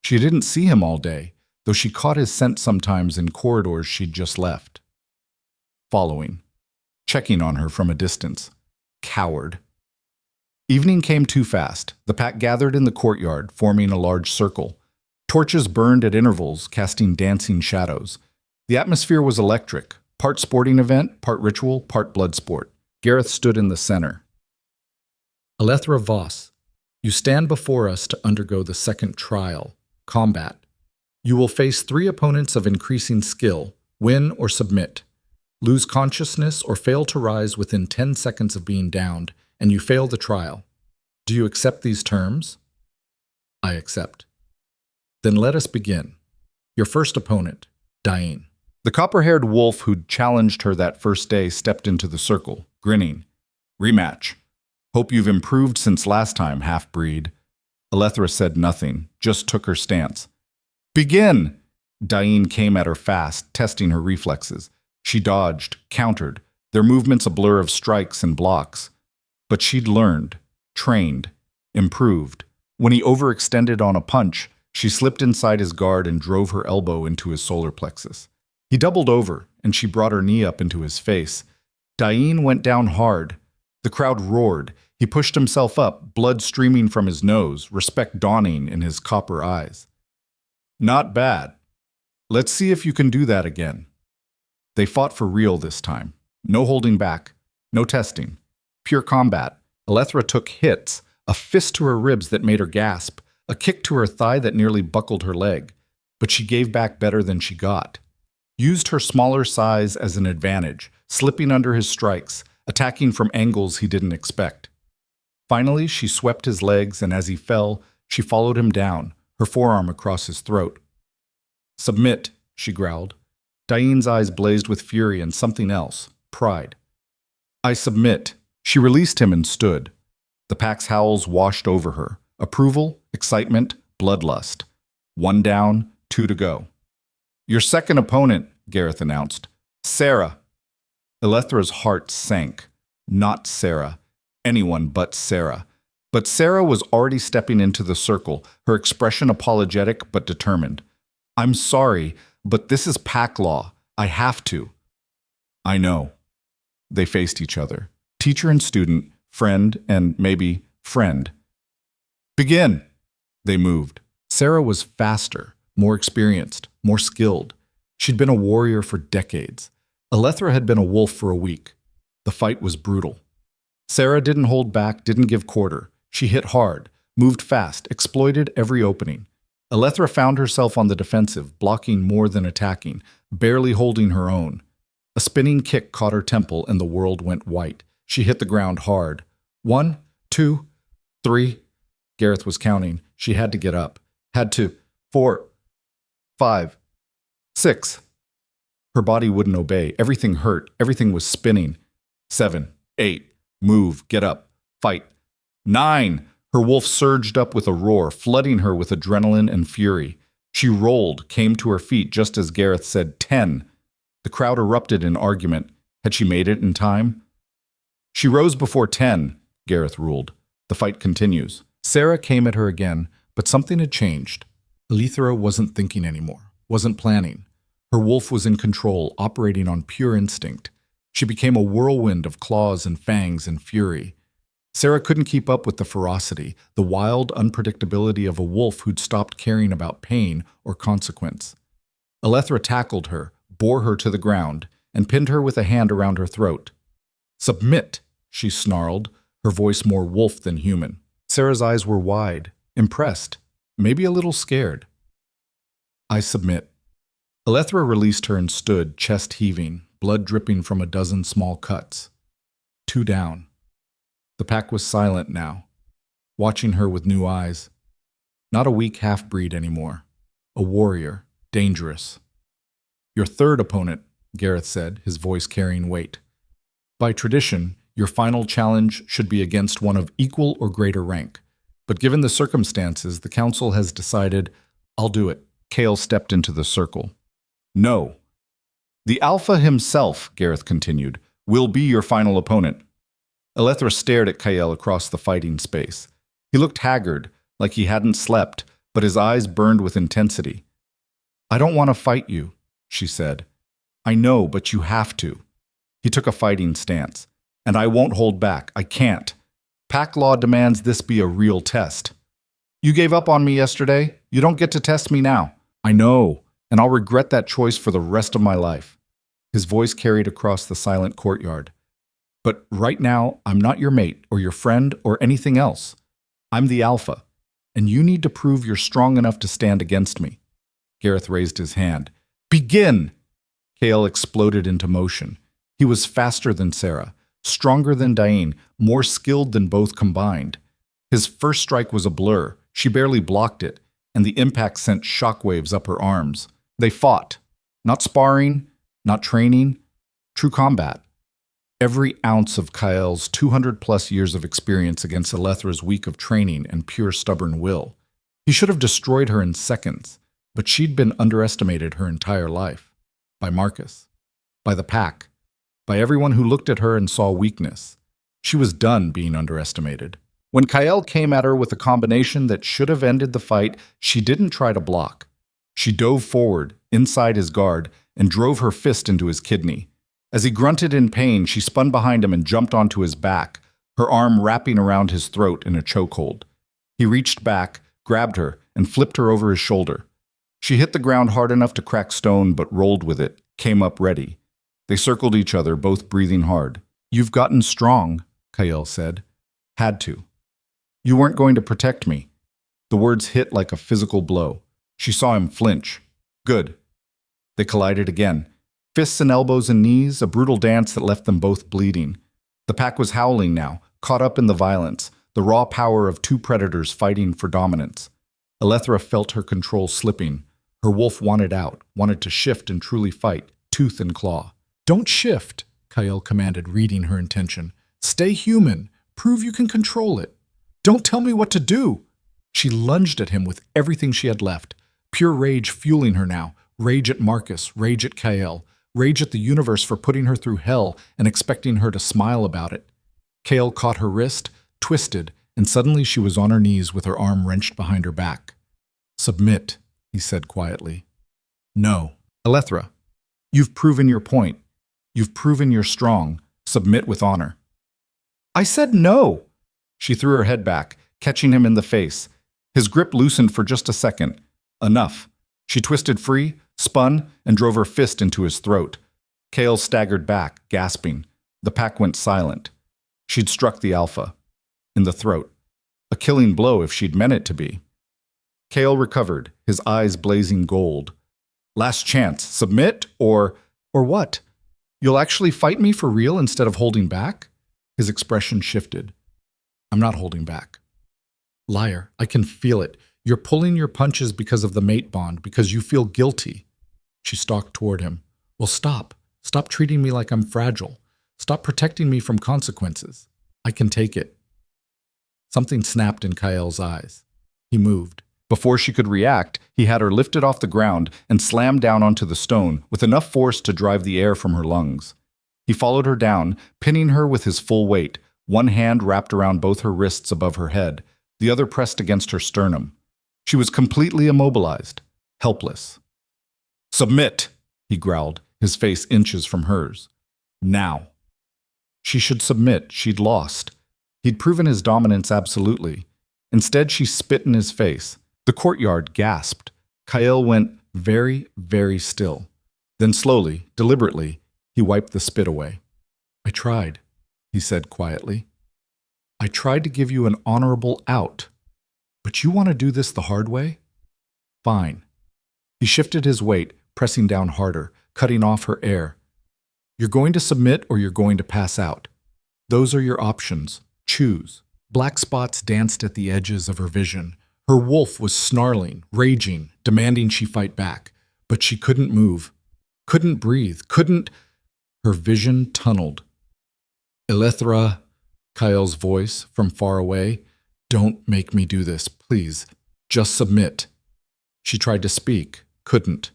She didn't see him all day, though she caught his scent sometimes in corridors she'd just left. Following. Checking on her from a distance. Coward. Evening came too fast. The pack gathered in the courtyard, forming a large circle. Torches burned at intervals, casting dancing shadows. The atmosphere was electric. Part sporting event, part ritual, part blood sport. Gareth stood in the center. Alethra Voss, you stand before us to undergo the second trial, combat. You will face 3 opponents of increasing skill, win or submit. Lose consciousness or fail to rise within 10 seconds of being downed, and you fail the trial. Do you accept these terms? I accept. Then let us begin. Your first opponent, Diane. The copper-haired wolf who'd challenged her that first day stepped into the circle, grinning. Rematch. Hope you've improved since last time, half-breed. Alethra said nothing, just took her stance. Begin! Diane came at her fast, testing her reflexes. She dodged, countered, their movements a blur of strikes and blocks. But she'd learned, trained, improved. When he overextended on a punch, she slipped inside his guard and drove her elbow into his solar plexus. He doubled over, and she brought her knee up into his face. Diane went down hard. The crowd roared. He pushed himself up, blood streaming from his nose, respect dawning in his copper eyes. Not bad. Let's see if you can do that again. They fought for real this time. No holding back. No testing. Pure combat. Alethra took hits, a fist to her ribs that made her gasp, a kick to her thigh that nearly buckled her leg. But she gave back better than she got. Used her smaller size as an advantage, slipping under his strikes, attacking from angles he didn't expect. Finally, she swept his legs, and as he fell, she followed him down, her forearm across his throat. Submit, she growled. Diane's eyes blazed with fury and something else, pride. I submit. She released him and stood. The pack's howls washed over her. Approval, excitement, bloodlust. 1 down, 2 to go. Your second opponent, Gareth announced. Sarah. Alethra's heart sank. Not Sarah. Anyone but Sarah. But Sarah was already stepping into the circle, her expression apologetic but determined. I'm sorry, but this is pack law. I have to. I know. They faced each other. Teacher and student, friend and maybe friend. Begin. They moved. Sarah was faster, more experienced, more skilled. She'd been a warrior for decades. Alethra had been a wolf for a week. The fight was brutal. Sarah didn't hold back, didn't give quarter. She hit hard, moved fast, exploited every opening. Alethra found herself on the defensive, blocking more than attacking, barely holding her own. A spinning kick caught her temple and the world went white. She hit the ground hard. 1, 2, 3. Gareth was counting. She had to get up. Had to. 4, 5, 6. Her body wouldn't obey. Everything hurt. Everything was spinning. 7, 8. Move. Get up. Fight. 9. Her wolf surged up with a roar, flooding her with adrenaline and fury. She rolled, came to her feet just as Gareth said 10. The crowd erupted in argument. Had she made it in time? She rose before 10, Gareth ruled. The fight continues. Sarah came at her again, but something had changed. Elethra wasn't thinking anymore, wasn't planning. Her wolf was in control, operating on pure instinct. She became a whirlwind of claws and fangs and fury. Sarah couldn't keep up with the ferocity, the wild unpredictability of a wolf who'd stopped caring about pain or consequence. Elethra tackled her, bore her to the ground, and pinned her with a hand around her throat. "Submit," she snarled, her voice more wolf than human. Sarah's eyes were wide, impressed, maybe a little scared. "I submit." Elethra released her and stood, chest heaving, blood dripping from a dozen small cuts. 2 down. The pack was silent now, watching her with new eyes. Not a weak half-breed anymore. A warrior, dangerous. "Your third opponent," Gareth said, his voice carrying weight. "By tradition, your final challenge should be against one of equal or greater rank. But given the circumstances, the council has decided, I'll do it." Kale stepped into the circle. "No. The Alpha himself," Gareth continued, "will be your final opponent." Elethra stared at Kael across the fighting space. He looked haggard, like he hadn't slept, but his eyes burned with intensity. "I don't want to fight you," she said. "I know, but you have to." He took a fighting stance. "And I won't hold back. I can't. Pack law demands this be a real test. You gave up on me yesterday. You don't get to test me now. I know, and I'll regret that choice for the rest of my life." His voice carried across the silent courtyard. "But right now, I'm not your mate or your friend or anything else. I'm the Alpha, and you need to prove you're strong enough to stand against me." Gareth raised his hand. "Begin!" Kale exploded into motion. He was faster than Sarah, stronger than Diane, more skilled than both combined. His first strike was a blur. She barely blocked it, and the impact sent shockwaves up her arms. They fought. Not sparring, not training, true combat. Every ounce of Kael's 200-plus years of experience against Elethra's week of training and pure stubborn will. He should have destroyed her in seconds, but she'd been underestimated her entire life. By Marcus. By the pack. By everyone who looked at her and saw weakness. She was done being underestimated. When Kael came at her with a combination that should have ended the fight, she didn't try to block. She dove forward, inside his guard, and drove her fist into his kidney. As he grunted in pain, she spun behind him and jumped onto his back, her arm wrapping around his throat in a chokehold. He reached back, grabbed her, and flipped her over his shoulder. She hit the ground hard enough to crack stone, but rolled with it, came up ready. They circled each other, both breathing hard. "You've gotten strong," Kael said. "Had to. You weren't going to protect me." The words hit like a physical blow. She saw him flinch. "Good." They collided again. Fists and elbows and knees, a brutal dance that left them both bleeding. The pack was howling now, caught up in the violence, the raw power of two predators fighting for dominance. Elethra felt her control slipping. Her wolf wanted out, wanted to shift and truly fight, tooth and claw. "Don't shift," Kael commanded, reading her intention. "Stay human. Prove you can control it. Don't tell me what to do." She lunged at him with everything she had left. Pure rage fueling her now. Rage at Marcus, rage at Kael. Rage at the universe for putting her through hell and expecting her to smile about it. Kael caught her wrist, twisted, and suddenly she was on her knees with her arm wrenched behind her back. "Submit," he said quietly. "No. Elethra, you've proven your point. You've proven you're strong. Submit with honor." "I said no." She threw her head back, catching him in the face. His grip loosened for just a second. Enough. She twisted free, spun, and drove her fist into his throat. Kael staggered back, gasping. The pack went silent. She'd struck the Alpha. In the throat. A killing blow if she'd meant it to be. Kael recovered, his eyes blazing gold. "Last chance. Submit or what? You'll actually fight me for real instead of holding back?" His expression shifted. "I'm not holding back." "Liar, I can feel it. You're pulling your punches because of the mate bond, because you feel guilty." She stalked toward him. Well, stop. Stop treating me like I'm fragile. Stop protecting me from consequences. I can take it. Something snapped in Kael's eyes. He moved. Before she could react, he had her lifted off the ground and slammed down onto the stone with enough force to drive the air from her lungs. He followed her down, pinning her with his full weight, one hand wrapped around both her wrists above her head, the other pressed against her sternum. She was completely immobilized, helpless. "Submit," he growled, his face inches from hers. Now. She should submit. She'd lost. He'd proven his dominance absolutely. Instead, she spit in his face. The courtyard gasped. Kael went very, very still. Then slowly, deliberately, he wiped the spit away. "I tried," he said quietly. "I tried to give you an honorable out. But you want to do this the hard way? Fine." He shifted his weight, pressing down harder, cutting off her air. "You're going to submit or you're going to pass out. Those are your options. Choose." Black spots danced at the edges of her vision. Her wolf was snarling, raging, demanding she fight back. But she couldn't move, couldn't breathe, couldn't... Her vision tunneled. "Elethra," Kael's voice from far away. "Don't make me do this, please. Just submit." She tried to speak, couldn't.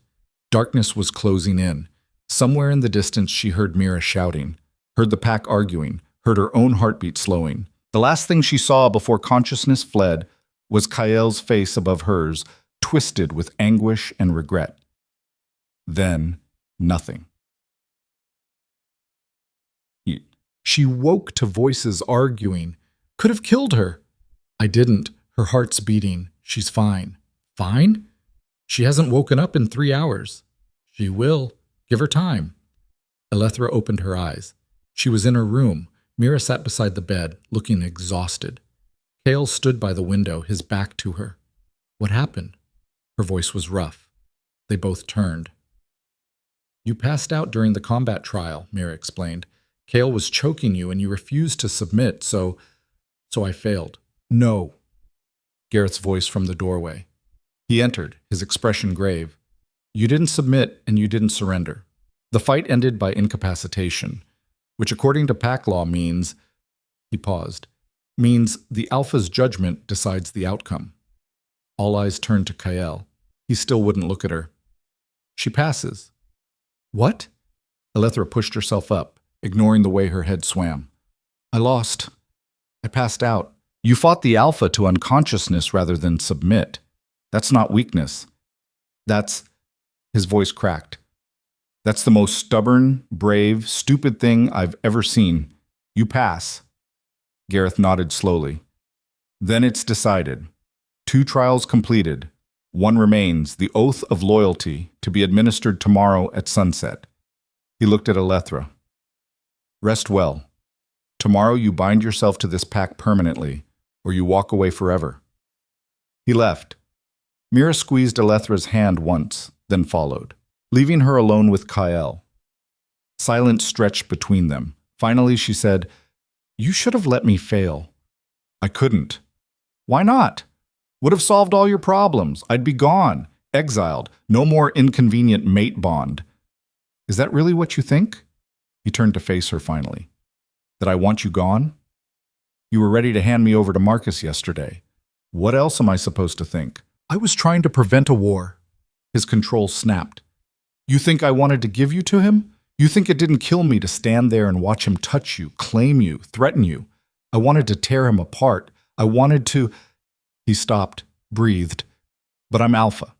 Darkness was closing in. Somewhere in the distance she heard Mira shouting, heard the pack arguing, heard her own heartbeat slowing. The last thing she saw before consciousness fled was Kael's face above hers, twisted with anguish and regret. Then, nothing. She woke to voices arguing. Could have killed her. I didn't. Her heart's beating. She's fine. Fine? She hasn't woken up in 3 hours. She will. Give her time. Elethra opened her eyes. She was in her room. Mira sat beside the bed, looking exhausted. Kael stood by the window, his back to her. What happened? Her voice was rough. They both turned. You passed out during the combat trial, Mira explained. Kael was choking you and you refused to submit, so I failed. No. Gareth's voice from the doorway. He entered, his expression grave. You didn't submit and you didn't surrender. The fight ended by incapacitation, which according to pack law means, he paused, means the Alpha's judgment decides the outcome. All eyes turned to Kael. He still wouldn't look at her. She passes. What? Elethra pushed herself up, ignoring the way her head swam. I lost. I passed out. You fought the Alpha to unconsciousness rather than submit. That's not weakness. His voice cracked. That's the most stubborn, brave, stupid thing I've ever seen. You pass. Gareth nodded slowly. Then it's decided. 2 trials completed. 1 remains, the oath of loyalty, to be administered tomorrow at sunset. He looked at Elethra. Rest well. Tomorrow you bind yourself to this pack permanently, or you walk away forever. He left. Mira squeezed Elethra's hand once, then followed, leaving her alone with Kael. Silence stretched between them. Finally she said, You should have let me fail. I couldn't. Why not? Would have solved all your problems. I'd be gone, exiled, no more inconvenient mate bond. Is that really what you think? He turned to face her finally. That I want you gone? You were ready to hand me over to Marcus yesterday. What else am I supposed to think? I was trying to prevent a war. His control snapped. You think I wanted to give you to him? You think it didn't kill me to stand there and watch him touch you, claim you, threaten you? I wanted to tear him apart. I wanted to... He stopped, breathed. But I'm Alpha.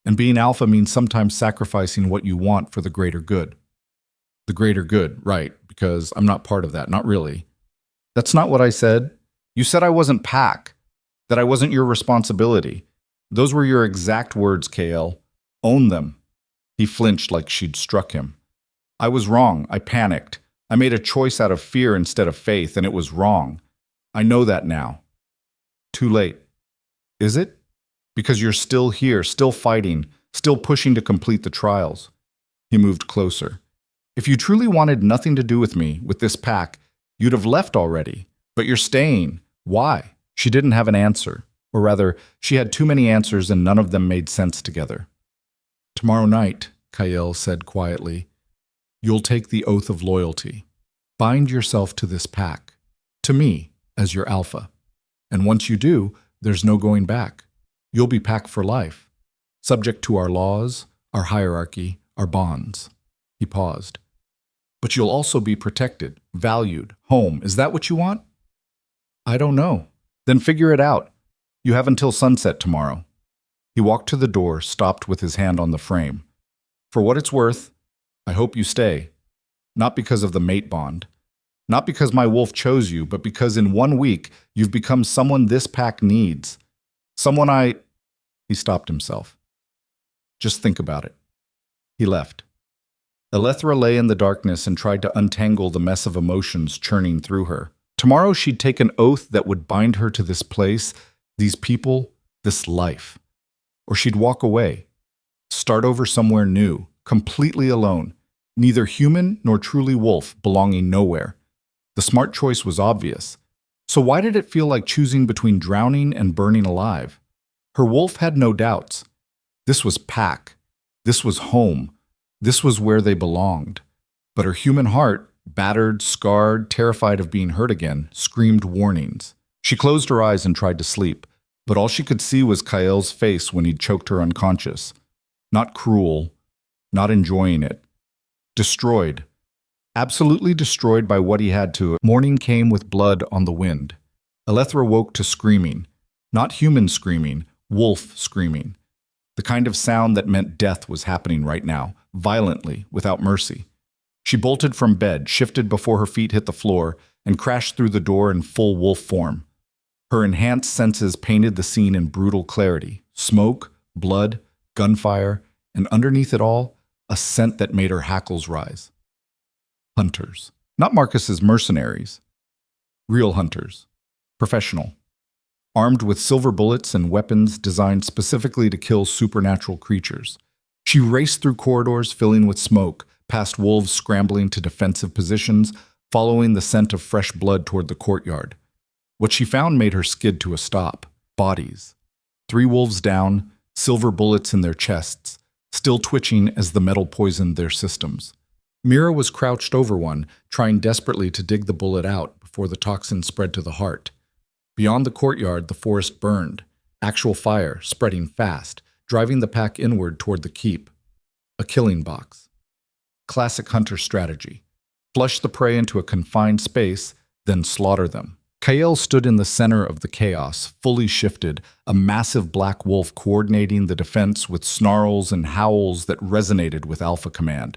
And being Alpha means sometimes sacrificing what you want for the greater good. The greater good, right, because I'm not part of that, not really. That's not what I said. You said I wasn't pack, that I wasn't your responsibility. Those were your exact words, Kael. Own them. He flinched like she'd struck him. I was wrong. I panicked. I made a choice out of fear instead of faith, and it was wrong. I know that now. Too late. Is it? Because you're still here, still fighting, still pushing to complete the trials. He moved closer. If you truly wanted nothing to do with me, with this pack, you'd have left already. But you're staying. Why? She didn't have an answer. Or rather, she had too many answers and none of them made sense together. Tomorrow night, Kael said quietly. You'll take the oath of loyalty. Bind yourself to this pack, to me, as your alpha. And once you do, there's no going back. You'll be pack for life, subject to our laws, our hierarchy, our bonds. He paused. But you'll also be protected, valued, home. Is that what you want? I don't know. Then figure it out. You have until sunset tomorrow. He walked to the door, stopped with his hand on the frame. For what it's worth, I hope you stay. Not because of the mate bond. Not because my wolf chose you, but because in 1 week you've become someone this pack needs. Someone I... He stopped himself. Just think about it. He left. Elethra lay in the darkness and tried to untangle the mess of emotions churning through her. Tomorrow she'd take an oath that would bind her to this place, these people, this life. Or she'd walk away, start over somewhere new, completely alone, neither human nor truly wolf, belonging nowhere. The smart choice was obvious. So why did it feel like choosing between drowning and burning alive? Her wolf had no doubts. This was pack. This was home. This was where they belonged. But her human heart, battered, scarred, terrified of being hurt again, screamed warnings. She closed her eyes and tried to sleep, but all she could see was Kael's face when he'd choked her unconscious. Not cruel, not enjoying it. Destroyed. Absolutely destroyed by what he had to. Morning came with blood on the wind. Elethra woke to screaming. Not human screaming, wolf screaming. The kind of sound that meant death was happening right now, violently, without mercy. She bolted from bed, shifted before her feet hit the floor, and crashed through the door in full wolf form. Her enhanced senses painted the scene in brutal clarity. Smoke, blood, gunfire, and underneath it all, a scent that made her hackles rise. Hunters. Not Marcus's mercenaries. Real hunters. Professional. Armed with silver bullets and weapons designed specifically to kill supernatural creatures. She raced through corridors filling with smoke, past wolves scrambling to defensive positions, following the scent of fresh blood toward the courtyard. What she found made her skid to a stop. Bodies. 3 wolves down, silver bullets in their chests, still twitching as the metal poisoned their systems. Mira was crouched over one, trying desperately to dig the bullet out before the toxin spread to the heart. Beyond the courtyard, the forest burned, actual fire spreading fast, driving the pack inward toward the keep. A killing box. Classic hunter strategy. Flush the prey into a confined space, then slaughter them. Kael stood in the center of the chaos, fully shifted, a massive black wolf coordinating the defense with snarls and howls that resonated with Alpha Command.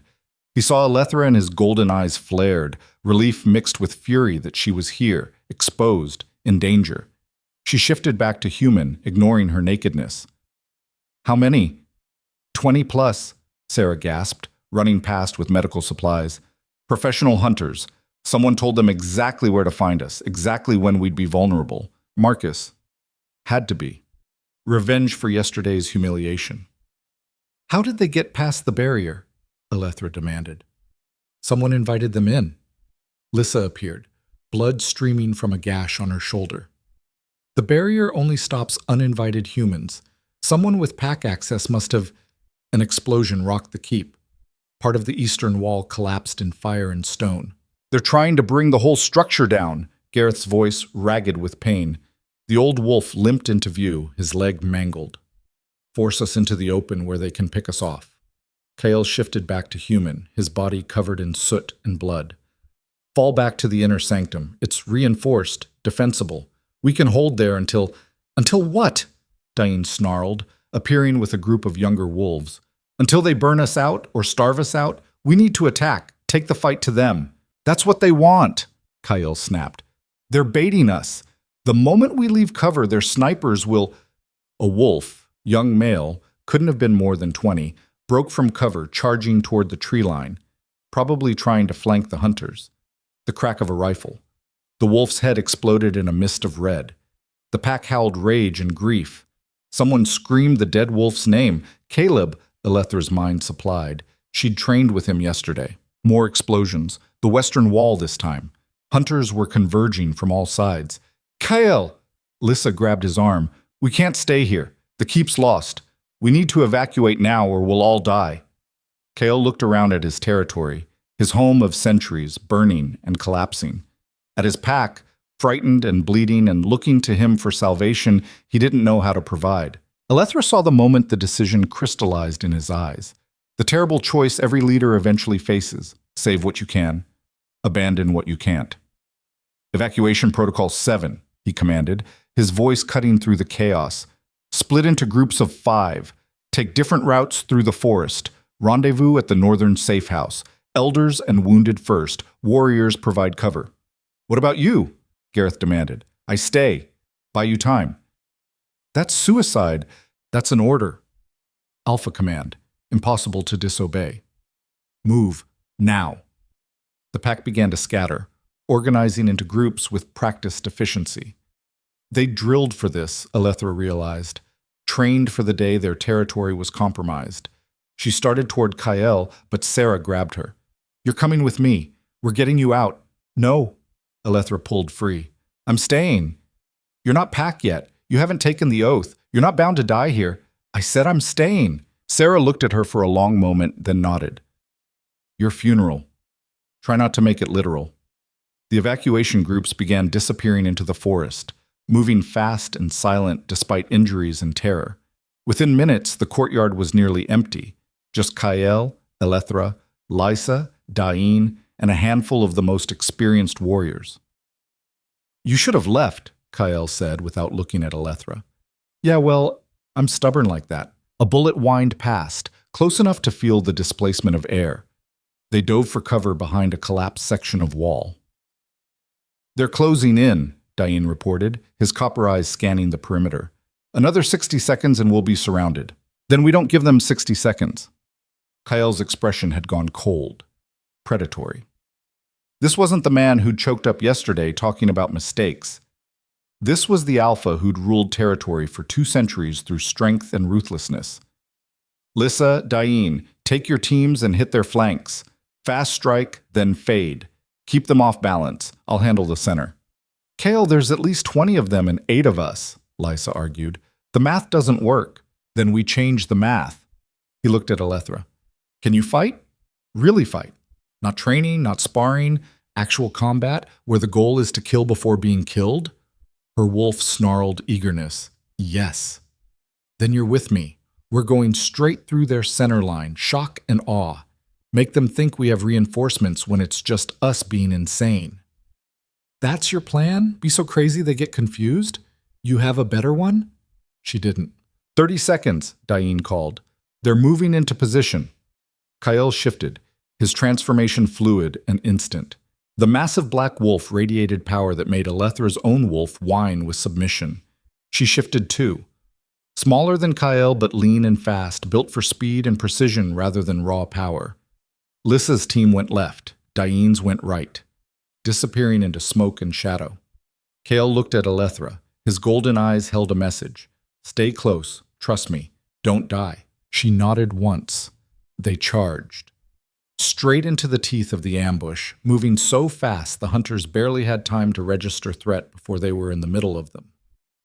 He saw Elethra and his golden eyes flared, relief mixed with fury that she was here, exposed, in danger. She shifted back to human, ignoring her nakedness. How many? 20 plus, Sarah gasped, running past with medical supplies. Professional hunters. Someone told them exactly where to find us, exactly when we'd be vulnerable. Marcus. Had to be. Revenge for yesterday's humiliation. How did they get past the barrier? Elethra demanded. Someone invited them in. Lissa appeared, blood streaming from a gash on her shoulder. The barrier only stops uninvited humans. Someone with pack access must have... An explosion rocked the keep. Part of the eastern wall collapsed in fire and stone. They're trying to bring the whole structure down, Gareth's voice ragged with pain. The old wolf limped into view, his leg mangled. Force us into the open where they can pick us off. Kael shifted back to human, his body covered in soot and blood. Fall back to the inner sanctum. It's reinforced, defensible. We can hold there until... Until what? Diane snarled, appearing with a group of younger wolves. Until they burn us out or starve us out, we need to attack, take the fight to them. That's what they want, Kael snapped. They're baiting us. The moment we leave cover, their snipers will... A wolf, young male, couldn't have been more than 20, broke from cover, charging toward the tree line, probably trying to flank the hunters. The crack of a rifle. The wolf's head exploded in a mist of red. The pack howled rage and grief. Someone screamed the dead wolf's name. Caleb, Elethra's mind supplied. She'd trained with him yesterday. More explosions. The western wall this time. Hunters were converging from all sides. Kael! Lissa grabbed his arm. We can't stay here. The keep's lost. We need to evacuate now or we'll all die. Kale looked around at his territory, his home of centuries, burning and collapsing. At his pack, frightened and bleeding and looking to him for salvation he didn't know how to provide. Alethra saw the moment the decision crystallized in his eyes. The terrible choice every leader eventually faces: save what you can, abandon what you can't. Evacuation Protocol 7, he commanded, his voice cutting through the chaos. Split into groups of 5. Take different routes through the forest. Rendezvous at the northern safe house. Elders and wounded first. Warriors provide cover. What about you? Gareth demanded. I stay. Buy you time. That's suicide. That's an order. Alpha command. Impossible to disobey. Move. Now. The pack began to scatter, organizing into groups with practiced efficiency. They drilled for this, Alethra realized, trained for the day their territory was compromised. She started toward Kyle, but Sarah grabbed her. You're coming with me. We're getting you out. No. Alethra pulled free. I'm staying. You're not pack yet. You haven't taken the oath. You're not bound to die here. I said I'm staying. Sarah looked at her for a long moment, then nodded. Your funeral. Try not to make it literal. The evacuation groups began disappearing into the forest, moving fast and silent despite injuries and terror. Within minutes, the courtyard was nearly empty. Just Kyle, Alethra, Lysa, Dain, and a handful of the most experienced warriors. You should have left, Kyle said without looking at Alethra. Yeah, well, I'm stubborn like that. A bullet whined past, close enough to feel the displacement of air. They dove for cover behind a collapsed section of wall. They're closing in, Dain reported, his copper eyes scanning the perimeter. Another 60 seconds and we'll be surrounded. Then we don't give them 60 seconds. Kyle's expression had gone cold, predatory. This wasn't the man who'd choked up yesterday talking about mistakes. This was the Alpha who'd ruled territory for 2 centuries through strength and ruthlessness. Lysa, Dain, take your teams and hit their flanks. Fast strike, then fade. Keep them off balance. I'll handle the center. Kale, there's at least 20 of them and 8 of us, Lysa argued. The math doesn't work. Then we change the math. He looked at Alethra. Can you fight? Really fight. Not training, not sparring, actual combat, where the goal is to kill before being killed? Her wolf snarled eagerness. Yes. Then you're with me. We're going straight through their center line, shock and awe. Make them think we have reinforcements when it's just us being insane. That's your plan? Be so crazy they get confused? You have a better one? She didn't. 30 seconds, Dain called. They're moving into position. Kyle shifted, his transformation fluid and instant. The massive black wolf radiated power that made Alethra's own wolf whine with submission. She shifted too. Smaller than Kyle but lean and fast, built for speed and precision rather than raw power. Lysa's team went left, Dain's went right, disappearing into smoke and shadow. Kale looked at Alethra. His golden eyes held a message. Stay close, trust me, don't die. She nodded once. They charged. Straight into the teeth of the ambush, moving so fast the hunters barely had time to register threat before they were in the middle of them.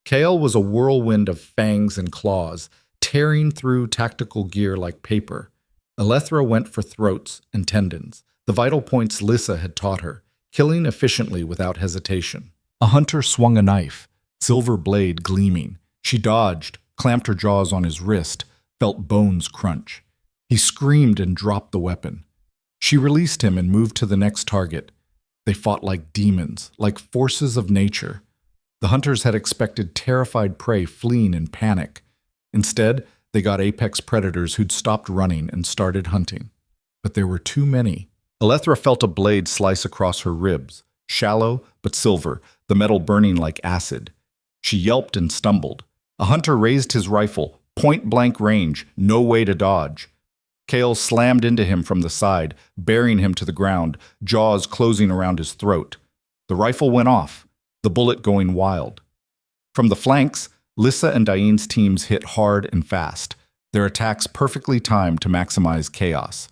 Kale was a whirlwind of fangs and claws, tearing through tactical gear like paper. Alethra went for throats and tendons, the vital points Lysa had taught her, killing efficiently without hesitation. A hunter swung a knife, silver blade gleaming. She dodged, clamped her jaws on his wrist, felt bones crunch. He screamed and dropped the weapon. She released him and moved to the next target. They fought like demons, like forces of nature. The hunters had expected terrified prey fleeing in panic. Instead, they got apex predators who'd stopped running and started hunting. But there were too many. Alethra felt a blade slice across her ribs, shallow but silver, the metal burning like acid. She yelped and stumbled. A hunter raised his rifle, point-blank range, no way to dodge. Kale slammed into him from the side, bearing him to the ground, jaws closing around his throat. The rifle went off, the bullet going wild. From the flanks, Lysa and Dain's teams hit hard and fast, their attacks perfectly timed to maximize chaos.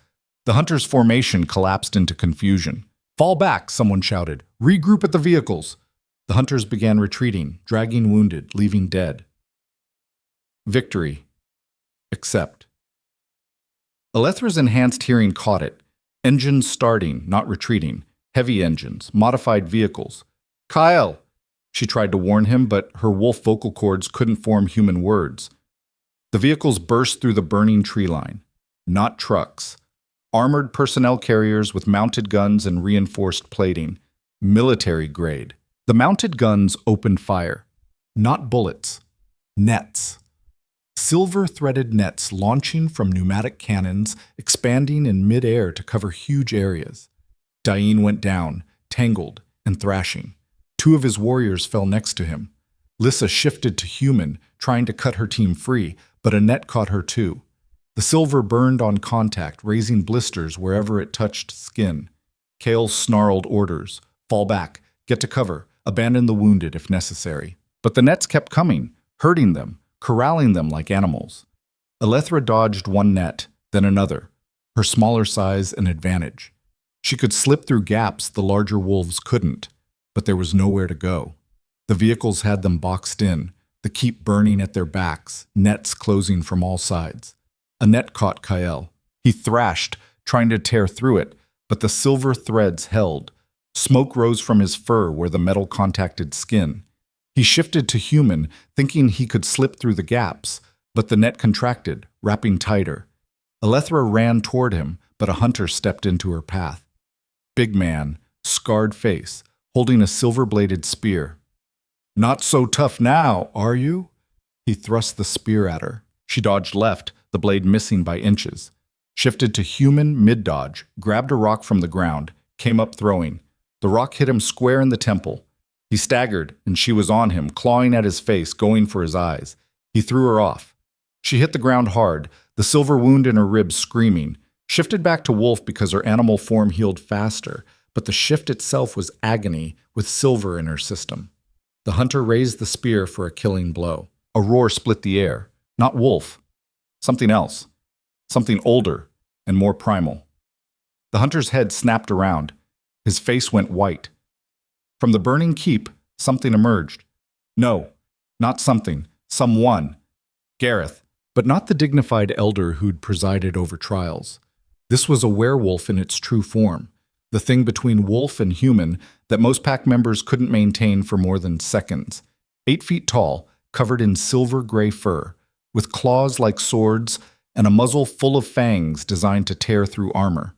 The hunters' formation collapsed into confusion. Fall back, someone shouted. Regroup at the vehicles. The hunters began retreating, dragging wounded, leaving dead. Victory. Accept. Alethra's enhanced hearing caught it. Engines starting, not retreating. Heavy engines, modified vehicles. Kyle! She tried to warn him, but her wolf vocal cords couldn't form human words. The vehicles burst through the burning tree line. Not trucks. Armored personnel carriers with mounted guns and reinforced plating. Military grade. The mounted guns opened fire. Not bullets. Nets. Silver-threaded nets launching from pneumatic cannons, expanding in mid-air to cover huge areas. Dain went down, tangled and thrashing. Two of his warriors fell next to him. Lissa shifted to human, trying to cut her team free, but a net caught her too. The silver burned on contact, raising blisters wherever it touched skin. Kale snarled orders. Fall back, get to cover, abandon the wounded if necessary. But the nets kept coming, hurting them, corralling them like animals. Alethra dodged one net, then another, her smaller size an advantage. She could slip through gaps the larger wolves couldn't, but there was nowhere to go. The vehicles had them boxed in, the keep burning at their backs, nets closing from all sides. A net caught Kyle. He thrashed, trying to tear through it, but the silver threads held. Smoke rose from his fur where the metal contacted skin. He shifted to human, thinking he could slip through the gaps, but the net contracted, wrapping tighter. Alethra ran toward him, but a hunter stepped into her path. Big man, scarred face, holding a silver-bladed spear. Not so tough now, are you? He thrust the spear at her. She dodged left, the blade missing by inches. Shifted to human mid-dodge, grabbed a rock from the ground, came up throwing. The rock hit him square in the temple. He staggered, and she was on him, clawing at his face, going for his eyes. He threw her off. She hit the ground hard, the silver wound in her ribs screaming, shifted back to wolf because her animal form healed faster, but the shift itself was agony with silver in her system. The hunter raised the spear for a killing blow. A roar split the air. Not wolf. Something else. Something older and more primal. The hunter's head snapped around. His face went white. From the burning keep, something emerged. No, not something. Someone. Gareth, but not the dignified elder who'd presided over trials. This was a werewolf in its true form, the thing between wolf and human that most pack members couldn't maintain for more than seconds. 8 feet tall, covered in silver-gray fur, with claws like swords and a muzzle full of fangs designed to tear through armor.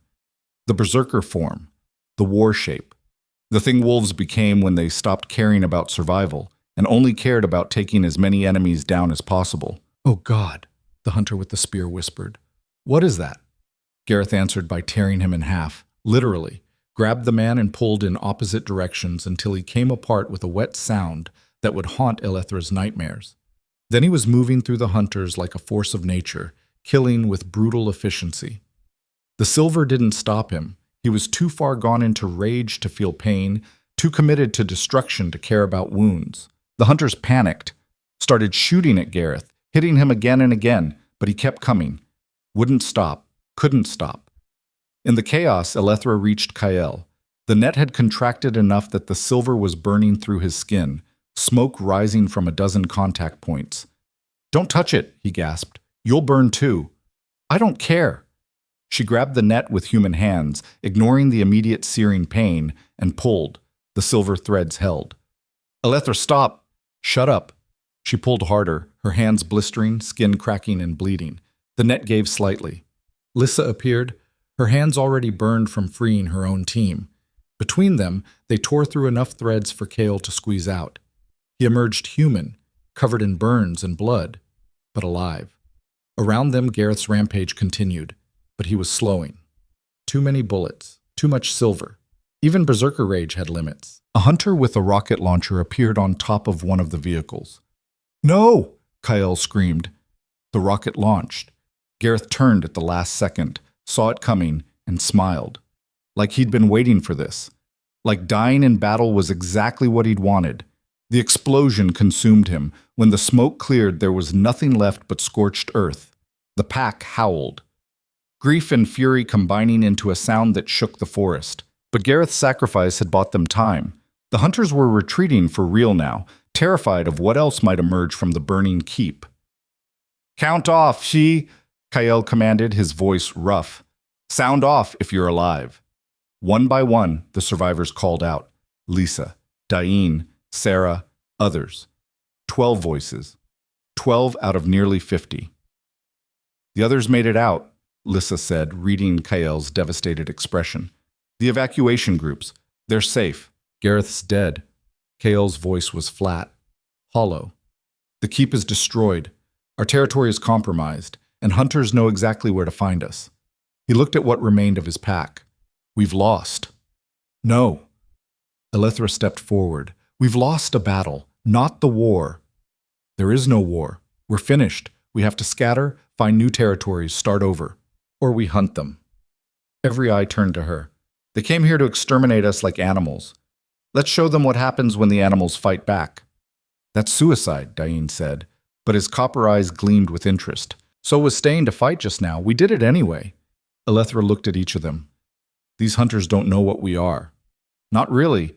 The berserker form, the war shape, the thing wolves became when they stopped caring about survival and only cared about taking as many enemies down as possible. "Oh God," the hunter with the spear whispered. "What is that?" Gareth answered by tearing him in half, literally, grabbed the man and pulled in opposite directions until he came apart with a wet sound that would haunt Elethra's nightmares. Then he was moving through the hunters like a force of nature, killing with brutal efficiency. The silver didn't stop him. He was too far gone into rage to feel pain, too committed to destruction to care about wounds. The hunters panicked, started shooting at Gareth, hitting him again and again, but he kept coming. Wouldn't stop, couldn't stop. In the chaos, Elethra reached Kyle. The net had contracted enough that the silver was burning through his skin, smoke rising from a dozen contact points. "Don't touch it," he gasped. "You'll burn too." "I don't care." She grabbed the net with human hands, ignoring the immediate searing pain, and pulled. The silver threads held. "Elethra, stop!" "Shut up." She pulled harder, her hands blistering, skin cracking and bleeding. The net gave slightly. Lissa appeared, her hands already burned from freeing her own team. Between them, they tore through enough threads for Kale to squeeze out. He emerged human, covered in burns and blood, but alive. Around them, Gareth's rampage continued, but he was slowing. Too many bullets, too much silver. Even berserker rage had limits. A hunter with a rocket launcher appeared on top of one of the vehicles. "No!" Kyle screamed. The rocket launched. Gareth turned at the last second, saw it coming, and smiled. Like he'd been waiting for this. Like dying in battle was exactly what he'd wanted. The explosion consumed him. When the smoke cleared, there was nothing left but scorched earth. The pack howled. Grief and fury combining into a sound that shook the forest. But Gareth's sacrifice had bought them time. The hunters were retreating for real now, terrified of what else might emerge from the burning keep. "Count off, she!" Kael commanded, his voice rough. Sound off if you're alive. One by one, the survivors called out. Lisa, Diane, Sarah, others. 12 voices. 12 out of nearly 50. The others made it out, Lissa said, reading Kael's devastated expression. The evacuation groups. They're safe. Gareth's dead. Kael's voice was flat, hollow. The keep is destroyed. Our territory is compromised, and hunters know exactly where to find us. He looked at what remained of his pack. We've lost. No. Elethra stepped forward. We've lost a battle, not the war. There is no war. We're finished. We have to scatter, find new territories, start over. Or we hunt them. Every eye turned to her. They came here to exterminate us like animals. Let's show them what happens when the animals fight back. That's suicide, Diane said, but his copper eyes gleamed with interest. So was staying to fight just now. We did it anyway. Elethra looked at each of them. These hunters don't know what we are. Not really.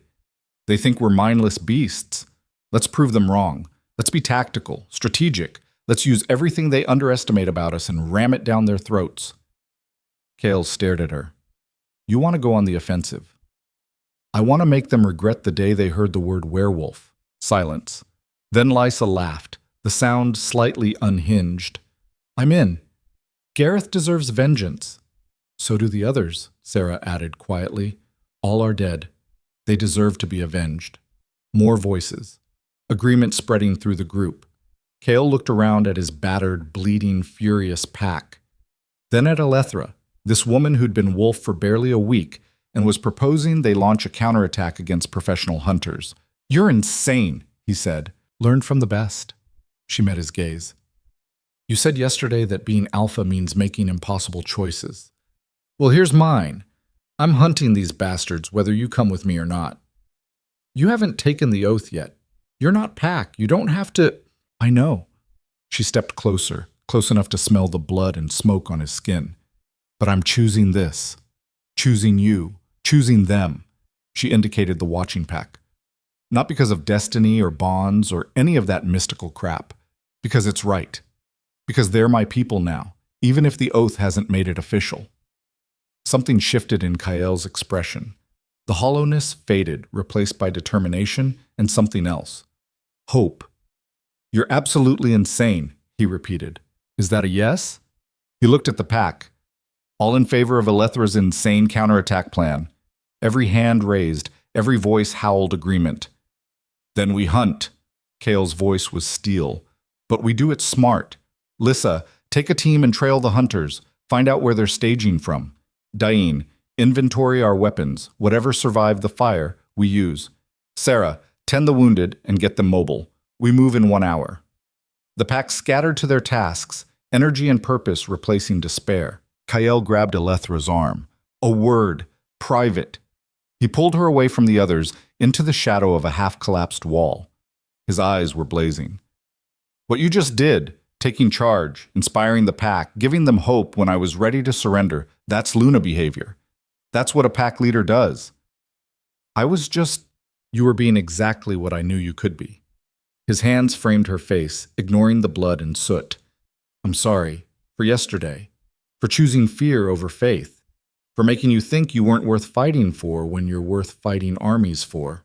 They think we're mindless beasts. Let's prove them wrong. Let's be tactical, strategic. Let's use everything they underestimate about us and ram it down their throats. Kael stared at her. You want to go on the offensive. I want to make them regret the day they heard the word werewolf. Silence. Then Lysa laughed, the sound slightly unhinged. I'm in. Gareth deserves vengeance. So do the others, Sarah added quietly. All are dead. They deserve to be avenged. More voices. Agreement spreading through the group. Kael looked around at his battered, bleeding, furious pack. Then at Elethra, this woman who'd been wolf for barely a week and was proposing they launch a counterattack against professional hunters. You're insane, he said. Learn from the best. She met his gaze. You said yesterday that being alpha means making impossible choices. Well, here's mine. I'm hunting these bastards whether you come with me or not. You haven't taken the oath yet. You're not pack. You don't have to... I know. She stepped closer, close enough to smell the blood and smoke on his skin. But I'm choosing this. Choosing you. Choosing them. She indicated the watching pack. Not because of destiny or bonds or any of that mystical crap. Because it's right. Because they're my people now, even if the oath hasn't made it official. Something shifted in Kael's expression. The hollowness faded, replaced by determination and something else. Hope. You're absolutely insane, he repeated. Is that a yes? He looked at the pack. All in favor of Elethra's insane counterattack plan. Every hand raised, every voice howled agreement. Then we hunt. Kael's voice was steel. But we do it smart. Lissa, take a team and trail the hunters. Find out where they're staging from. Diane, inventory our weapons. Whatever survived the fire, we use. Sarah, tend the wounded and get them mobile. We move in 1 hour. The pack scattered to their tasks, energy and purpose replacing despair. Kael grabbed Elethra's arm. A word. Private. He pulled her away from the others into the shadow of a half-collapsed wall. His eyes were blazing. What you just did, taking charge, inspiring the pack, giving them hope when I was ready to surrender, that's Luna behavior. That's what a pack leader does. You were being exactly what I knew you could be. His hands framed her face, ignoring the blood and soot. I'm sorry, for yesterday, for choosing fear over faith, for making you think you weren't worth fighting for when you're worth fighting armies for.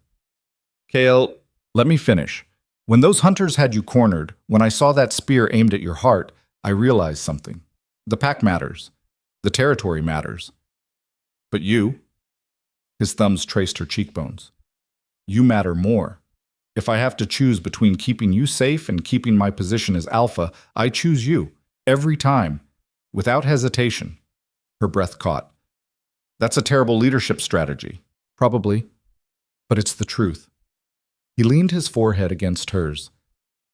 Kael, let me finish. When those hunters had you cornered, when I saw that spear aimed at your heart, I realized something. The pack matters. The territory matters. But you, his thumbs traced her cheekbones, you matter more. If I have to choose between keeping you safe and keeping my position as alpha, I choose you, every time, without hesitation. Her breath caught. That's a terrible leadership strategy. Probably. But it's the truth. He leaned his forehead against hers.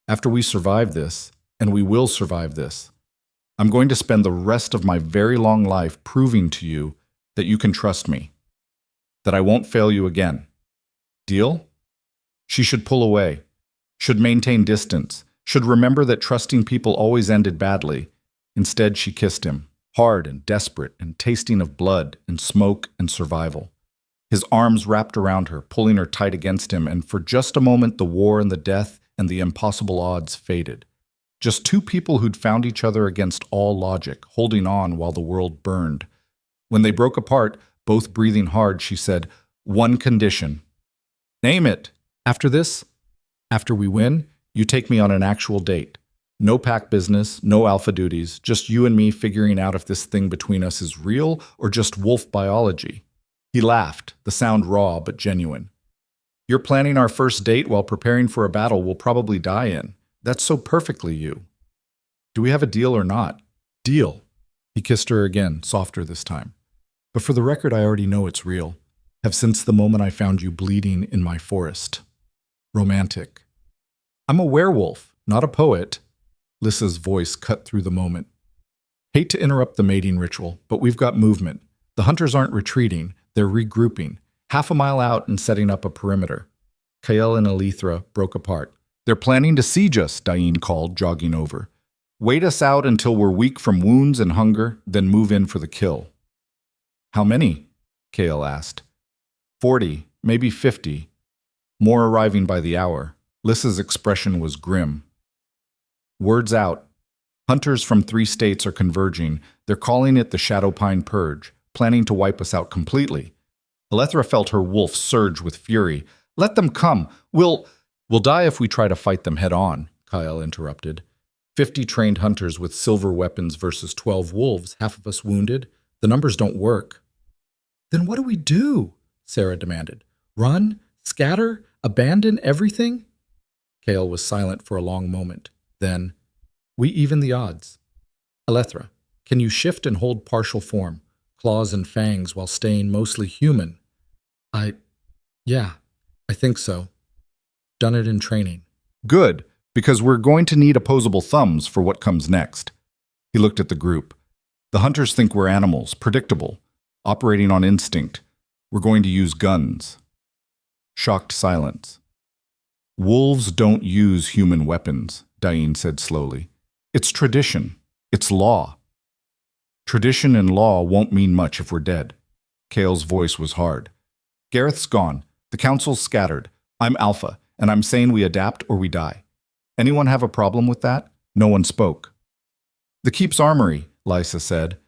After we survive this, and we will survive this, I'm going to spend the rest of my very long life proving to you that you can trust me, that I won't fail you again. Deal? She should pull away, should maintain distance, should remember that trusting people always ended badly. Instead, she kissed him, hard and desperate and tasting of blood and smoke and survival. His arms wrapped around her, pulling her tight against him, and for just a moment the war and the death and the impossible odds faded. Just two people who'd found each other against all logic, holding on while the world burned. When they broke apart, both breathing hard, she said, "One condition." "Name it." "After this, after we win, you take me on an actual date. No pack business, no alpha duties, just you and me figuring out if this thing between us is real or just wolf biology." He laughed, the sound raw but genuine. "You're planning our first date while preparing for a battle we'll probably die in. That's so perfectly you. Do we have a deal or not?" "Deal." He kissed her again, softer this time. "But for the record, I already know it's real. Have since the moment I found you bleeding in my forest." Romantic. "I'm a werewolf, not a poet." Lissa's voice cut through the moment. "Hate to interrupt the mating ritual, but we've got movement. The hunters aren't retreating, they're regrouping, half a mile out and setting up a perimeter." Kael and Elethra broke apart. "They're planning to siege us," Dain called, jogging over. "Wait us out until we're weak from wounds and hunger, then move in for the kill." "How many?" Kael asked. 40, maybe 50. More arriving by the hour. Lissa's expression was grim. "Word's out. Hunters from 3 states are converging. They're calling it the Shadowpine Purge, planning to wipe us out completely." Elethra felt her wolf surge with fury. "Let them come. We'll die if we try to fight them head on," Kael interrupted. 50 trained hunters with silver weapons versus 12 wolves, half of us wounded. The numbers don't work." "Then what do we do?" Sarah demanded. "Run? Scatter? Abandon everything?" Kael was silent for a long moment. Then, "We even the odds. Elethra, can you shift and hold partial form, claws and fangs while staying mostly human?" Yeah, I think so. Done it in training." "Good, because we're going to need opposable thumbs for what comes next." He looked at the group. "The hunters think we're animals, predictable, operating on instinct. We're going to use guns." Shocked silence. "Wolves don't use human weapons," Dain said slowly. "It's tradition. It's law." "Tradition and law won't mean much if we're dead." Kael's voice was hard. "Gareth's gone. The council's scattered. I'm Alpha, and I'm saying we adapt or we die. Anyone have a problem with that?" No one spoke. "The keep's armory," Lysa said.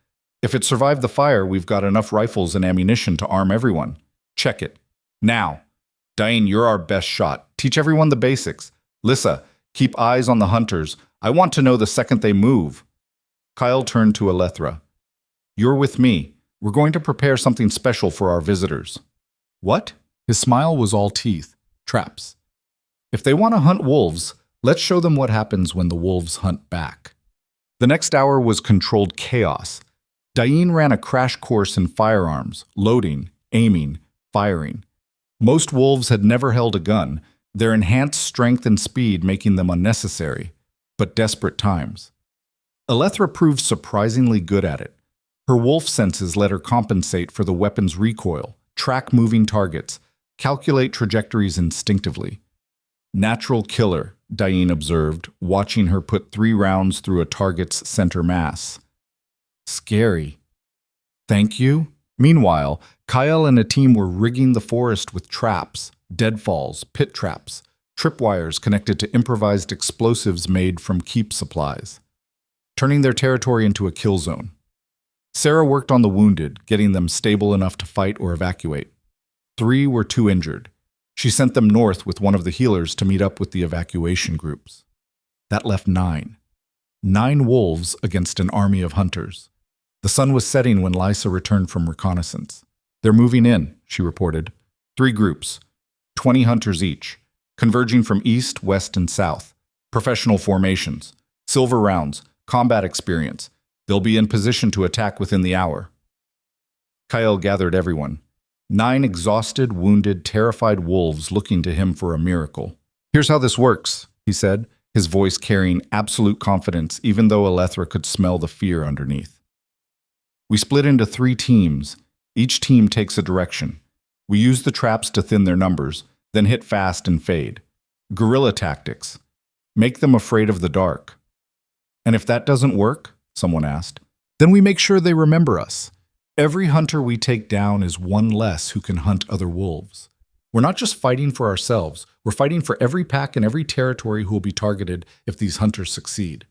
"If it survived the fire, we've got enough rifles and ammunition to arm everyone. Check it. Now. Dain, you're our best shot. Teach everyone the basics. Lissa, keep eyes on the hunters. I want to know the second they move." Kael turned to Elethra. "You're with me. We're going to prepare something special for our visitors." "What?" His smile was all teeth. "Traps. If they want to hunt wolves, let's show them what happens when the wolves hunt back." The next hour was controlled chaos. Dain ran a crash course in firearms, loading, aiming, firing. Most wolves had never held a gun, their enhanced strength and speed making them unnecessary, but desperate times. Elethra proved surprisingly good at it. Her wolf senses let her compensate for the weapon's recoil, track moving targets, calculate trajectories instinctively. "Natural killer," Dain observed, watching her put 3 rounds through a target's center mass. "Scary." "Thank you." Meanwhile, Kael and a team were rigging the forest with traps, deadfalls, pit traps, tripwires connected to improvised explosives made from keep supplies, turning their territory into a kill zone. Sarah worked on the wounded, getting them stable enough to fight or evacuate. 3 were too injured. She sent them north with one of the healers to meet up with the evacuation groups. That left 9. 9 wolves against an army of hunters. The sun was setting when Lysa returned from reconnaissance. "They're moving in," she reported. 3 groups, 20 hunters each, converging from east, west, and south. Professional formations, silver rounds, combat experience. They'll be in position to attack within the hour. Kael gathered everyone. 9 exhausted, wounded, terrified wolves looking to him for a miracle. "Here's how this works," he said, his voice carrying absolute confidence even though Elethra could smell the fear underneath. "We split into 3 teams. Each team takes a direction. We use the traps to thin their numbers, then hit fast and fade. Guerrilla tactics. Make them afraid of the dark." "And if that doesn't work," someone asked, "then we make sure they remember us. Every hunter we take down is one less who can hunt other wolves. We're not just fighting for ourselves, we're fighting for every pack and every territory who will be targeted if these hunters succeed."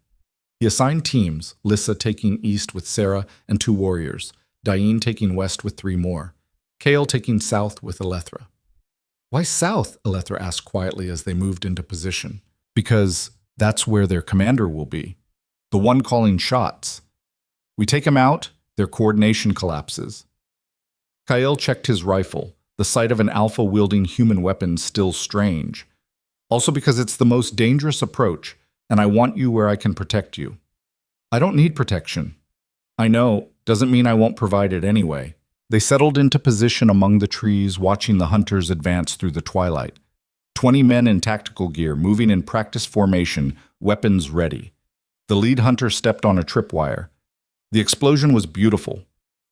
He assigned teams, Lissa taking east with Sarah and 2 warriors, Diane taking west with 3 more, Kale taking south with Elethra. Why south? Elethra asked quietly as they moved into position. Because that's where their commander will be. The one calling shots. We take him out, their coordination collapses. Kyle checked his rifle, the sight of an alpha-wielding human weapon still strange. Also because it's the most dangerous approach, and I want you where I can protect you. I don't need protection. I know, doesn't mean I won't provide it anyway. They settled into position among the trees, watching the hunters advance through the twilight. 20 men in tactical gear, moving in practice formation, weapons ready. The lead hunter stepped on a tripwire. The explosion was beautiful.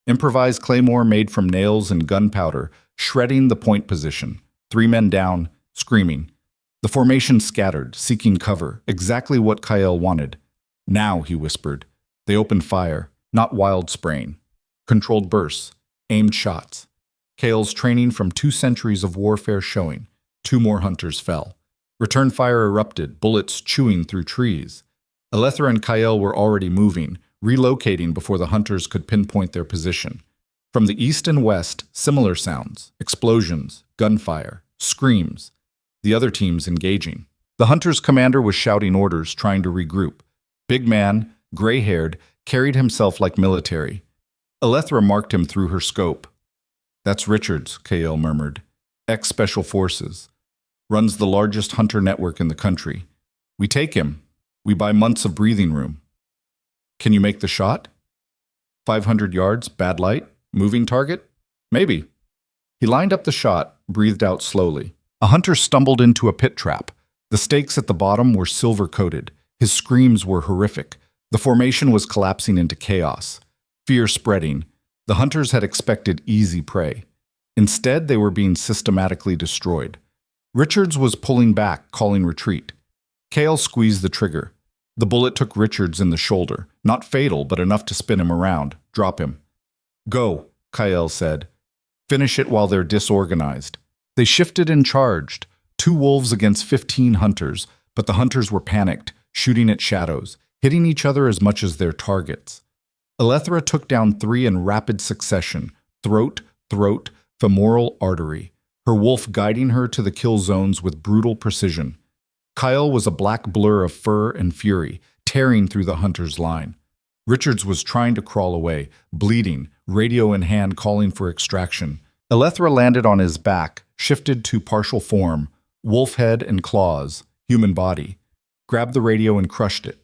Improvised claymore made from nails and gunpowder, shredding the point position. 3 men down, screaming. The formation scattered, seeking cover, exactly what Kyle wanted. Now, he whispered. They opened fire, not wild spraying. Controlled bursts, aimed shots. Kale's training from 2 centuries of warfare showing. 2 more hunters fell. Return fire erupted, bullets chewing through trees. Elethra and Kyle were already moving, relocating before the hunters could pinpoint their position. From the east and west, similar sounds, explosions, gunfire, screams. The other teams engaging. The hunter's commander was shouting orders, trying to regroup. Big man, gray-haired, carried himself like military. Elethra marked him through her scope. That's Richards, Kale murmured. Ex-Special Forces. Runs the largest hunter network in the country. We take him. We buy months of breathing room. Can you make the shot? 500 yards, bad light, moving target? Maybe. He lined up the shot, breathed out slowly. A hunter stumbled into a pit trap. The stakes at the bottom were silver-coated. His screams were horrific. The formation was collapsing into chaos. Fear spreading. The hunters had expected easy prey. Instead, they were being systematically destroyed. Richards was pulling back, calling retreat. Kale squeezed the trigger. The bullet took Richards in the shoulder. Not fatal, but enough to spin him around. Drop him. Go, Kyle said. Finish it while they're disorganized. They shifted and charged. 2 wolves against 15 hunters, but the hunters were panicked, shooting at shadows, hitting each other as much as their targets. Elethra took down 3 in rapid succession, throat, femoral artery, her wolf guiding her to the kill zones with brutal precision. Kyle was a black blur of fur and fury, tearing through the hunter's line. Richards was trying to crawl away, bleeding, radio in hand calling for extraction. Elethra landed on his back, shifted to partial form, wolf head and claws, human body. Grabbed the radio and crushed it.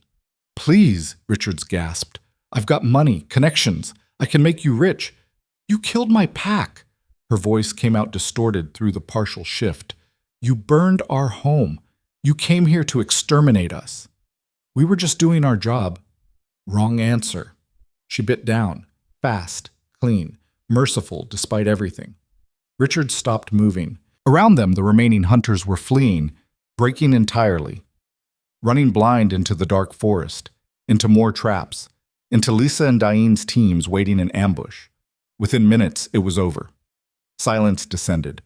Please, Richards gasped. I've got money, connections. I can make you rich. You killed my pack. Her voice came out distorted through the partial shift. You burned our home. You came here to exterminate us. We were just doing our job. Wrong answer. She bit down, fast, clean, merciful despite everything. Richard stopped moving. Around them, the remaining hunters were fleeing, breaking entirely, running blind into the dark forest, into more traps, into Lisa and Diane's teams waiting in ambush. Within minutes, it was over. Silence descended,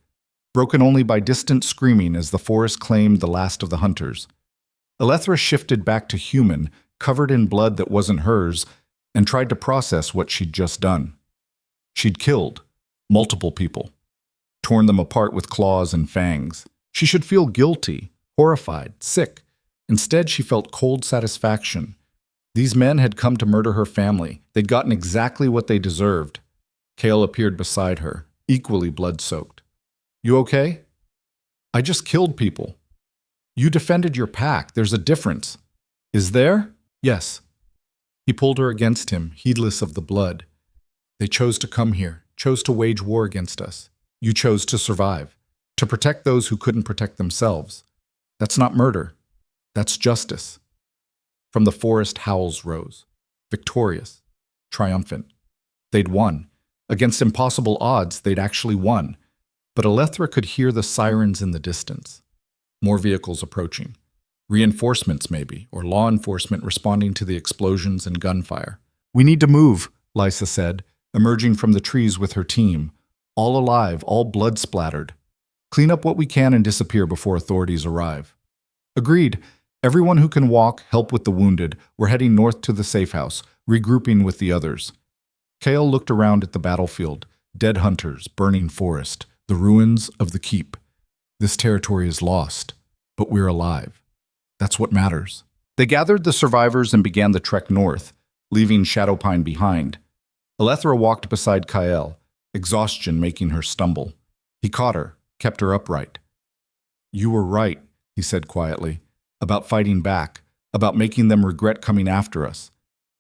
broken only by distant screaming as the forest claimed the last of the hunters. Elethra shifted back to human, covered in blood that wasn't hers, and tried to process what she'd just done. She'd killed multiple people, torn them apart with claws and fangs. She should feel guilty, horrified, sick. Instead, she felt cold satisfaction. These men had come to murder her family. They'd gotten exactly what they deserved. Kale appeared beside her, equally blood-soaked. You okay? I just killed people. You defended your pack. There's a difference. Is there? Yes. He pulled her against him, heedless of the blood. They chose to come here, chose to wage war against us. You chose to survive, to protect those who couldn't protect themselves. That's not murder. That's justice. From the forest, howls rose, victorious, triumphant. They'd won. Against impossible odds, they'd actually won. But Elethra could hear the sirens in the distance. More vehicles approaching. Reinforcements, maybe, or law enforcement responding to the explosions and gunfire. We need to move, Lysa said, emerging from the trees with her team. All alive, all blood-splattered. Clean up what we can and disappear before authorities arrive. Agreed. Everyone who can walk, help with the wounded. We're heading north to the safe house, regrouping with the others. Kale looked around at the battlefield. Dead hunters, burning forest, the ruins of the keep. This territory is lost, but we're alive. That's what matters. They gathered the survivors and began the trek north, leaving Shadowpine behind. Alethra walked beside Kyle, exhaustion making her stumble. He caught her, kept her upright. "You were right," he said quietly, "about fighting back, about making them regret coming after us.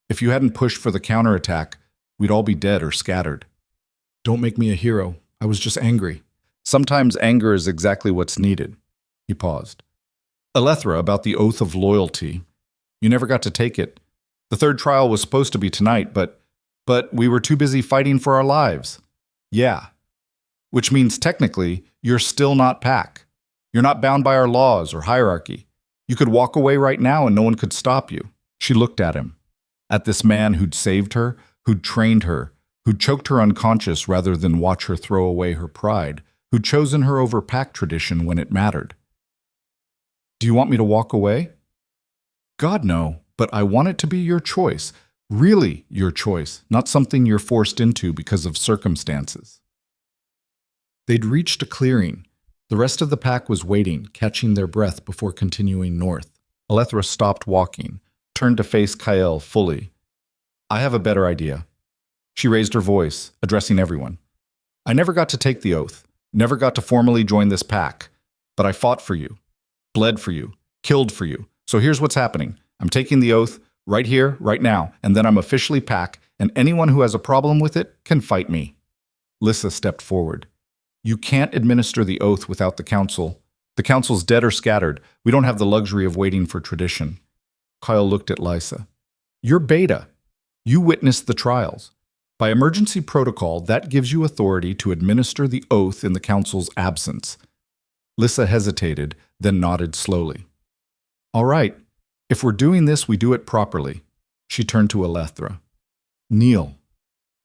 If you hadn't pushed for the counterattack, we'd all be dead or scattered." "Don't make me a hero. I was just angry." "Sometimes anger is exactly what's needed." He paused. "Alethra, about the oath of loyalty. You never got to take it. The third trial was supposed to be tonight, but we were too busy fighting for our lives." "Yeah. Which means technically, you're still not Pack. You're not bound by our laws or hierarchy. You could walk away right now and no one could stop you." She looked at him. At this man who'd saved her, who'd trained her, who'd choked her unconscious rather than watch her throw away her pride, who'd chosen her over Pack tradition when it mattered. "Do you want me to walk away?" "God, no, but I want it to be your choice. Really your choice, not something you're forced into because of circumstances." They'd reached a clearing. The rest of the pack was waiting, catching their breath before continuing north. Alethra stopped walking, turned to face Kyle fully. "I have a better idea." She raised her voice, addressing everyone. "I never got to take the oath, never got to formally join this pack, but I fought for you, bled for you, killed for you. So here's what's happening. I'm taking the oath right here, right now, and then I'm officially Pack, and anyone who has a problem with it can fight me." Lyssa stepped forward. "You can't administer the oath without the council. The council's dead or scattered. We don't have the luxury of waiting for tradition." Kyle looked at Lyssa. "You're Beta. You witnessed the trials. By emergency protocol, that gives you authority to administer the oath in the council's absence." Lyssa hesitated, then nodded slowly. "All right. If we're doing this, we do it properly." She turned to Alethra. "Kneel."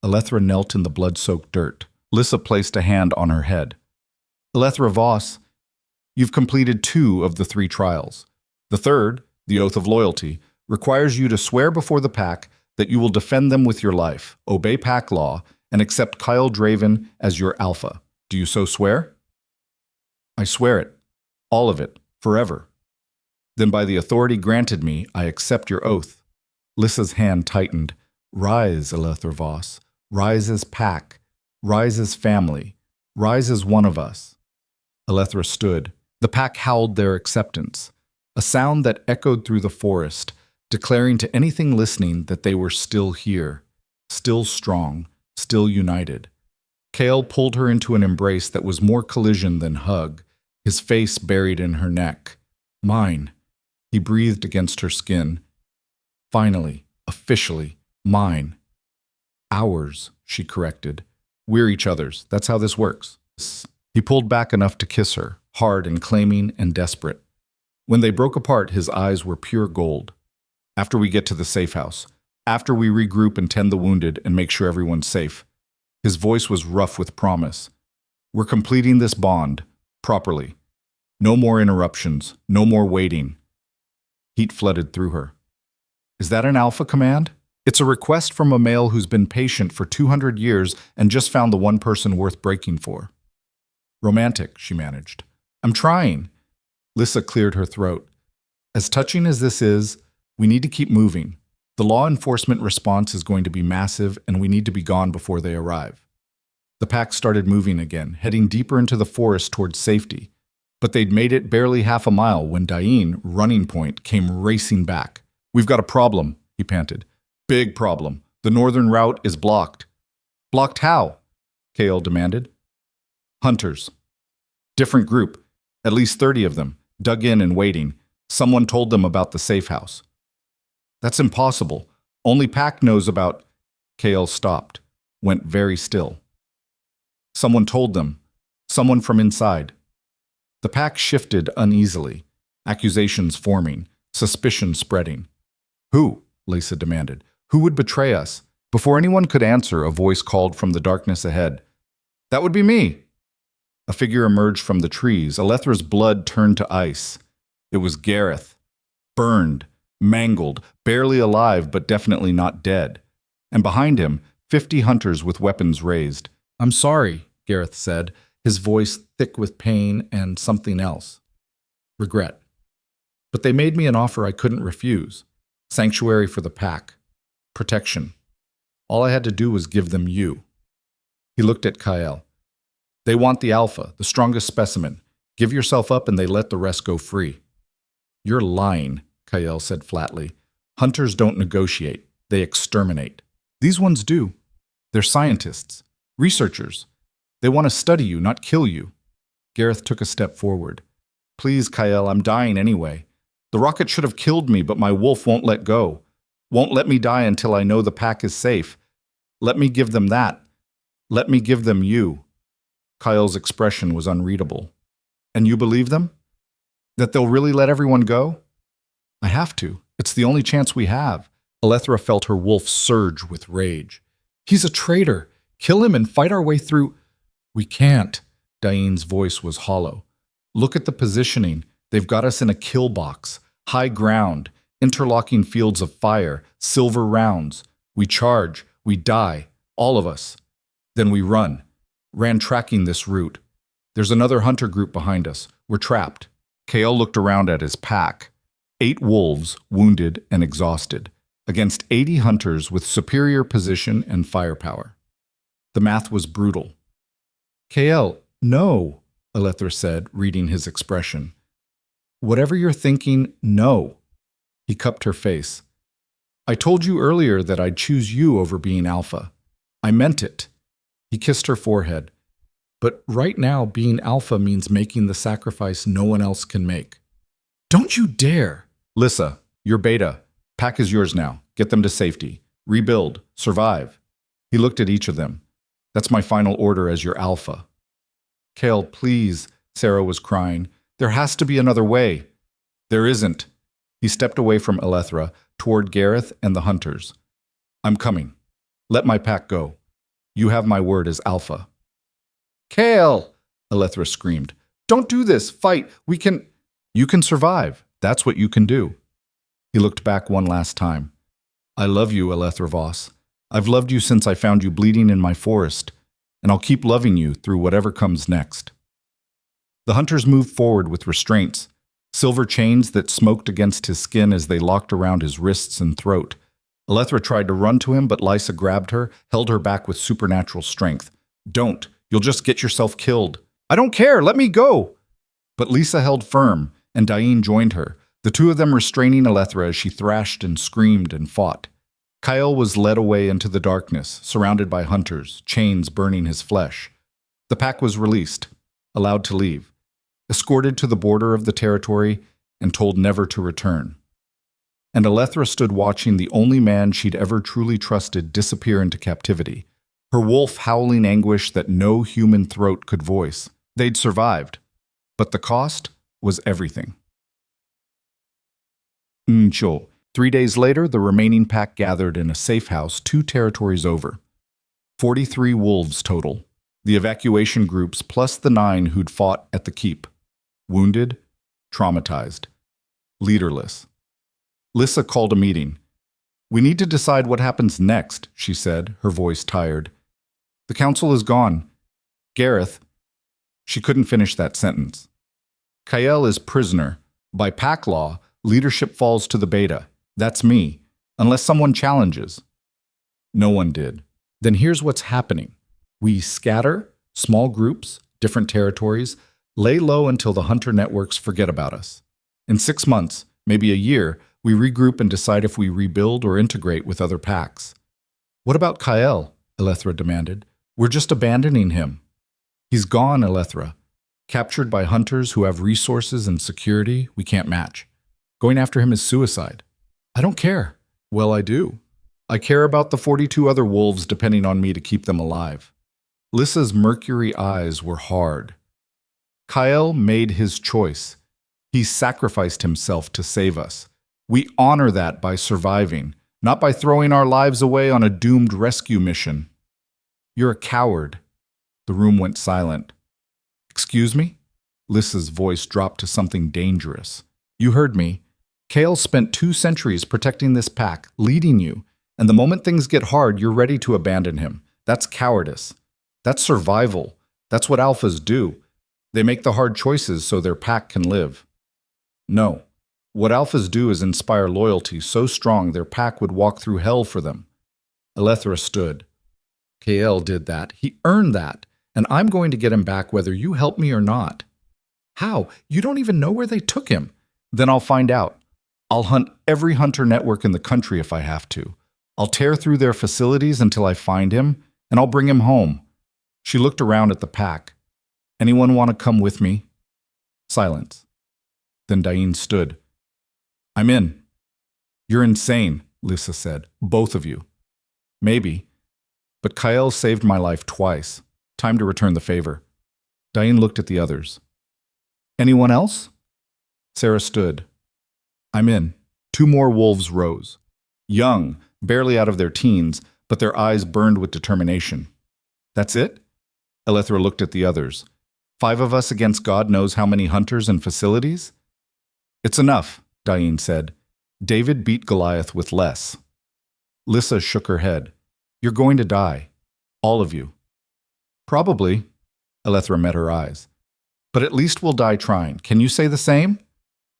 Alethra knelt in the blood-soaked dirt. Lyssa placed a hand on her head. "Alethra Voss, you've completed 2 of the 3 trials. The third, the Oath of Loyalty, requires you to swear before the Pack that you will defend them with your life, obey Pack law, and accept Kyle Draven as your alpha. Do you so swear?" "I swear it. All of it. Forever." "Then by the authority granted me, I accept your oath." Lyssa's hand tightened. "Rise, Alethra Voss. Rise as Pack. Rise as family. Rise as one of us." Alethra stood. The Pack howled their acceptance, a sound that echoed through the forest, declaring to anything listening that they were still here, still strong, still united. Kale pulled her into an embrace that was more collision than hug, his face buried in her neck. "Mine." He breathed against her skin. "Finally, officially, mine." "Ours," she corrected. "We're each other's. That's how this works." He pulled back enough to kiss her, hard and claiming and desperate. When they broke apart, his eyes were pure gold. "After we get to the safe house. After we regroup and tend the wounded and make sure everyone's safe." His voice was rough with promise. "We're completing this bond, properly. No more interruptions, no more waiting." Heat flooded through her. "Is that an alpha command? It's a request from a male who's been patient for 200 years and just found the one person worth breaking for." "Romantic," she managed. "I'm trying." Lyssa cleared her throat. "As touching as this is, we need to keep moving. The law enforcement response is going to be massive, and we need to be gone before they arrive." The pack started moving again, heading deeper into the forest towards safety. But they'd made it barely half a mile when Dain, running point, came racing back. "We've got a problem," he panted. "Big problem. The northern route is blocked." "Blocked how?" Kale demanded. "Hunters. Different group. At least 30 of them, dug in and waiting. Someone told them about the safe house." "That's impossible. Only Pack knows about—" Kale stopped, went very still. "Someone told them. Someone from inside." The Pack shifted uneasily, accusations forming, suspicion spreading. "Who?" Lyssa demanded. "Who would betray us?" Before anyone could answer, a voice called from the darkness ahead. "That would be me." A figure emerged from the trees. Alethra's blood turned to ice. It was Gareth. burned, mangled, barely alive but definitely not dead. And behind him, 50 hunters with weapons raised. "I'm sorry," Gareth said, his voice thick with pain and something else. Regret. "But they made me an offer I couldn't refuse. Sanctuary for the pack. Protection. All I had to do was give them you." He looked at Kyle. "They want the alpha, the strongest specimen. Give yourself up and they let the rest go free." "You're lying," Kyle said flatly. "Hunters don't negotiate. They exterminate. These ones do. They're scientists, researchers. They want to study you, not kill you." Gareth took a step forward. "Please, Kyle, I'm dying anyway. The rocket should have killed me, but my wolf won't let go. Won't let me die until I know the pack is safe. Let me give them that. Let me give them you." Kyle's expression was unreadable. "And you believe them? That they'll really let everyone go?" "I have to. It's the only chance we have." Alethra felt her wolf surge with rage. "He's a traitor. Kill him and fight our way through." "We can't." Diane's voice was hollow. "Look at the positioning. They've got us in a kill box. High ground, interlocking fields of fire, silver rounds. We charge, we die, all of us. Then we run. Ran tracking this route. There's another hunter group behind us. We're trapped." Kael looked around at his pack. 8 wolves, wounded and exhausted, against 80 hunters with superior position and firepower. The math was brutal. "Kael, no," Alethra said, reading his expression. "Whatever you're thinking, no." He cupped her face. "I told you earlier that I'd choose you over being alpha. I meant it." He kissed her forehead. "But right now, being alpha means making the sacrifice no one else can make." "Don't you dare!" "Lissa, you're beta. Pack is yours now. Get them to safety. Rebuild. Survive." He looked at each of them. "That's my final order as your alpha." "Kael, please," Sarah was crying. "There has to be another way." "There isn't." He stepped away from Alethra, toward Gareth and the hunters. "I'm coming. Let my pack go. You have my word as alpha." "Kael!" Alethra screamed. "Don't do this. Fight. We can—" "You can survive. That's what you can do." He looked back one last time. "I love you, Alethra Voss. I've loved you since I found you bleeding in my forest, and I'll keep loving you through whatever comes next." The hunters moved forward with restraints, silver chains that smoked against his skin as they locked around his wrists and throat. Alethra tried to run to him, but Lysa grabbed her, held her back with supernatural strength. "Don't. You'll just get yourself killed." "I don't care. Let me go." But Lisa held firm, and Diane joined her, the two of them restraining Alethra as she thrashed and screamed and fought. Kyle was led away into the darkness, surrounded by hunters, chains burning his flesh. The pack was released, allowed to leave, escorted to the border of the territory, and told never to return. And Alethra stood watching the only man she'd ever truly trusted disappear into captivity, her wolf howling anguish that no human throat could voice. They'd survived, but the cost was everything. Ncho. 3 days later, the remaining pack gathered in a safe house 2 territories over. 43 wolves total, the evacuation groups plus the 9 who'd fought at the keep. Wounded, traumatized, leaderless. Lissa called a meeting. "We need to decide what happens next," she said, her voice tired. "The council is gone. Gareth—" She couldn't finish that sentence. "Kael is prisoner. By pack law, leadership falls to the beta. That's me, unless someone challenges." No one did. "Then here's what's happening. We scatter, small groups, different territories, lay low until the hunter networks forget about us. In 6 months, maybe a year, we regroup and decide if we rebuild or integrate with other packs." "What about Kael?" Alethra demanded. "We're just abandoning him." "He's gone, Alethra. Captured by hunters who have resources and security we can't match. Going after him is suicide." "I don't care." "Well, I do. I care about the 42 other wolves depending on me to keep them alive." Lissa's mercury eyes were hard. "Kael made his choice. He sacrificed himself to save us. We honor that by surviving, not by throwing our lives away on a doomed rescue mission." "You're a coward." The room went silent. "Excuse me?" Lissa's voice dropped to something dangerous. "You heard me. Kale spent 2 centuries protecting this pack, leading you, and the moment things get hard, you're ready to abandon him. That's cowardice. That's survival. That's what alphas do. They make the hard choices so their pack can live. No. What alphas do is inspire loyalty so strong their pack would walk through hell for them. Elethra stood. Kale did that. He earned that. And I'm going to get him back whether you help me or not. How? You don't even know where they took him. Then I'll find out. I'll hunt every hunter network in the country if I have to. I'll tear through their facilities until I find him, and I'll bring him home. She looked around at the pack. Anyone want to come with me? Silence. Then Dain stood. I'm in. You're insane, Lisa said. Both of you. Maybe. But Kyle saved my life twice. Time to return the favor. Dain looked at the others. Anyone else? Sarah stood. I'm in. 2 more wolves rose. Young, barely out of their teens, but their eyes burned with determination. That's it? Elethra looked at the others. 5 of us against God knows how many hunters and facilities? It's enough, Dain said. David beat Goliath with less. Lissa shook her head. You're going to die. All of you. Probably. Elethra met her eyes. But at least we'll die trying. Can you say the same?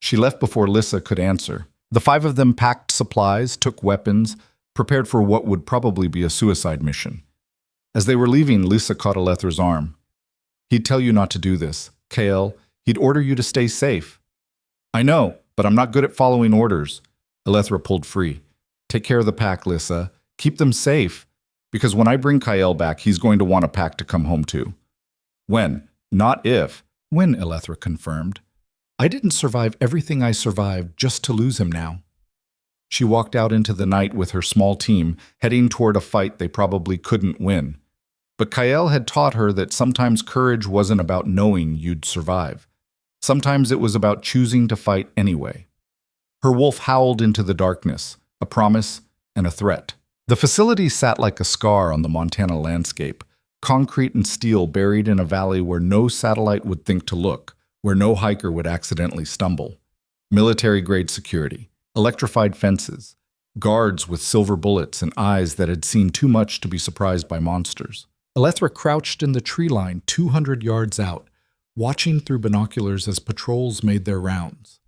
She left before Lissa could answer. The 5 of them packed supplies, took weapons, prepared for what would probably be a suicide mission. As they were leaving, Lissa caught Elethra's arm. He'd tell you not to do this. Kale, he'd order you to stay safe. I know, but I'm not good at following orders. Elethra pulled free. Take care of the pack, Lissa. Keep them safe. Because when I bring Kyle back, he's going to want a pack to come home to. When, not if. When, Elethra confirmed. I didn't survive everything I survived just to lose him now. She walked out into the night with her small team, heading toward a fight they probably couldn't win. But Kyle had taught her that sometimes courage wasn't about knowing you'd survive. Sometimes it was about choosing to fight anyway. Her wolf howled into the darkness, a promise and a threat. The facility sat like a scar on the Montana landscape, concrete and steel buried in a valley where no satellite would think to look, where no hiker would accidentally stumble. Military-grade security, electrified fences, guards with silver bullets and eyes that had seen too much to be surprised by monsters. Elethra crouched in the tree line 200 yards out, watching through binoculars as patrols made their rounds.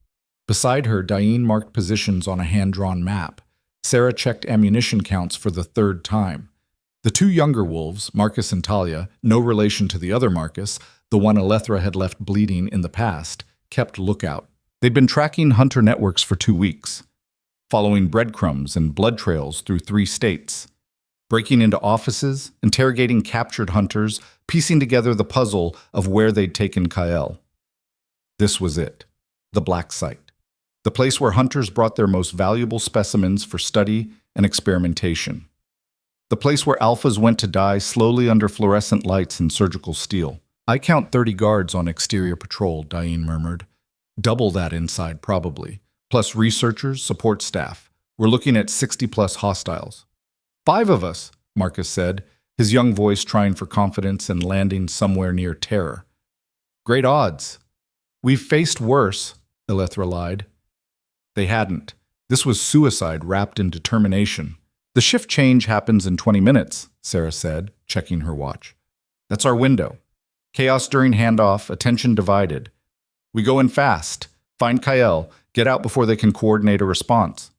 Beside her, Dain marked positions on a hand-drawn map. Sarah checked ammunition counts for the 3rd time. The 2 younger wolves, Marcus and Talia, no relation to the other Marcus, the one Elethra had left bleeding in the past, kept lookout. They'd been tracking hunter networks for 2 weeks, following breadcrumbs and blood trails through 3 states, breaking into offices, interrogating captured hunters, piecing together the puzzle of where they'd taken Kyle. This was it, the Black Site. The place where hunters brought their most valuable specimens for study and experimentation. The place where alphas went to die slowly under fluorescent lights and surgical steel. I count 30 guards on exterior patrol, Dain murmured. Double that inside, probably. Plus researchers, support staff. We're looking at 60-plus hostiles. 5 of us, Marcus said, his young voice trying for confidence and landing somewhere near terror. Great odds. We've faced worse, Elethra lied. They hadn't. This was suicide wrapped in determination. The shift change happens in 20 minutes, Sarah said, checking her watch. That's our window. Chaos during handoff, attention divided. We go in fast, find Kyle, get out before they can coordinate a response.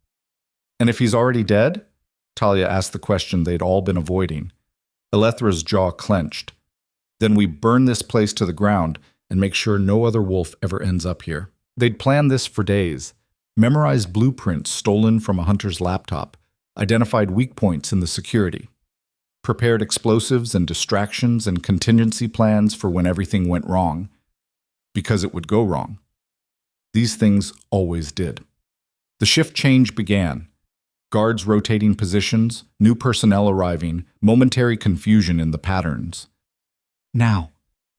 And if he's already dead? Talia asked the question they'd all been avoiding. Elethra's jaw clenched. Then we burn this place to the ground and make sure no other wolf ever ends up here. They'd planned this for days. Memorized blueprints stolen from a hunter's laptop, identified weak points in the security, prepared explosives and distractions and contingency plans for when everything went wrong, because it would go wrong. These things always did. The shift change began. Guards rotating positions, new personnel arriving, momentary confusion in the patterns. Now,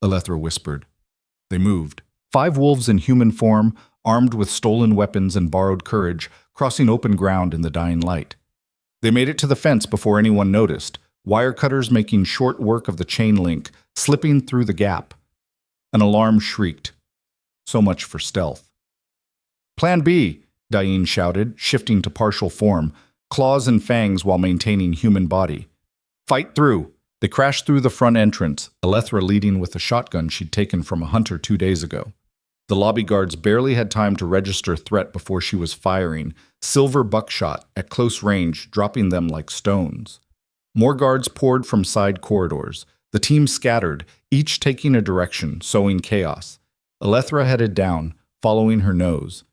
Elethra whispered. They moved. 5 wolves in human form, armed with stolen weapons and borrowed courage, crossing open ground in the dying light. They made it to the fence before anyone noticed, wire cutters making short work of the chain link, slipping through the gap. An alarm shrieked. So much for stealth. Plan B, Diane shouted, shifting to partial form, claws and fangs while maintaining human body. Fight through! They crashed through the front entrance, Alethra leading with a shotgun she'd taken from a hunter 2 days ago. The lobby guards barely had time to register threat before she was firing, silver buckshot at close range, dropping them like stones. More guards poured from side corridors. The team scattered, each taking a direction, sowing chaos. Alethra headed down, following her nose.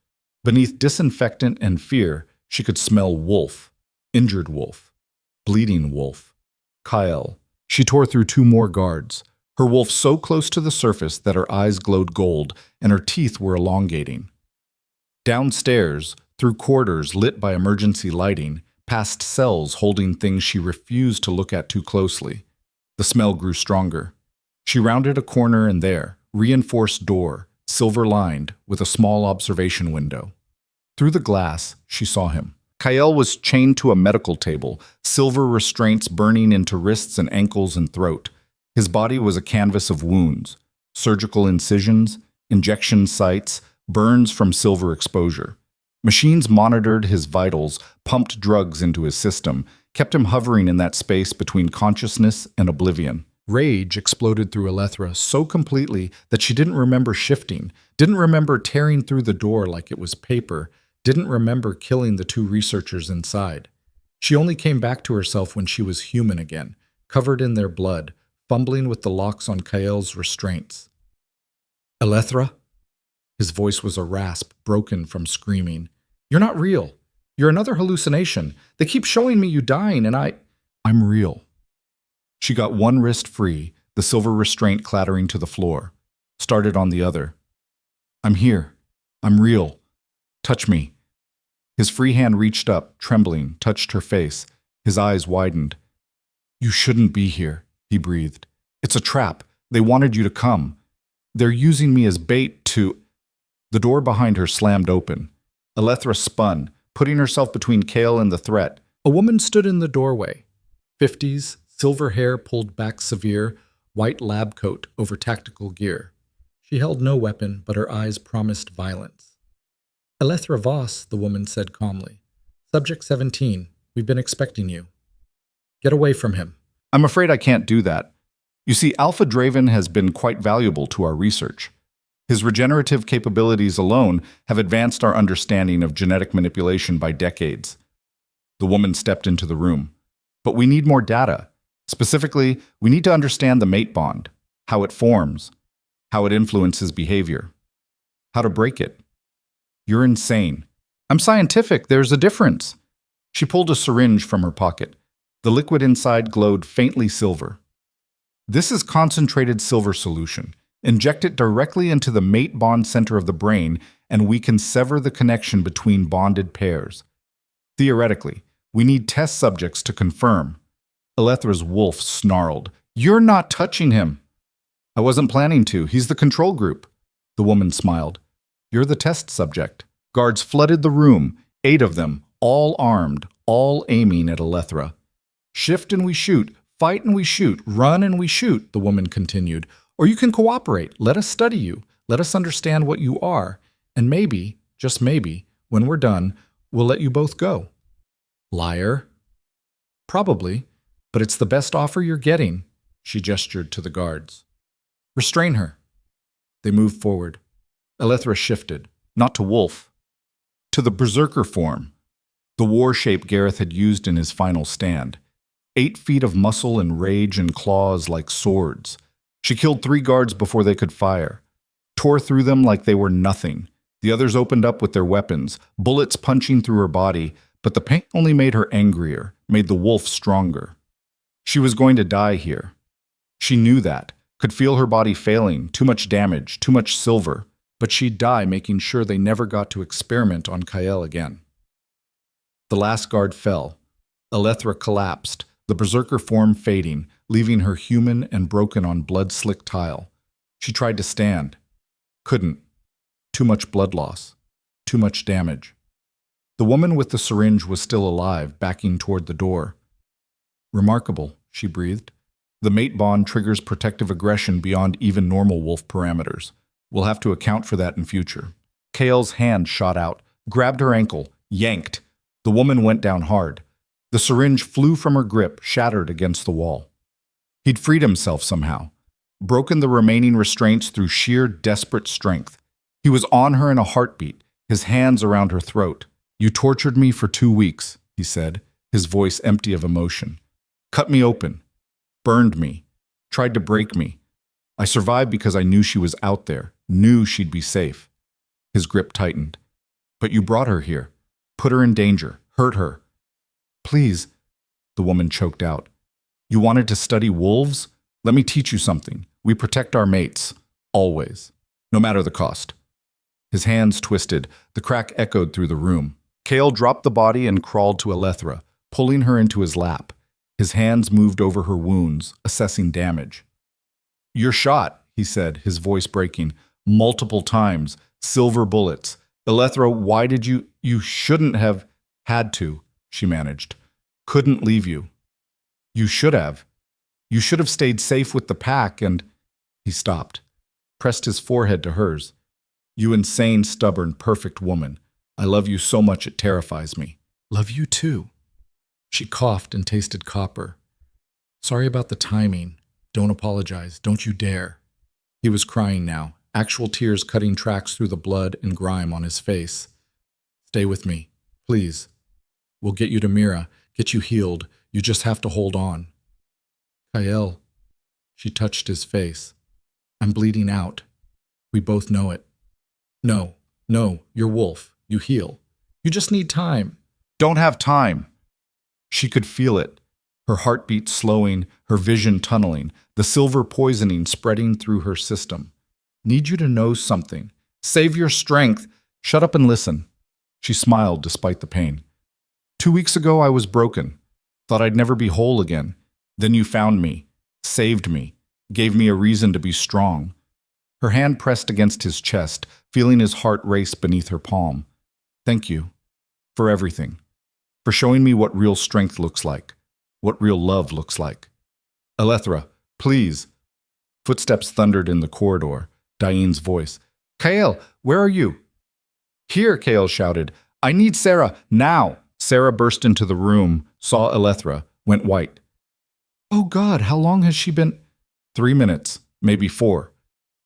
Beneath disinfectant and fear, she could smell wolf, injured wolf, bleeding wolf. Kyle. She tore through 2 more guards, her wolf so close to the surface that her eyes glowed gold and her teeth were elongating. Downstairs, through corridors lit by emergency lighting, past cells holding things she refused to look at too closely. The smell grew stronger. She rounded a corner and there, reinforced door, silver-lined, with a small observation window. Through the glass, she saw him. Kyle was chained to a medical table, silver restraints burning into wrists and ankles and throat. His body was a canvas of wounds, surgical incisions, injection sites, burns from silver exposure. Machines monitored his vitals, pumped drugs into his system, kept him hovering in that space between consciousness and oblivion. Rage exploded through Alethra so completely that she didn't remember shifting, didn't remember tearing through the door like it was paper, didn't remember killing the 2 researchers inside. She only came back to herself when she was human again, covered in their blood, fumbling with the locks on Kyle's restraints. Alethra? His voice was a rasp, broken from screaming. You're not real. You're another hallucination. They keep showing me you dying, and I'm real. She got one wrist free, the silver restraint clattering to the floor. Started on the other. I'm here. I'm real. Touch me. His free hand reached up, trembling, touched her face. His eyes widened. You shouldn't be here, he breathed. It's a trap. They wanted you to come. They're using me as bait to... The door behind her slammed open. Alethra spun, putting herself between Kale and the threat. A woman stood in the doorway. 50s, silver hair pulled back severe, white lab coat over tactical gear. She held no weapon, but her eyes promised violence. Alethra Voss, the woman said calmly. Subject 17, we've been expecting you. Get away from him. I'm afraid I can't do that. You see, Alpha Draven has been quite valuable to our research. His regenerative capabilities alone have advanced our understanding of genetic manipulation by decades. The woman stepped into the room. But we need more data. Specifically, we need to understand the mate bond, how it forms, how it influences behavior, how to break it. You're insane. I'm scientific, there's a difference. She pulled a syringe from her pocket. The liquid inside glowed faintly silver. This is concentrated silver solution. Inject it directly into the mate bond center of the brain, and we can sever the connection between bonded pairs. Theoretically, we need test subjects to confirm. Alethra's wolf snarled. You're not touching him. I wasn't planning to. He's the control group. The woman smiled. You're the test subject. Guards flooded the room, 8 of them, all armed, all aiming at Alethra. Shift and we shoot, fight and we shoot, run and we shoot, the woman continued. Or you can cooperate. Let us study you. Let us understand what you are. And maybe, just maybe, when we're done, we'll let you both go. Liar. Probably, but it's the best offer you're getting, she gestured to the guards. Restrain her. They moved forward. Alethra shifted, not to wolf, to the berserker form, the war shape Gareth had used in his final stand. 8 feet of muscle and rage and claws like swords. She killed 3 guards before they could fire, tore through them like they were nothing. The others opened up with their weapons, bullets punching through her body, but the pain only made her angrier, made the wolf stronger. She was going to die here. She knew that, could feel her body failing, too much damage, too much silver, but she'd die making sure they never got to experiment on Kyle again. The last guard fell. Alethra collapsed, the berserker form fading, leaving her human and broken on blood-slick tile. She tried to stand. Couldn't. Too much blood loss. Too much damage. The woman with the syringe was still alive, backing toward the door. Remarkable, she breathed. The mate bond triggers protective aggression beyond even normal wolf parameters. We'll have to account for that in future. Kale's hand shot out, grabbed her ankle, yanked. The woman went down hard. The syringe flew from her grip, shattered against the wall. He'd freed himself somehow, broken the remaining restraints through sheer desperate strength. He was on her in a heartbeat, his hands around her throat. "You tortured me for 2 weeks," he said, his voice empty of emotion. "Cut me open, burned me, tried to break me. I survived because I knew she was out there, knew she'd be safe." His grip tightened. "But you brought her here, put her in danger, hurt her." "Please," the woman choked out. "You wanted to study wolves? Let me teach you something. We protect our mates, always, no matter the cost." His hands twisted. The crack echoed through the room. Kale dropped the body and crawled to Alethra, pulling her into his lap. His hands moved over her wounds, assessing damage. "You're shot," he said, his voice breaking. "Multiple times. Silver bullets. Alethra, why did you— You shouldn't have had to," she managed. "Couldn't leave you. You should have. You should have stayed safe with the pack and—" He stopped, pressed his forehead to hers. "You insane, stubborn, perfect woman. I love you so much it terrifies me." "Love you too." She coughed and tasted copper. "Sorry about the timing. Don't apologize. Don't you dare." He was crying now, actual tears cutting tracks through the blood and grime on his face. "Stay with me, please. We'll get you to Mira, get you healed. You just have to hold on." "Kyle," she touched his face. "I'm bleeding out. We both know it." No, you're Wolf. You heal. You just need time." "Don't have time." She could feel it, her heartbeat slowing, her vision tunneling, the silver poisoning spreading through her system. "Need you to know something. Save your strength. Shut up and listen." She smiled despite the pain. 2 weeks ago I was broken. Thought I'd never be whole again. Then you found me, saved me, gave me a reason to be strong. Her hand pressed against his chest, feeling his heart race beneath her palm. "Thank you. For everything. For showing me what real strength looks like. What real love looks like." "Alethra, please." Footsteps thundered in the corridor. Diane's voice. "Kale, where are you?" "Here," Kale shouted. "I need Sarah, now." Sarah burst into the room, saw Alethra, went white. "Oh God, how long has she been—" 3 minutes, maybe 4.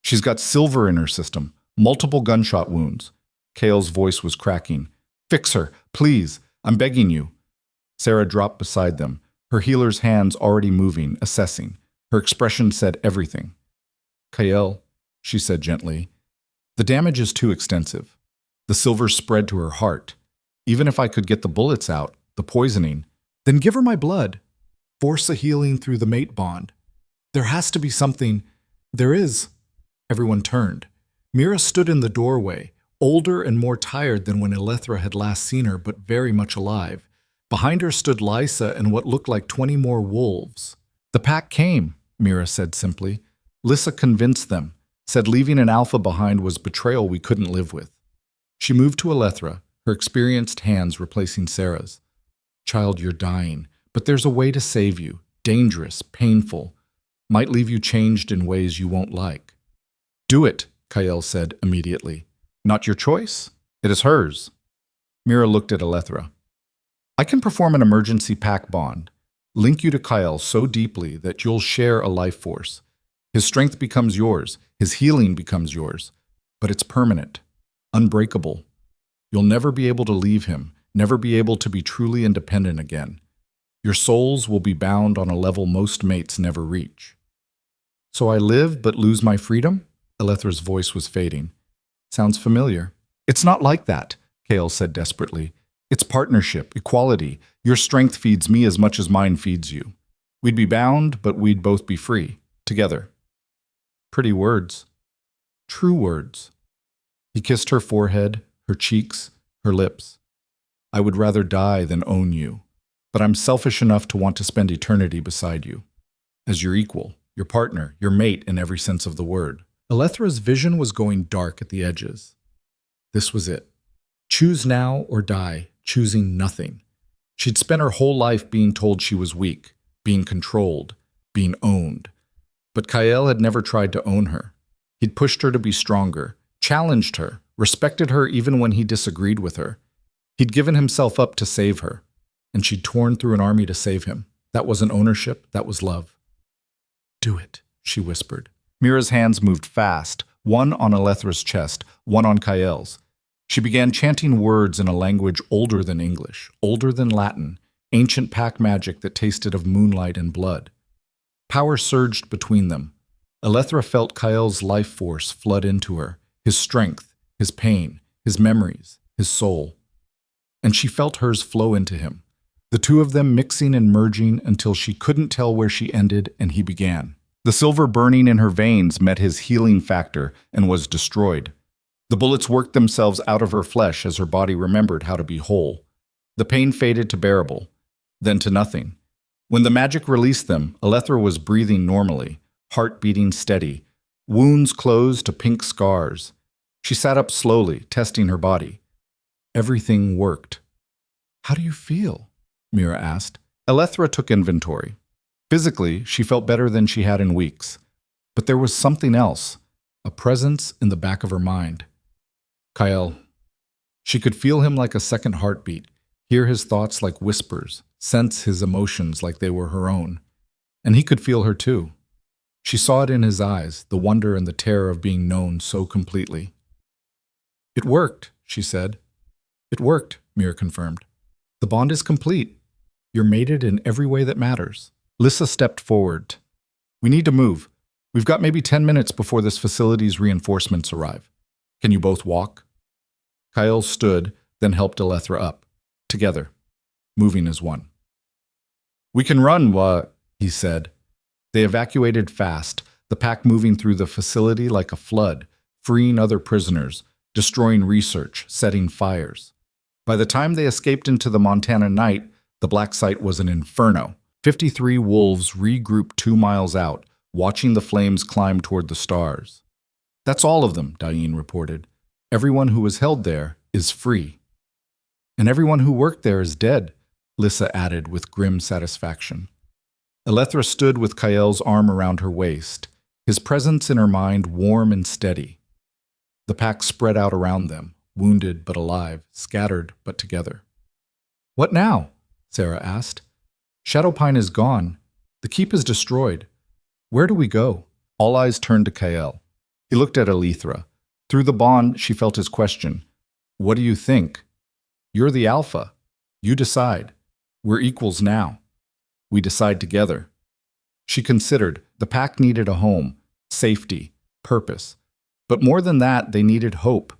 "She's got silver in her system, multiple gunshot wounds." Kale's voice was cracking. "Fix her, please. I'm begging you." Sarah dropped beside them, her healer's hands already moving, assessing. Her expression said everything. "Kale," she said gently, "the damage is too extensive. The silver spread to her heart. Even if I could get the bullets out, the poisoning, then give her my blood. Force a healing through the mate bond. There has to be something—" "There is." Everyone turned. Mira stood in the doorway, older and more tired than when Alethra had last seen her, but very much alive. Behind her stood Lysa and what looked like 20 more wolves. "The pack came," Mira said simply. "Lysa convinced them, said leaving an alpha behind was betrayal we couldn't live with." She moved to Alethra, her experienced hands replacing Sarah's. "Child, you're dying, but there's a way to save you. Dangerous, painful. Might leave you changed in ways you won't like." "Do it," Kyle said immediately. "Not your choice. It is hers." Mira looked at Alethra. "I can perform an emergency pack bond, link you to Kyle so deeply that you'll share a life force. His strength becomes yours, his healing becomes yours, but it's permanent, unbreakable. You'll never be able to leave him, never be able to be truly independent again. Your souls will be bound on a level most mates never reach." "So I live but lose my freedom?" Alethra's voice was fading. "Sounds familiar." "It's not like that," Kale said desperately. "It's partnership, equality. Your strength feeds me as much as mine feeds you. We'd be bound, but we'd both be free, together." Pretty words. True words. He kissed her forehead, her cheeks, her lips. "I would rather die than own you, but I'm selfish enough to want to spend eternity beside you. As your equal, your partner, your mate in every sense of the word." Alethra's vision was going dark at the edges. This was it. Choose now or die, choosing nothing. She'd spent her whole life being told she was weak, being controlled, being owned. But Kyle had never tried to own her. He'd pushed her to be stronger, challenged her, respected her even when he disagreed with her. He'd given himself up to save her, and she'd torn through an army to save him. That wasn't ownership, that was love. Do it, she whispered. Mira's hands moved fast, one on Alethra's chest, one on Kael's. She began chanting words in a language older than English, older than Latin, ancient pack magic that tasted of moonlight and blood. Power surged between them. Alethra felt Kael's life force flood into her, his strength, his pain, his memories, his soul. And she felt hers flow into him, the two of them mixing and merging until she couldn't tell where she ended and he began. The silver burning in her veins met his healing factor and was destroyed. The bullets worked themselves out of her flesh as her body remembered how to be whole. The pain faded to bearable, then to nothing. When the magic released them, Alethra was breathing normally, heart beating steady, wounds closed to pink scars. She sat up slowly, testing her body. Everything worked. How do you feel? Mira asked. Alethra took inventory. Physically, she felt better than she had in weeks. But there was something else, a presence in the back of her mind. Kael. She could feel him like a second heartbeat, hear his thoughts like whispers, sense his emotions like they were her own. And he could feel her too. She saw it in his eyes, the wonder and the terror of being known so completely. It worked, she said. It worked, Mira confirmed. The bond is complete. You're mated in every way that matters. Lissa stepped forward. We need to move. We've got maybe 10 minutes before this facility's reinforcements arrive. Can you both walk? Kael stood, then helped Alethra up. Together, moving as one. We can run, he said. They evacuated fast, the pack moving through the facility like a flood, freeing other prisoners, destroying research, setting fires. By the time they escaped into the Montana night, the black site was an inferno. 53 wolves regrouped 2 miles out, watching the flames climb toward the stars. That's all of them, Diane reported. Everyone who was held there is free. And everyone who worked there is dead, Lissa added with grim satisfaction. Alethra stood with Kael's arm around her waist, his presence in her mind warm and steady. The pack spread out around them, wounded but alive, scattered but together. What now? Sarah asked. Shadowpine is gone. The keep is destroyed. Where do we go? All eyes turned to Kael. He looked at Alethra. Through the bond, she felt his question. What do you think? You're the alpha. You decide. We're equals now. We decide together. She considered the pack needed a home, safety, purpose. But more than that, they needed hope,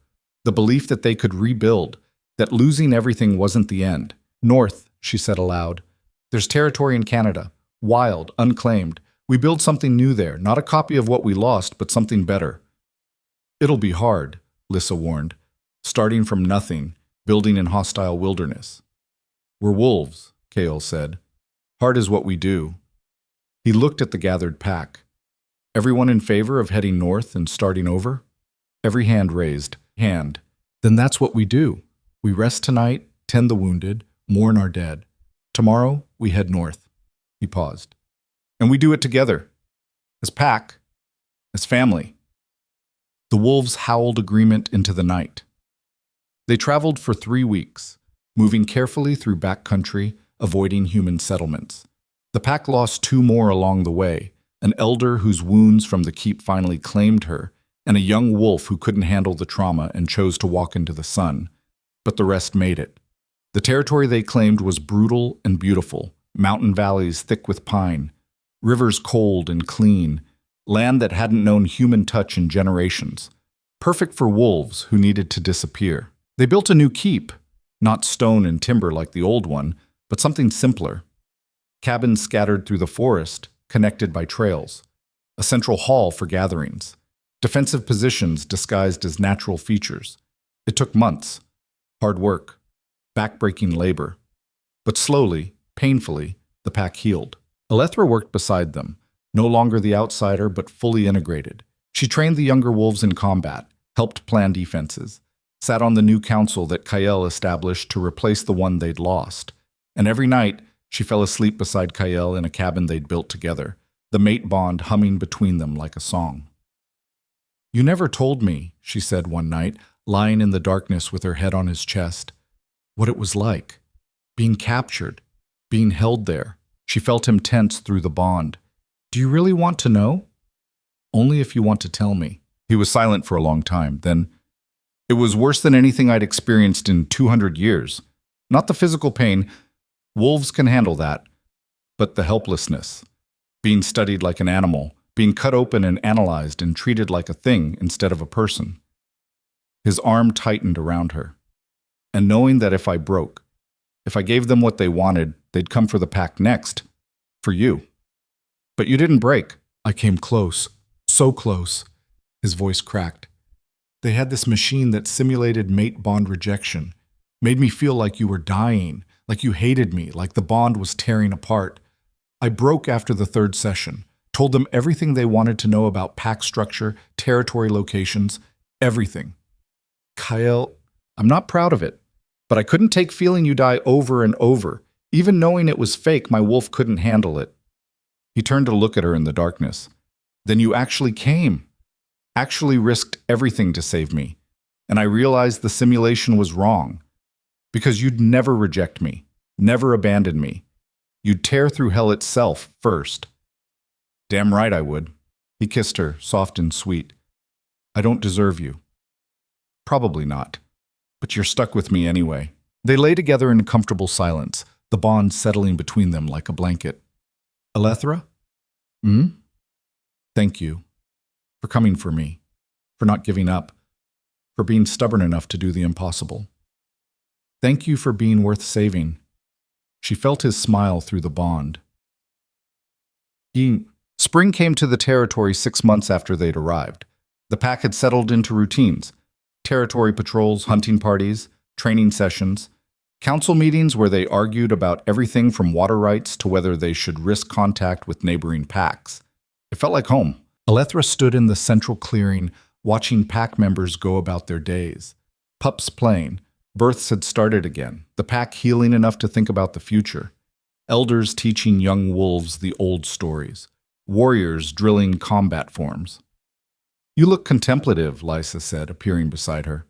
the belief that they could rebuild, that losing everything wasn't the end. North, she said aloud. There's territory in Canada, wild, unclaimed. We build something new there, not a copy of what we lost, but something better. It'll be hard, Lissa warned, starting from nothing, building in hostile wilderness. We're wolves, Kael said. Hard is what we do. He looked at the gathered pack. Everyone in favor of heading north and starting over? Every hand raised. Hand. Then that's what we do. We rest tonight, tend the wounded, mourn our dead. Tomorrow, we head north. He paused. And we do it together. As pack. As family. The wolves howled agreement into the night. They traveled for 3 weeks, moving carefully through backcountry, avoiding human settlements. The pack lost 2 more along the way, an elder whose wounds from the keep finally claimed her, and a young wolf who couldn't handle the trauma and chose to walk into the sun. But the rest made it. The territory they claimed was brutal and beautiful, mountain valleys thick with pine, rivers cold and clean, land that hadn't known human touch in generations, perfect for wolves who needed to disappear. They built a new keep, not stone and timber like the old one, but something simpler. Cabins scattered through the forest, connected by trails. A central hall for gatherings. Defensive positions disguised as natural features. It took months. Hard work. Backbreaking labor. But slowly, painfully, the pack healed. Alethra worked beside them, no longer the outsider but fully integrated. She trained the younger wolves in combat, helped plan defenses, sat on the new council that Kael established to replace the one they'd lost. And every night, she fell asleep beside Kael in a cabin they'd built together, the mate bond humming between them like a song. You never told me, she said one night. lying in the darkness with her head on his chest. What it was like. Being captured. Being held there. She felt him tense through the bond. Do you really want to know? Only if you want to tell me. He was silent for a long time. Then, it was worse than anything I'd experienced in 200 years. Not the physical pain. Wolves can handle that. But the helplessness. Being studied like an animal. Being cut open and analyzed and treated like a thing instead of a person. His arm tightened around her. And knowing that if I broke, if I gave them what they wanted, they'd come for the pack next. For you. But you didn't break. I came close. So close. His voice cracked. They had this machine that simulated mate bond rejection. Made me feel like you were dying, like you hated me, like the bond was tearing apart. I broke after the third session. Told them everything they wanted to know about pack structure, territory locations, everything. Kyle, I'm not proud of it, but I couldn't take feeling you die over and over. Even knowing it was fake, my wolf couldn't handle it. He turned to look at her in the darkness. Then you actually came. Actually risked everything to save me. And I realized the simulation was wrong. Because you'd never reject me, never abandon me. You'd tear through hell itself first. Damn right I would. He kissed her, soft and sweet. I don't deserve you. Probably not. But you're stuck with me anyway. They lay together in comfortable silence, the bond settling between them like a blanket. Alethra? Thank you. For coming for me. For not giving up. For being stubborn enough to do the impossible. Thank you for being worth saving. She felt his smile through the bond. Spring came to the territory 6 months after they'd arrived. The pack had settled into routines. Territory patrols, hunting parties, training sessions, council meetings where they argued about everything from water rights to whether they should risk contact with neighboring packs. It felt like home. Alethra stood in the central clearing, watching pack members go about their days. Pups playing. Births had started again, the pack healing enough to think about the future. Elders teaching young wolves the old stories. Warriors drilling combat forms. You look contemplative, Lysa said, appearing beside her.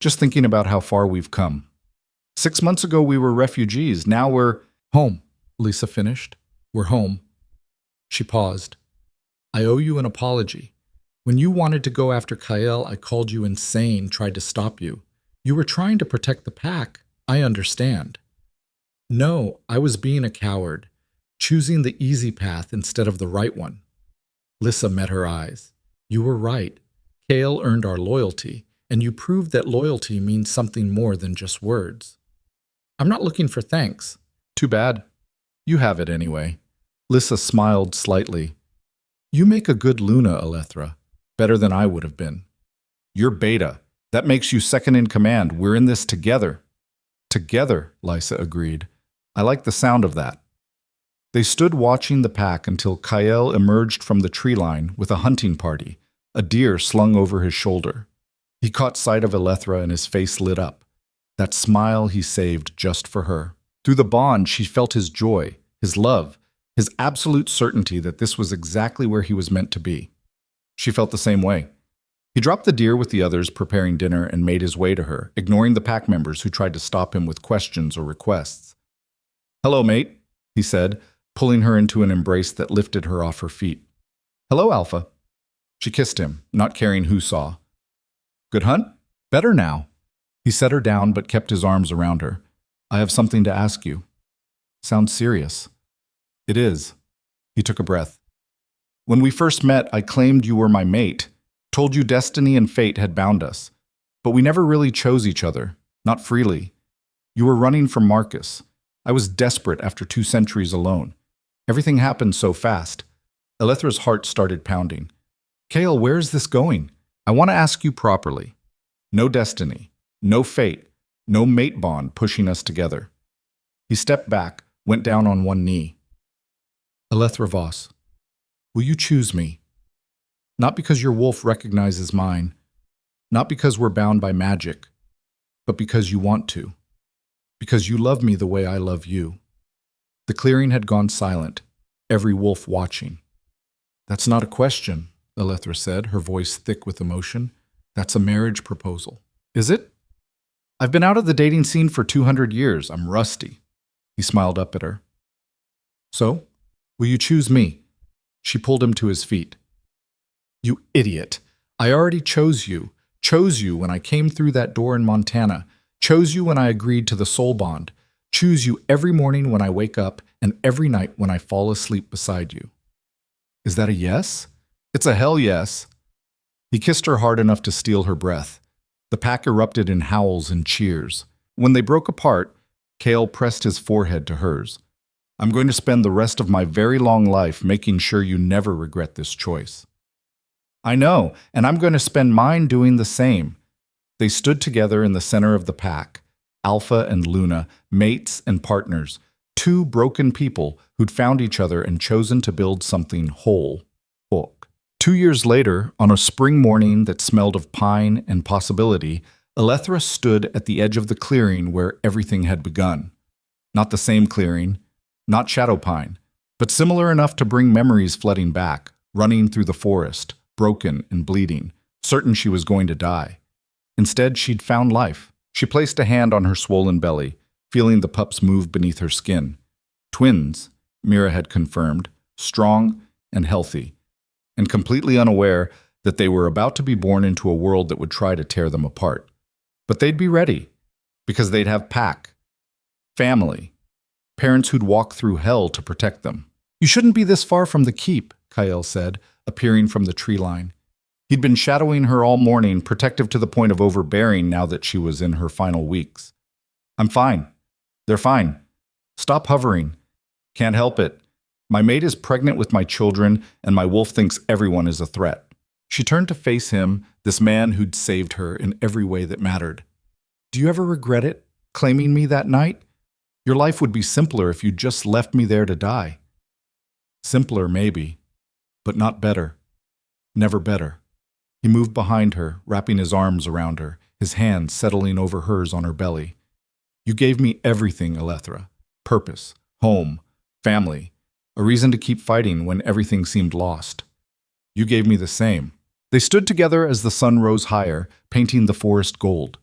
Just thinking about how far we've come. 6 months ago we were refugees, now we're home, Lisa finished. We're home. She paused. I owe you an apology. When you wanted to go after Kyle, I called you insane, tried to stop you. You were trying to protect the pack. I understand. No, I was being a coward, choosing the easy path instead of the right one. Lissa met her eyes. You were right. Kale earned our loyalty, and you proved that loyalty means something more than just words. I'm not looking for thanks. Too bad. You have it anyway. Lissa smiled slightly. You make a good Luna, Alethra. Better than I would have been. You're Beta. That makes you second in command. We're in this together. Together, Lysa agreed. I like the sound of that. They stood watching the pack until Kyle emerged from the tree line with a hunting party, a deer slung over his shoulder. He caught sight of Alethra and his face lit up. That smile he saved just for her. Through the bond, she felt his joy, his love, his absolute certainty that this was exactly where he was meant to be. She felt the same way. He dropped the deer with the others preparing dinner and made his way to her, ignoring the pack members who tried to stop him with questions or requests. Hello, mate, he said, pulling her into an embrace that lifted her off her feet. Hello, Alpha. She kissed him, not caring who saw. Good hunt? Better now. He set her down but kept his arms around her. I have something to ask you. Sounds serious. It is. He took a breath. When we first met, I claimed you were my mate, told you destiny and fate had bound us. But we never really chose each other, not freely. You were running from Marcus. I was desperate after 2 centuries alone. Everything happened so fast. Alethra's heart started pounding. Kale, where is this going? I want to ask you properly. No destiny, no fate, no mate bond pushing us together. He stepped back, went down on one knee. Alethra Voss, will you choose me? Not because your wolf recognizes mine, not because we're bound by magic, but because you want to. Because you love me the way I love you. The clearing had gone silent, every wolf watching. That's not a question, Alethra said, her voice thick with emotion. That's a marriage proposal. Is it? I've been out of the dating scene for 200 years. I'm rusty. He smiled up at her. So, will you choose me? She pulled him to his feet. You idiot. I already chose you. Chose you when I came through that door in Montana. Chose you when I agreed to the soul bond. Choose you every morning when I wake up and every night when I fall asleep beside you. Is that a yes? It's a hell yes. He kissed her hard enough to steal her breath. The pack erupted in howls and cheers. When they broke apart, Cale pressed his forehead to hers. I'm going to spend the rest of my very long life making sure you never regret this choice. I know, and I'm going to spend mine doing the same. They stood together in the center of the pack, Alpha and Luna, mates and partners, two broken people who'd found each other and chosen to build something whole. 2 years later, on a spring morning that smelled of pine and possibility, Elethra stood at the edge of the clearing where everything had begun. Not the same clearing, not shadow pine, but similar enough to bring memories flooding back, running through the forest, broken and bleeding, certain she was going to die. Instead, she'd found life. She placed a hand on her swollen belly, feeling the pups move beneath her skin. Twins, Mira had confirmed, strong and healthy, and completely unaware that they were about to be born into a world that would try to tear them apart. But they'd be ready, because they'd have pack, family, parents who'd walk through hell to protect them. You shouldn't be this far from the keep, Kyle said, appearing from the tree line. He'd been shadowing her all morning, protective to the point of overbearing now that she was in her final weeks. I'm fine. They're fine. Stop hovering. Can't help it. My mate is pregnant with my children, and my wolf thinks everyone is a threat. She turned to face him, this man who'd saved her in every way that mattered. Do you ever regret it, claiming me that night? Your life would be simpler if you just left me there to die. Simpler, maybe, but not better. Never better. He moved behind her, wrapping his arms around her, his hands settling over hers on her belly. You gave me everything, Elethra. Purpose, home, family, a reason to keep fighting when everything seemed lost. You gave me the same. They stood together as the sun rose higher, painting the forest gold.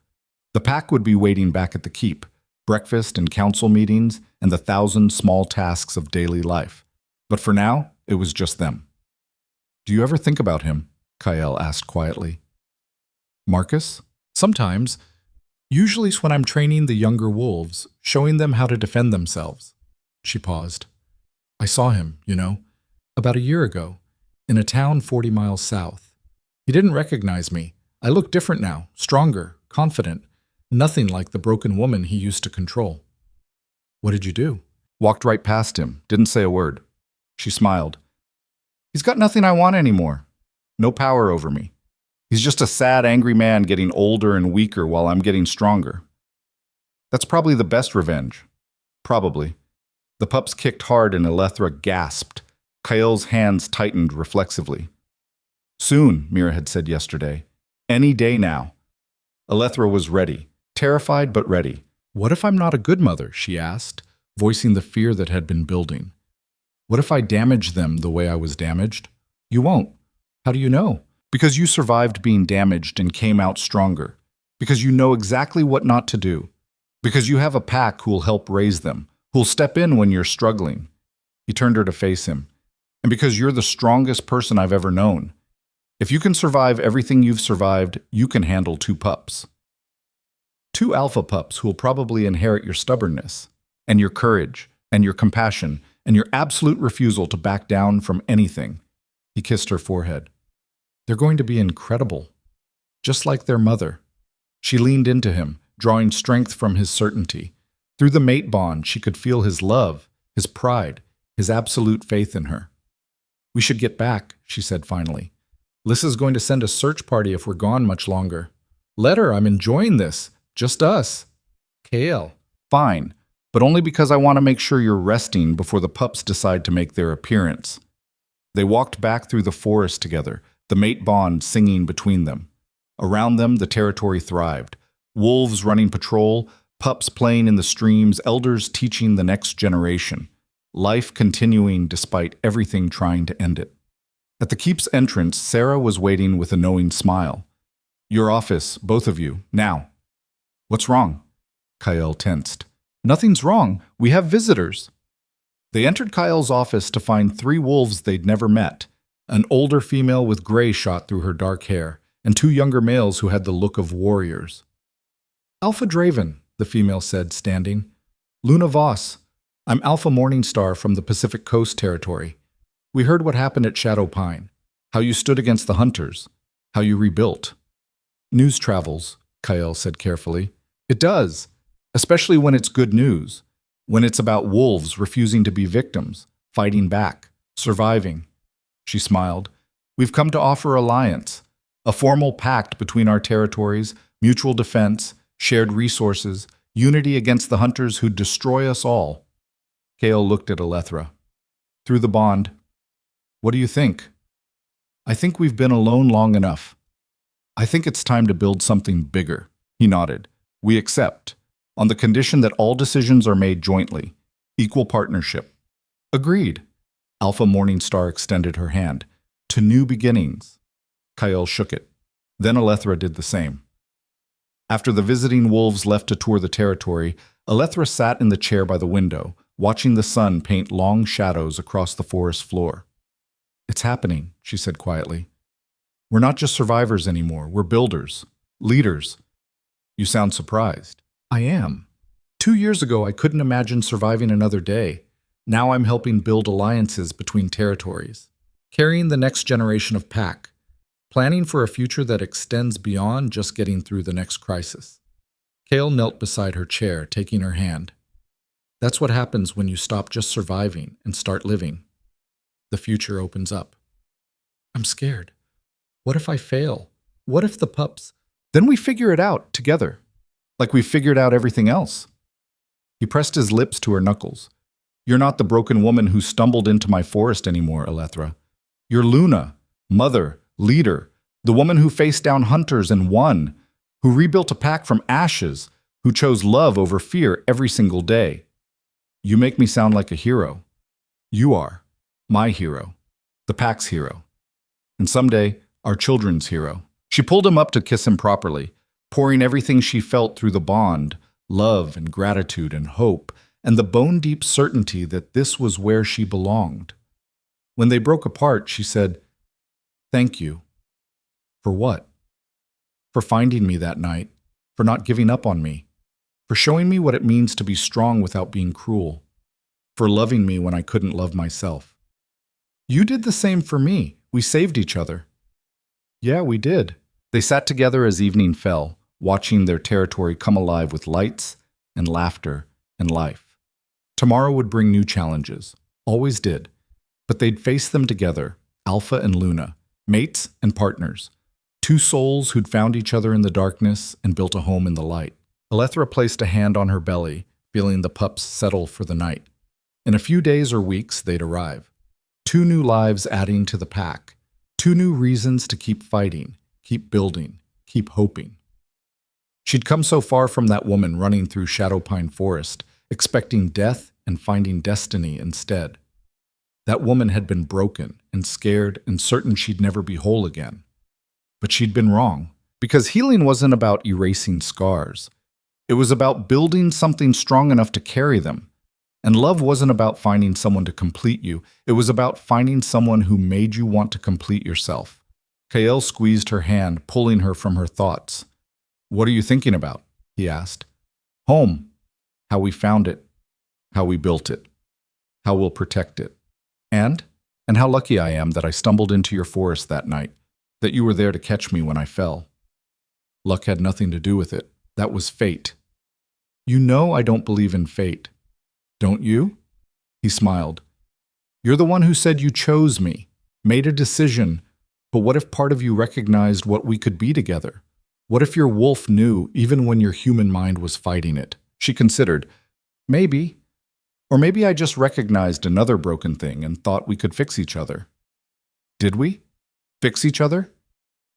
The pack would be waiting back at the keep, breakfast and council meetings, and the 1,000 small tasks of daily life. But for now, it was just them. Do you ever think about him? Kyle asked quietly. Marcus? Sometimes. Usually when I'm training the younger wolves, showing them how to defend themselves. She paused. I saw him, about a year ago, in a town 40 miles south. He didn't recognize me. I look different now, stronger, confident, nothing like the broken woman he used to control. What did you do? Walked right past him, didn't say a word. She smiled. He's got nothing I want anymore. No power over me. He's just a sad, angry man getting older and weaker while I'm getting stronger. That's probably the best revenge. Probably. The pups kicked hard and Elethra gasped. Kyle's hands tightened reflexively. Soon, Mira had said yesterday. Any day now. Elethra was ready, terrified but ready. What if I'm not a good mother, she asked, voicing the fear that had been building. What if I damage them the way I was damaged? You won't. How do you know? Because you survived being damaged and came out stronger. Because you know exactly what not to do. Because you have a pack who'll help raise them, who'll step in when you're struggling. He turned her to face him. And because you're the strongest person I've ever known. If you can survive everything you've survived, you can handle 2 pups. 2 alpha pups who'll probably inherit your stubbornness, and your courage, and your compassion, and your absolute refusal to back down from anything. He kissed her forehead. They're going to be incredible. Just like their mother. She leaned into him, drawing strength from his certainty. Through the mate bond, she could feel his love, his pride, his absolute faith in her. We should get back, she said finally. Lissa's going to send a search party if we're gone much longer. Let her, I'm enjoying this. Just us. Kale. Fine, but only because I want to make sure you're resting before the pups decide to make their appearance. They walked back through the forest together, the mate bond singing between them. Around them, the territory thrived. Wolves running patrol, pups playing in the streams, elders teaching the next generation. Life continuing despite everything trying to end it. At the keep's entrance, Sarah was waiting with a knowing smile. Your office, both of you, now. What's wrong? Kyle tensed. Nothing's wrong. We have visitors. They entered Kyle's office to find three wolves they'd never met, an older female with gray shot through her dark hair, and two younger males who had the look of warriors. Alpha Draven, the female said, standing. Luna Voss. I'm Alpha Morningstar from the Pacific Coast Territory. We heard what happened at Shadow Pine, how you stood against the hunters, how you rebuilt. News travels, Kyle said carefully. It does, especially when it's good news, when it's about wolves refusing to be victims, fighting back, surviving. She smiled. We've come to offer alliance, a formal pact between our territories, mutual defense, shared resources, unity against the hunters who'd destroy us all. Kale looked at Alethra. Through the bond. What do you think? I think we've been alone long enough. I think it's time to build something bigger. He nodded. We accept, on the condition that all decisions are made jointly. Equal partnership. Agreed. Alpha Morningstar extended her hand. To new beginnings. Kyle shook it. Then Alethra did the same. After the visiting wolves left to tour the territory, Alethra sat in the chair by the window, watching the sun paint long shadows across the forest floor. It's happening, she said quietly. We're not just survivors anymore, we're builders, leaders. You sound surprised. I am. 2 years ago, I couldn't imagine surviving another day. Now I'm helping build alliances between territories, carrying the next generation of pack, planning for a future that extends beyond just getting through the next crisis. Kale knelt beside her chair, taking her hand. That's what happens when you stop just surviving and start living. The future opens up. I'm scared. What if I fail? What if the pups? Then we figure it out together, like we figured out everything else. He pressed his lips to her knuckles. You're not the broken woman who stumbled into my forest anymore, Alethra. You're Luna, mother, leader, the woman who faced down hunters and won, who rebuilt a pack from ashes, who chose love over fear every single day. You make me sound like a hero. You are my hero, the pack's hero, and someday our children's hero. She pulled him up to kiss him properly, pouring everything she felt through the bond, love and gratitude and hope, and the bone-deep certainty that this was where she belonged. When they broke apart, she said, Thank you. For what? For finding me that night, for not giving up on me, for showing me what it means to be strong without being cruel, for loving me when I couldn't love myself. You did the same for me. We saved each other. Yeah, we did. They sat together as evening fell, watching their territory come alive with lights and laughter and life. Tomorrow would bring new challenges, always did, but they'd face them together, Alpha and Luna, mates and partners, two souls who'd found each other in the darkness and built a home in the light. Alethra placed a hand on her belly, feeling the pups settle for the night. In a few days or weeks, they'd arrive. 2 new lives adding to the pack, 2 new reasons to keep fighting, keep building, keep hoping. She'd come so far from that woman running through Shadow Pine Forest, expecting death and finding destiny instead. That woman had been broken and scared and certain she'd never be whole again. But she'd been wrong, because healing wasn't about erasing scars. It was about building something strong enough to carry them. And love wasn't about finding someone to complete you. It was about finding someone who made you want to complete yourself. Kael squeezed her hand, pulling her from her thoughts. What are you thinking about? He asked. Home. How we found it. How we built it. How we'll protect it. And how lucky I am that I stumbled into your forest that night, that you were there to catch me when I fell. Luck had nothing to do with it. That was fate. You know I don't believe in fate. Don't you? He smiled. You're the one who said you chose me, made a decision, but what if part of you recognized what we could be together? What if your wolf knew even when your human mind was fighting it? She considered, maybe. Or maybe I just recognized another broken thing and thought we could fix each other. Did we? Fix each other?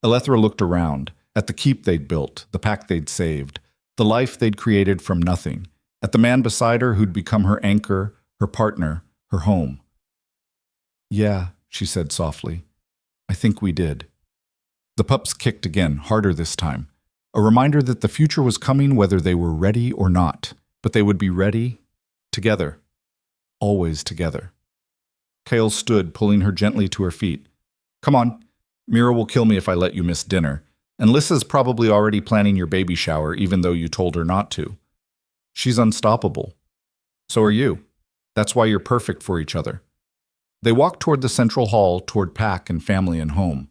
Alethra looked around, at the keep they'd built, the pack they'd saved, the life they'd created from nothing, at the man beside her who'd become her anchor, her partner, her home. Yeah, she said softly. I think we did. The pups kicked again, harder this time. A reminder that the future was coming whether they were ready or not, but they would be ready together, always together. Kale stood, pulling her gently to her feet. Come on, Mira will kill me if I let you miss dinner, and Lissa's probably already planning your baby shower even though you told her not to. She's unstoppable. So are you. That's why you're perfect for each other. They walked toward the central hall, toward Pack and family and home.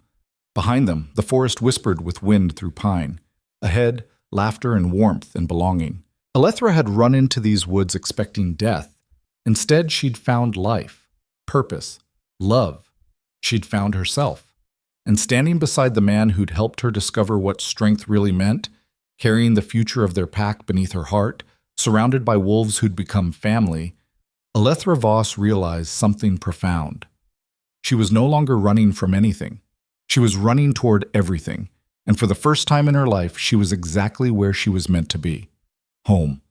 Behind them, the forest whispered with wind through pine. Ahead, laughter and warmth and belonging. Alethra had run into these woods expecting death. Instead, she'd found life, purpose, love. She'd found herself. And standing beside the man who'd helped her discover what strength really meant, carrying the future of their pack beneath her heart, surrounded by wolves who'd become family, Alethra Voss realized something profound. She was no longer running from anything. She was running toward everything, and for the first time in her life, she was exactly where she was meant to be. Home.